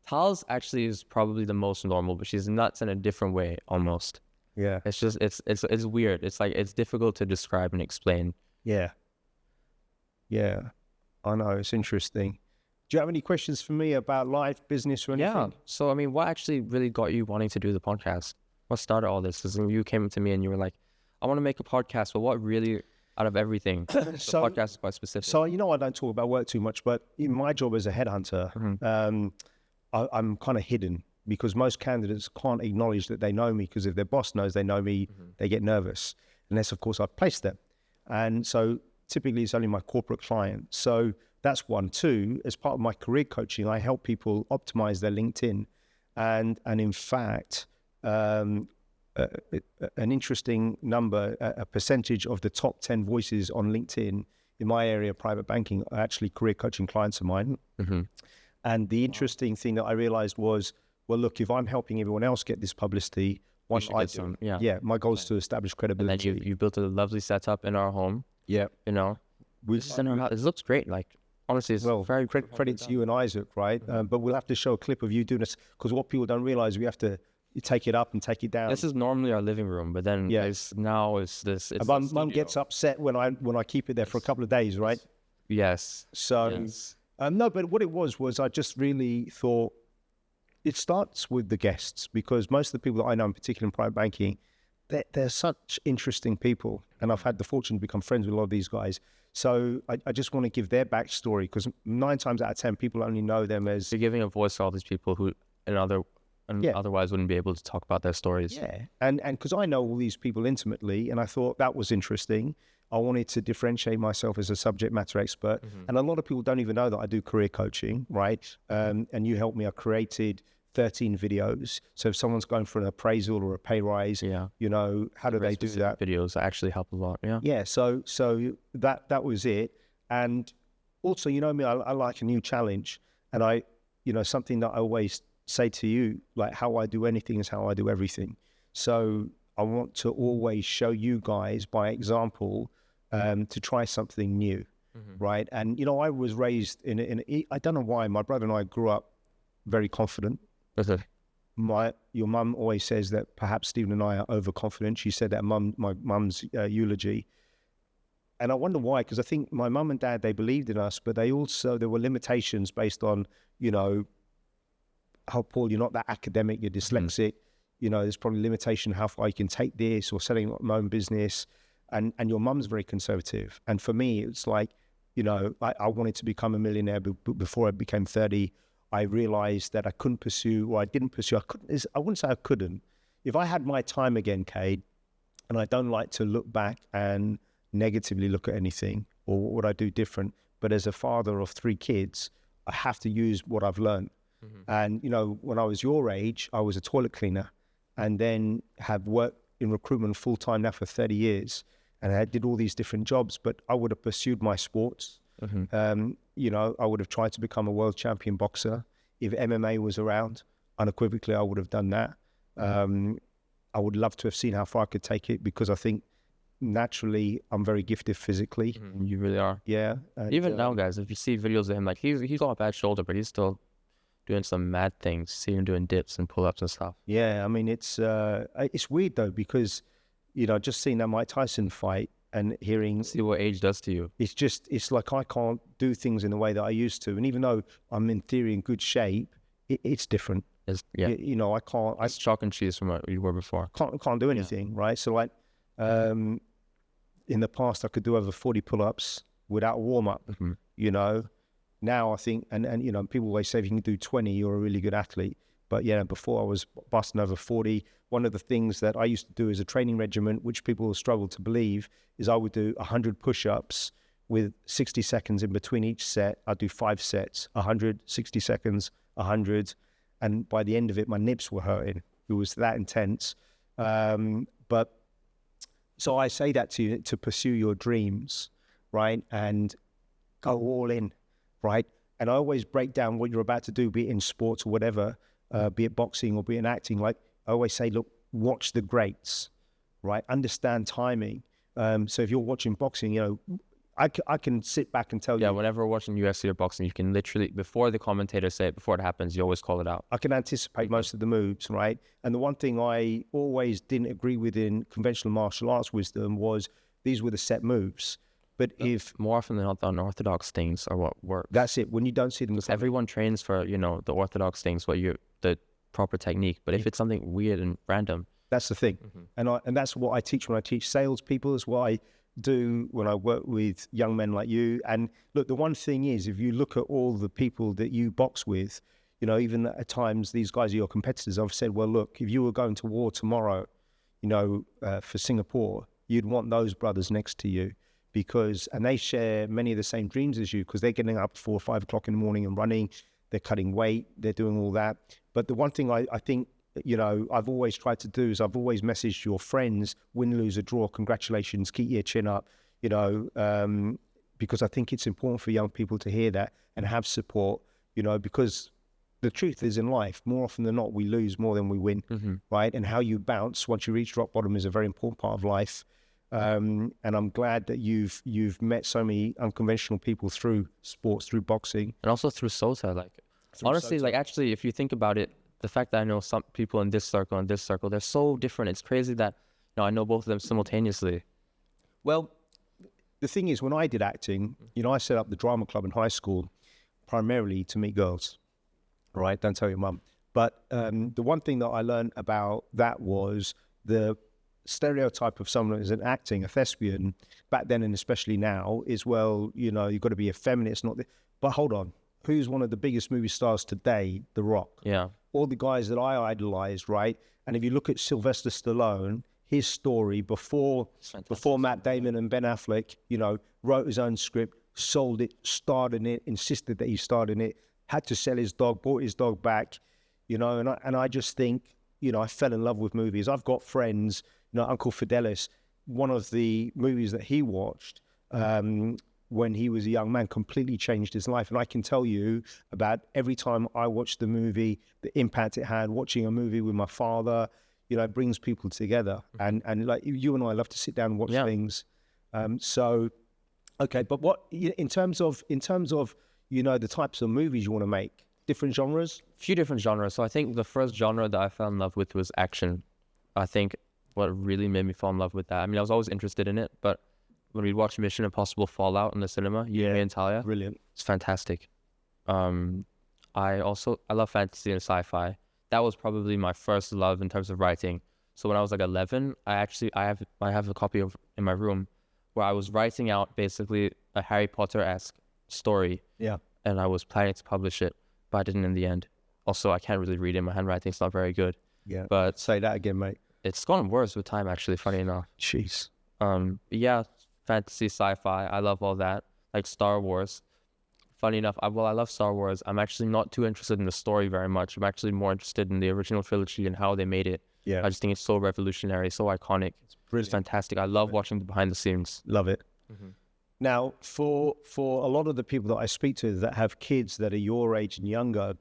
Tal's actually is probably the most normal, but she's nuts in a different way almost. Yeah. It's just it's weird. It's like it's difficult to describe and explain. Yeah. Yeah. I know, it's interesting. Do you have any questions for me about life, business, or anything? Yeah. So what actually really got you wanting to do the podcast? What started all this? Because you came to me and you were like, I want to make a podcast, but what really, out of everything, the podcast is quite specific. So, I don't talk about work too much, but in my job as a headhunter, I'm kind of hidden, because most candidates can't acknowledge that they know me, because if their boss knows they know me, they get nervous, unless, of course, I've placed them. And so typically it's only my corporate client. So that's one. Two, as part of my career coaching, I help people optimize their LinkedIn. And in fact, an interesting number, a percentage of the top 10 voices on LinkedIn in my area of private banking are actually career coaching clients of mine. And the interesting thing that I realized was, well, look, if I'm helping everyone else get this publicity, why should I do? My goal is to establish credibility. And then you built a lovely setup in our home. Yeah. It looks great. Like, honestly, it's very credit to you and Isaac, right? But we'll have to show a clip of you doing this, because what people don't realize, we have to take it up and take it down. This is normally our living room, but then now it's this. It's Mum gets upset when I keep it there for a couple of days, right? Yes. So, no, but what it was I just really thought it starts with the guests, because most of the people that I know, in particular in private banking, they're such interesting people, and I've had the fortune to become friends with a lot of these guys. So I just want to give their backstory, because 9 times out of 10, people only know them as... You're giving a voice to all these people who otherwise wouldn't be able to talk about their stories. Yeah, and because I know all these people intimately, and I thought that was interesting. I wanted to differentiate myself as a subject matter expert. And a lot of people don't even know that I do career coaching, right? And you helped me. I created 13 videos. So if someone's going for an appraisal or a pay rise, you know, how do they do that? Videos actually help a lot. Yeah. So that was it. And also, you know me, I like a new challenge. And I, you know, something that I always say to you, like how I do anything is how I do everything. So I want to always show you guys by example to try something new, right? And, you know, I was raised I don't know why, my brother and I grew up very confident. Your mum always says that perhaps Stephen and I are overconfident. She said that my mum's eulogy. And I wonder why, because I think my mum and dad, they believed in us, but there were limitations based on, you know, oh, Paul, you're not that academic, you're dyslexic. You know, there's probably limitation how far you can take this, or setting up my own business. And your mum's very conservative. And for me, it's like, you know, I wanted to become a millionaire before I became 30. I realized that I couldn't pursue, or I didn't pursue. I wouldn't say I couldn't. If I had my time again, Cade, and I don't like to look back and negatively look at anything, or what would I do different? But as a father of 3 kids, I have to use what I've learned. And, you know, when I was your age, I was a toilet cleaner, and then have worked in recruitment full-time now for 30 years. And I did all these different jobs, but I would have pursued my sports. You know, I would have tried to become a world champion boxer. If MMA was around, unequivocally, I would have done that. I would love to have seen how far I could take it, because I think naturally I'm very gifted physically. You really are. Yeah. And, even now, guys, if you see videos of him, like he's got a bad shoulder, but he's still doing some mad things. See him doing dips and pull-ups and stuff. Yeah, I mean, it's weird though, because, you know, just seeing that Mike Tyson fight and hearing... See what age does to you. It's like I can't do things in the way that I used to. And even though I'm in theory in good shape, it's different. You know, I can't... It's chalk and cheese from what you were before. Can't do anything, right? So like, in the past, I could do over 40 pull-ups without a warm-up, you know. Now I think, and you know, people always say if you can do 20, you're a really good athlete. But yeah, before I was busting over 40. One of the things that I used to do as a training regimen, which people struggle to believe, is I would do 100 push-ups with 60 seconds in between each set. I'd do 5 sets, 100, 60 seconds, 100. And by the end of it, my nips were hurting. It was that intense. But so I say that to you, to pursue your dreams, right? And go all in. Right. And I always break down what you're about to do, be it in sports or whatever, be it boxing or be it in acting. Like I always say, look, watch the greats, right? Understand timing. So if you're watching boxing, you know, I can sit back and tell you. Yeah, whenever we're watching UFC or boxing, you can literally, before the commentators say it, before it happens, you always call it out. I can anticipate most of the moves, right? And the one thing I always didn't agree with in conventional martial arts wisdom was these were the set moves. But if more often than not, the unorthodox things are what work. That's it. When you don't see them, because everyone trains for, you know, the orthodox things, the proper technique. But if it's something weird and random, that's the thing. And that's what I teach when I teach salespeople. Is what I do when I work with young men like you. And look, the one thing is, if you look at all the people that you box with, you know, even at times these guys are your competitors. I've said, well, look, if you were going to war tomorrow, you know, for Singapore, you'd want those brothers next to you. And they share many of the same dreams as you, because they're getting up 4 or 5 o'clock in the morning and running, they're cutting weight, they're doing all that. But the one thing I think, you know, I've always tried to do is I've always messaged your friends, win, lose, or draw, congratulations, keep your chin up, you know, because I think it's important for young people to hear that and have support, you know, because the truth is in life, more often than not, we lose more than we win, right? And how you bounce once you reach rock bottom is a very important part of life. And I'm glad that you've met so many unconventional people through sports, through boxing, and also through SOTA. Like honestly, like actually, if you think about it, the fact that I know some people in this circle and this circle, they're so different. It's crazy that, you know, I know both of them simultaneously. Well, the thing is, when I did acting, you know, I set up the drama club in high school primarily to meet girls. Right? Don't tell your mum. But the one thing that I learned about that was the stereotype of someone who's an acting, a thespian, back then and especially now, is, well, you know, you've got to be a feminist, not but hold on, who's one of the biggest movie stars today? The Rock. Yeah. All the guys that I idolized, right? And if you look at Sylvester Stallone, his story before Matt Damon and Ben Affleck, wrote his own script, sold it, starred in it, insisted that he starred in it, had to sell his dog, bought his dog back, and I just think, I fell in love with movies. I've got friends, Uncle Fidelis, one of the movies that he watched when he was a young man completely changed his life. And I can tell you about every time I watched the movie, the impact it had, watching a movie with my father, it brings people together. And like you and I love to sit down and watch things. Okay, but what, in terms of, the types of movies you want to make, different genres? A few different genres. So I think the first genre that I fell in love with was action. I think what really made me fall in love with that, I mean, I was always interested in it, but when we watched Mission Impossible Fallout in the cinema, me and Talia, brilliant. It's fantastic. I love fantasy and sci-fi. That was probably my first love in terms of writing. So when I was like 11, I have a copy of in my room where I was writing out basically a Harry Potter-esque story. Yeah. And I was planning to publish it, but I didn't in the end. Also, I can't really read it. My handwriting's not very good. Yeah. But say that again, mate. It's gotten worse with time, actually, funny enough. Jeez. Yeah, fantasy, sci-fi. I love all that. Like Star Wars. Funny enough, I love Star Wars. I'm actually not too interested in the story very much. I'm actually more interested in the original trilogy and how they made it. Yeah. I just think it's so revolutionary, so iconic. It's fantastic. I love watching the behind the scenes. Love it. Mm-hmm. Now, for a lot of the people that I speak to that have kids that are your age and younger,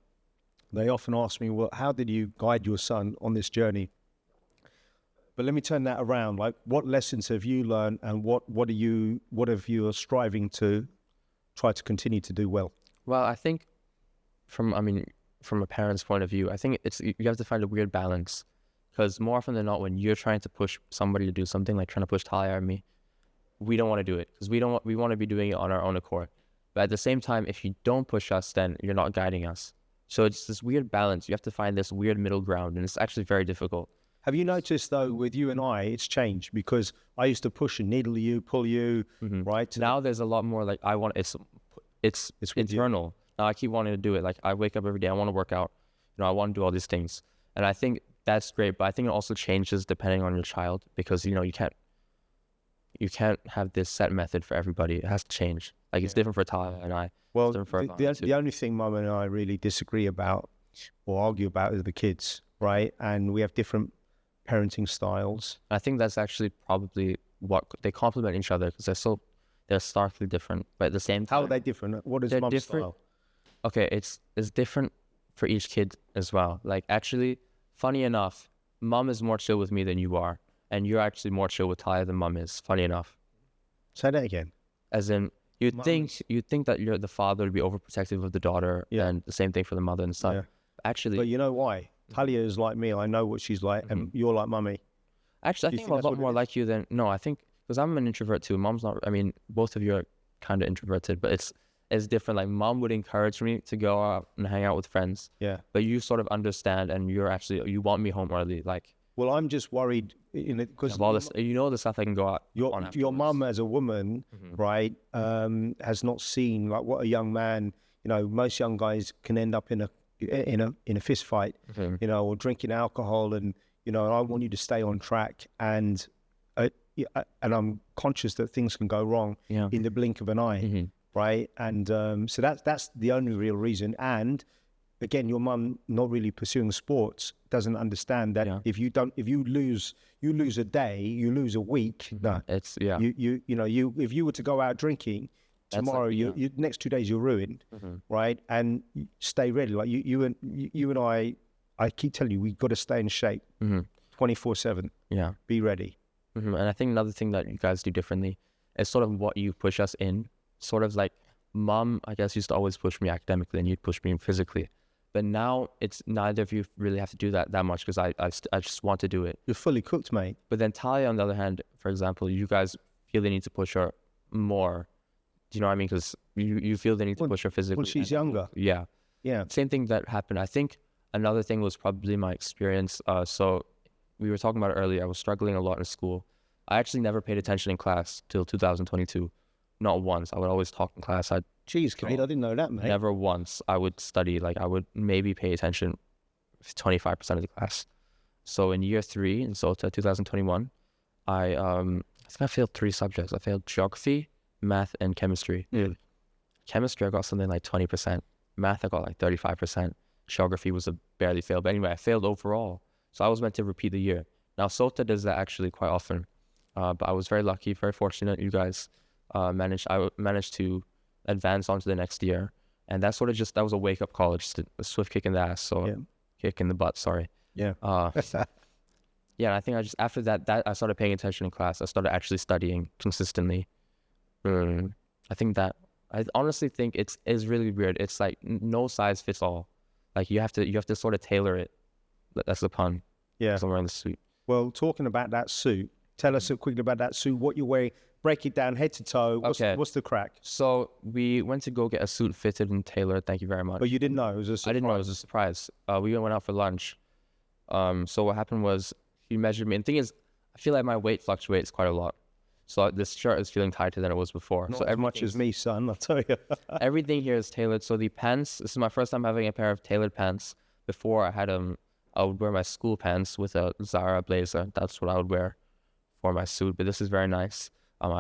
they often ask me, well, how did you guide your son on this journey? But let me turn that around. Like, what lessons have you learned, and what have you are striving to try to continue to do well? Well, I think from a parent's point of view, I think you have to find a weird balance, because more often than not, when you're trying to push somebody to do something, like trying to push Talia or me, we don't want to do it because we want to be doing it on our own accord. But at the same time, if you don't push us, then you're not guiding us. So it's this weird balance. You have to find this weird middle ground, and it's actually very difficult. Have you noticed, though, with you and I, it's changed? Because I used to push and needle you, pull you, right? Now there's a lot more like it's internal. Now I keep wanting to do it. Like I wake up every day, I want to work out. I want to do all these things. And I think that's great, but I think it also changes depending on your child, because, you can't have this set method for everybody. It has to change. Like it's different for Talia and I. Well, the only thing Mum and I really disagree about or argue about is the kids, right? And we have different parenting styles. I think that's actually probably what they complement each other, because they're starkly different, but at the same time. How are they different? What is Mum's style? Okay, it's different for each kid as well. Like actually, funny enough, Mum is more chill with me than you are, and you're actually more chill with Talia than Mum is. Funny enough. Say that again. As in, you'd think that the father would be overprotective of the daughter, and the same thing for the mother and son. Yeah. Actually, but you know why? Talia is like me. I know what she's like, and you're like Mummy. Actually, I think I'm a lot more like you than I think, because I'm an introvert too. Mom's not. I mean, both of you are kind of introverted, but it's different. Like Mom would encourage me to go out and hang out with friends. Yeah. But you sort of understand, and you want me home early. Like. Well, I'm just worried because all this, the stuff I can go out. Your mum, as a woman, right, has not seen like what a young man. Most young guys can end up in a fist fight, or drinking alcohol, and I want you to stay on track, and I'm conscious that things can go wrong in the blink of an eye, right? And so that's the only real reason. And again, your mum not really pursuing sports doesn't understand that if you lose a day, you lose a week. No, it's if you were to go out drinking tomorrow, you next 2 days you're ruined, right? And stay ready. Like you and I keep telling you, we've got to stay in shape, 24/7. Yeah, be ready. And I think another thing that you guys do differently is sort of what you push us in. Sort of like Mom, I guess, used to always push me academically, and you'd push me physically. But now it's neither of you really have to do that much, because I just want to do it. You're fully cooked, mate. But then Talia, on the other hand, for example, you guys feel the need to push her more. Do you know what I mean? Because you feel the need to push her physically. Well, she's younger. Yeah. Same thing that happened. I think another thing was probably my experience. So we were talking about it earlier. I was struggling a lot in school. I actually never paid attention in class till 2022. Not once. I would always talk in class. Jeez, Kaiden, I didn't know that, mate. Never once. I would study. Like I would maybe pay attention 25% of the class. So in year 3, in SOTA 2021, I think I failed 3 subjects. I failed geography, math, and chemistry. Chemistry, I got something like 20%. Math, I got like 35%. Geography was a barely fail. But anyway, I failed overall. So I was meant to repeat the year. Now, SOTA does that actually quite often. But I was very lucky, very fortunate. You guys I managed to advance on to the next year. And that was a wake-up call, just a swift kick in the ass. So kick in the butt, sorry. Yeah. Yeah, I think after that I started paying attention in class. I started actually studying consistently. I honestly think it's really weird. It's like no size fits all. Like you have to sort of tailor it. That's the pun. Yeah. I'm wearing the suit. Well, talking about that suit, tell us quickly about that suit, what you're wearing. Break it down head to toe. What's the crack? So we went to go get a suit fitted and tailored. Thank you very much. But you didn't know it was a surprise. I didn't know it was a surprise. We went out for lunch. So what happened was he measured me. And the thing is, I feel like my weight fluctuates quite a lot. So this shirt is feeling tighter than it was before. Not as much as me, son, I'll tell you. Everything here is tailored. So the pants, this is my first time having a pair of tailored pants. Before I would wear my school pants with a Zara blazer. That's what I would wear for my suit. But this is very nice.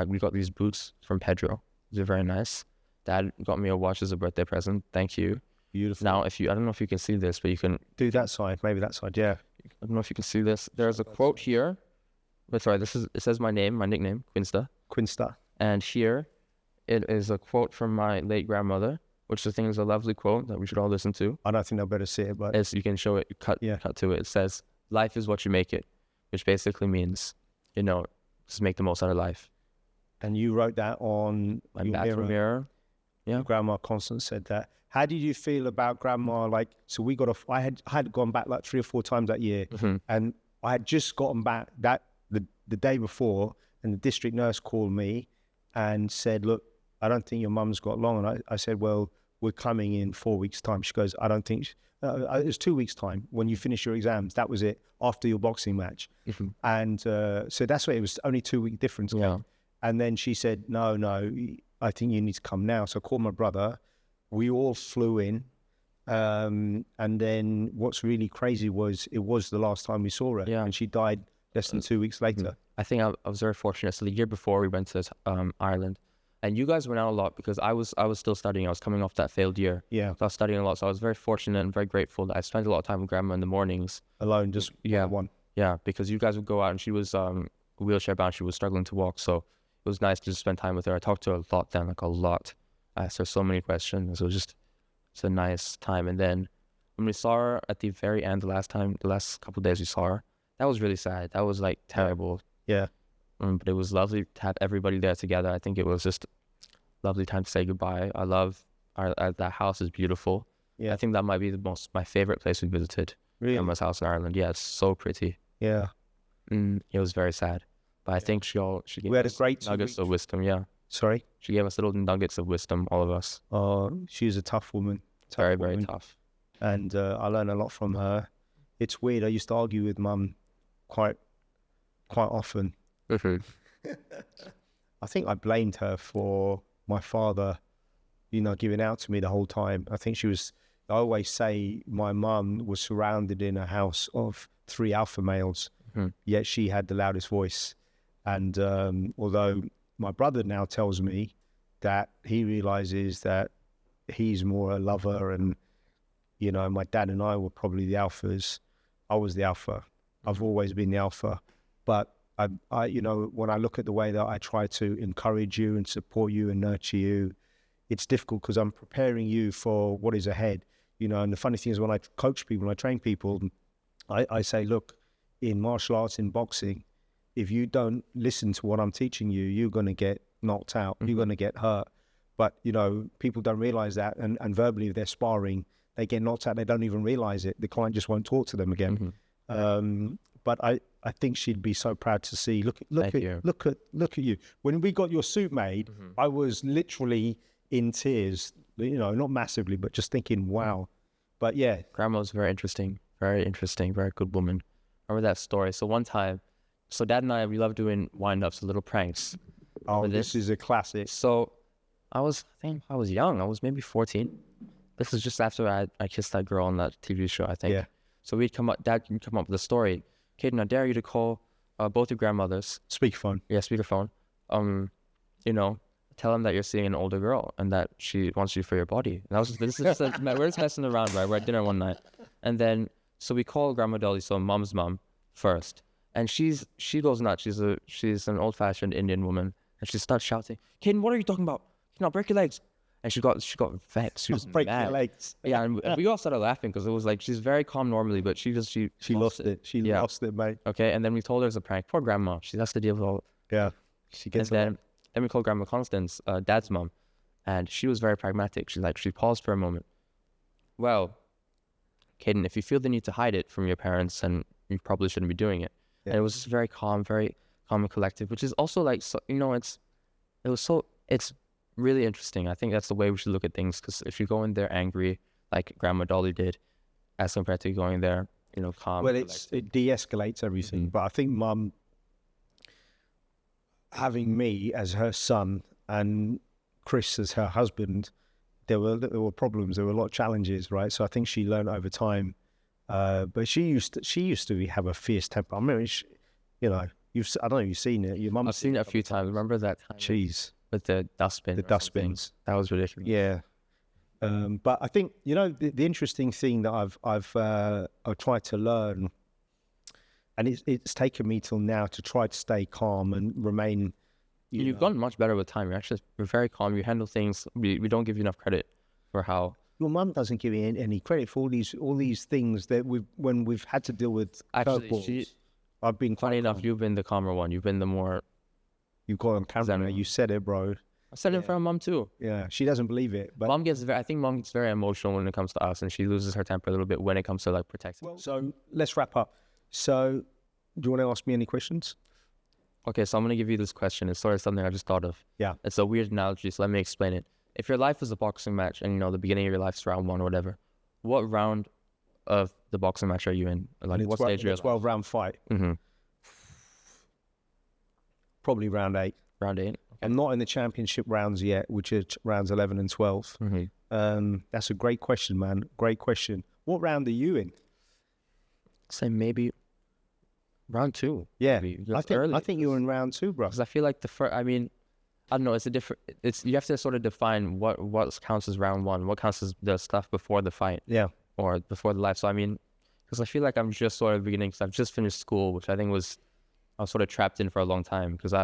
We got these boots from Pedro. They're very nice. Dad got me a watch as a birthday present. Thank you. Beautiful. Now, I don't know if you can see this, but you can do that side. Maybe that side. Yeah. I don't know if you can see this. There's a quote here. But sorry, it says my nickname, Quinsta. And here, it is a quote from my late grandmother, which I think is a lovely quote that we should all listen to. I don't think they'll better see it, but as you can show it, cut to it. It says, "Life is what you make it," which basically means, just make the most out of life. And you wrote that on my bathroom mirror. Yeah. Grandma Constance said that. How did you feel about Grandma? Like, so I had gone back like 3 or 4 times that year, and I had just gotten back the day before, and the district nurse called me and said, "Look, I don't think your mum's got long." And I said, "Well, we're coming in 4 weeks' time." She goes, "I don't think." It was 2 weeks' time when you finish your exams. That was it, after your boxing match. And so that's why it was only 2-week difference. Yeah. And then she said, no, I think you need to come now. So I called my brother. We all flew in. And then what's really crazy was it was the last time we saw her. Yeah. And she died less than 2 weeks later. I think I was very fortunate. So the year before we went to Ireland, and you guys went out a lot because I was still studying. I was coming off that failed year. Yeah. So I was studying a lot. So I was very fortunate and very grateful that I spent a lot of time with Grandma in the mornings. Alone, just one. Yeah, because you guys would go out and she was wheelchair bound. She was struggling to walk. So it was nice to just spend time with her. I talked to her a lot then, like a lot. I asked her so many questions. It's a nice time. And then when we saw her at the very end, the last couple of days we saw her, that was really sad. That was like terrible. Yeah. But it was lovely to have everybody there together. I think it was just a lovely time to say goodbye. I love that house is beautiful. Yeah. I think that might be my favorite place we visited. Really? Grandma's house in Ireland. Yeah, it's so pretty. Yeah. It was very sad. But I think she gave us nuggets of wisdom. Yeah. Sorry? She gave us little nuggets of wisdom, all of us. She's a tough woman. Very tough. And I learned a lot from her. It's weird. I used to argue with Mum quite often. I think I blamed her for my father, giving out to me the whole time. I think I always say my mum was surrounded in a house of 3 alpha males, yet she had the loudest voice. And although my brother now tells me that he realizes that he's more a lover and, my dad and I were probably the alphas. I was the alpha. I've always been the alpha. But I when I look at the way that I try to encourage you and support you and nurture you, it's difficult because I'm preparing you for what is ahead. And the funny thing is when I coach people, when I train people, I say, look, in martial arts, in boxing, if you don't listen to what I'm teaching you, you're going to get knocked out. You're going to get hurt. But, people don't realize that. And verbally, if they're sparring, they get knocked out. They don't even realize it. The client just won't talk to them again. But I think she'd be so proud to see. Look at you. When we got your suit made, I was literally in tears. Not massively, but just thinking, wow. But yeah, Grandma was very interesting, very good woman. Remember that story? So one time, Dad and I, we love doing wind-ups, little pranks. Oh, this is a classic. So I think I was young. I was maybe 14. This is just after I kissed that girl on that TV show, I think. Yeah. So Dad would come up with a story. Kaiden, I dare you to call both your grandmothers. Speakerphone. Yeah, speakerphone. You know, tell them that you're seeing an older girl and that she wants you for your body. And this is just we're just messing around, right? We're at dinner one night, and then so we call Grandma Dolly, so mom's mom first, and she goes nuts. She's an old-fashioned Indian woman, and she starts shouting, "Kaiden, what are you talking about? You know, break your legs." And she got vexed. She was Break mad. your legs. Yeah, and we all started laughing because it was like she's very calm normally, but she lost it. She lost it, mate. Okay, and then we told her it's a prank. Poor grandma. She has to deal with all. Yeah, she gets. And then we called Grandma Constance, Dad's mom, and she was very pragmatic. She paused for a moment. Well, Kaiden, if you feel the need to hide it from your parents, then you probably shouldn't be doing it. Yeah. And it was just very calm and collective, which is also like, so, you know, it's really interesting. I think that's the way we should look at things, because if you go in there angry, like Grandma Dolly did, as compared to going there, you know, calm. Well, it de-escalates everything. Mm-hmm. But I think Mum, having me as her son and Chris as her husband, there were problems. There were a lot of challenges, right? So I think she learned over time. But she used to have a fierce temper. I mean, you know, I don't know if you've seen it. Your mum. I've seen it a few times. Remember that time? Jeez. With the dustbin. The dustbins. That was ridiculous. Yeah. But I think, you know, the interesting thing that I've tried to learn, and it's taken me till now to try to stay calm and remain. You've gotten much better with time. You're very calm. You handle things. We don't give you enough credit for how. Your mum doesn't give you any credit for all these things that when we've had to deal with. Actually, I've been funny enough. You've been the calmer one. You've been the more. You got on camera. You said it, bro. I said it in front of Mom too. Yeah, she doesn't believe it. But I think Mom gets very emotional when it comes to us, and she loses her temper a little bit when it comes to like protecting. Well, so let's wrap up. So, do you want to ask me any questions? Okay, so I'm gonna give you this question. It's sort of something I just thought of. Yeah. It's a weird analogy, so let me explain it. If your life is a boxing match, and you know the beginning of your life is round 1 or whatever, what round of the boxing match are you in? Like what stage are you in? 12-round fight. Mm-hmm. Probably round 8. Round 8. Okay. I'm not in the championship rounds yet, which are rounds 11 and 12. Mm-hmm. That's a great question, man. Great question. What round are you in? Say maybe round 2. Yeah, maybe. I think you're in round 2, bro. Because I feel like the first. I mean, I don't know. You have to sort of define what counts as round 1. What counts as the stuff before the fight. Yeah. Or before the life. So I mean, because I feel like I'm just sort of beginning. Because I've just finished school, which I think I was sort of trapped in for a long time because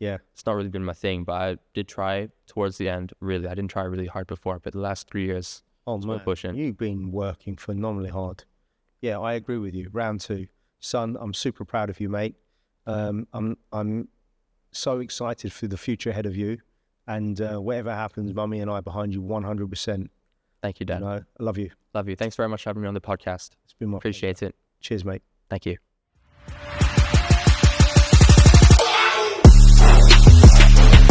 it's not really been my thing, but I did try towards the end, really. I didn't try really hard before, but the last 3 years, man, pushing. You've been working phenomenally hard. Yeah, I agree with you. Round 2. Son, I'm super proud of you, mate. I'm so excited for the future ahead of you. And whatever happens, Mummy and I are behind you 100%. Thank you, Dad. You know, I love you. Love you. Thanks very much for having me on the podcast. It's been my Appreciate pleasure. it. Cheers, mate. Thank you.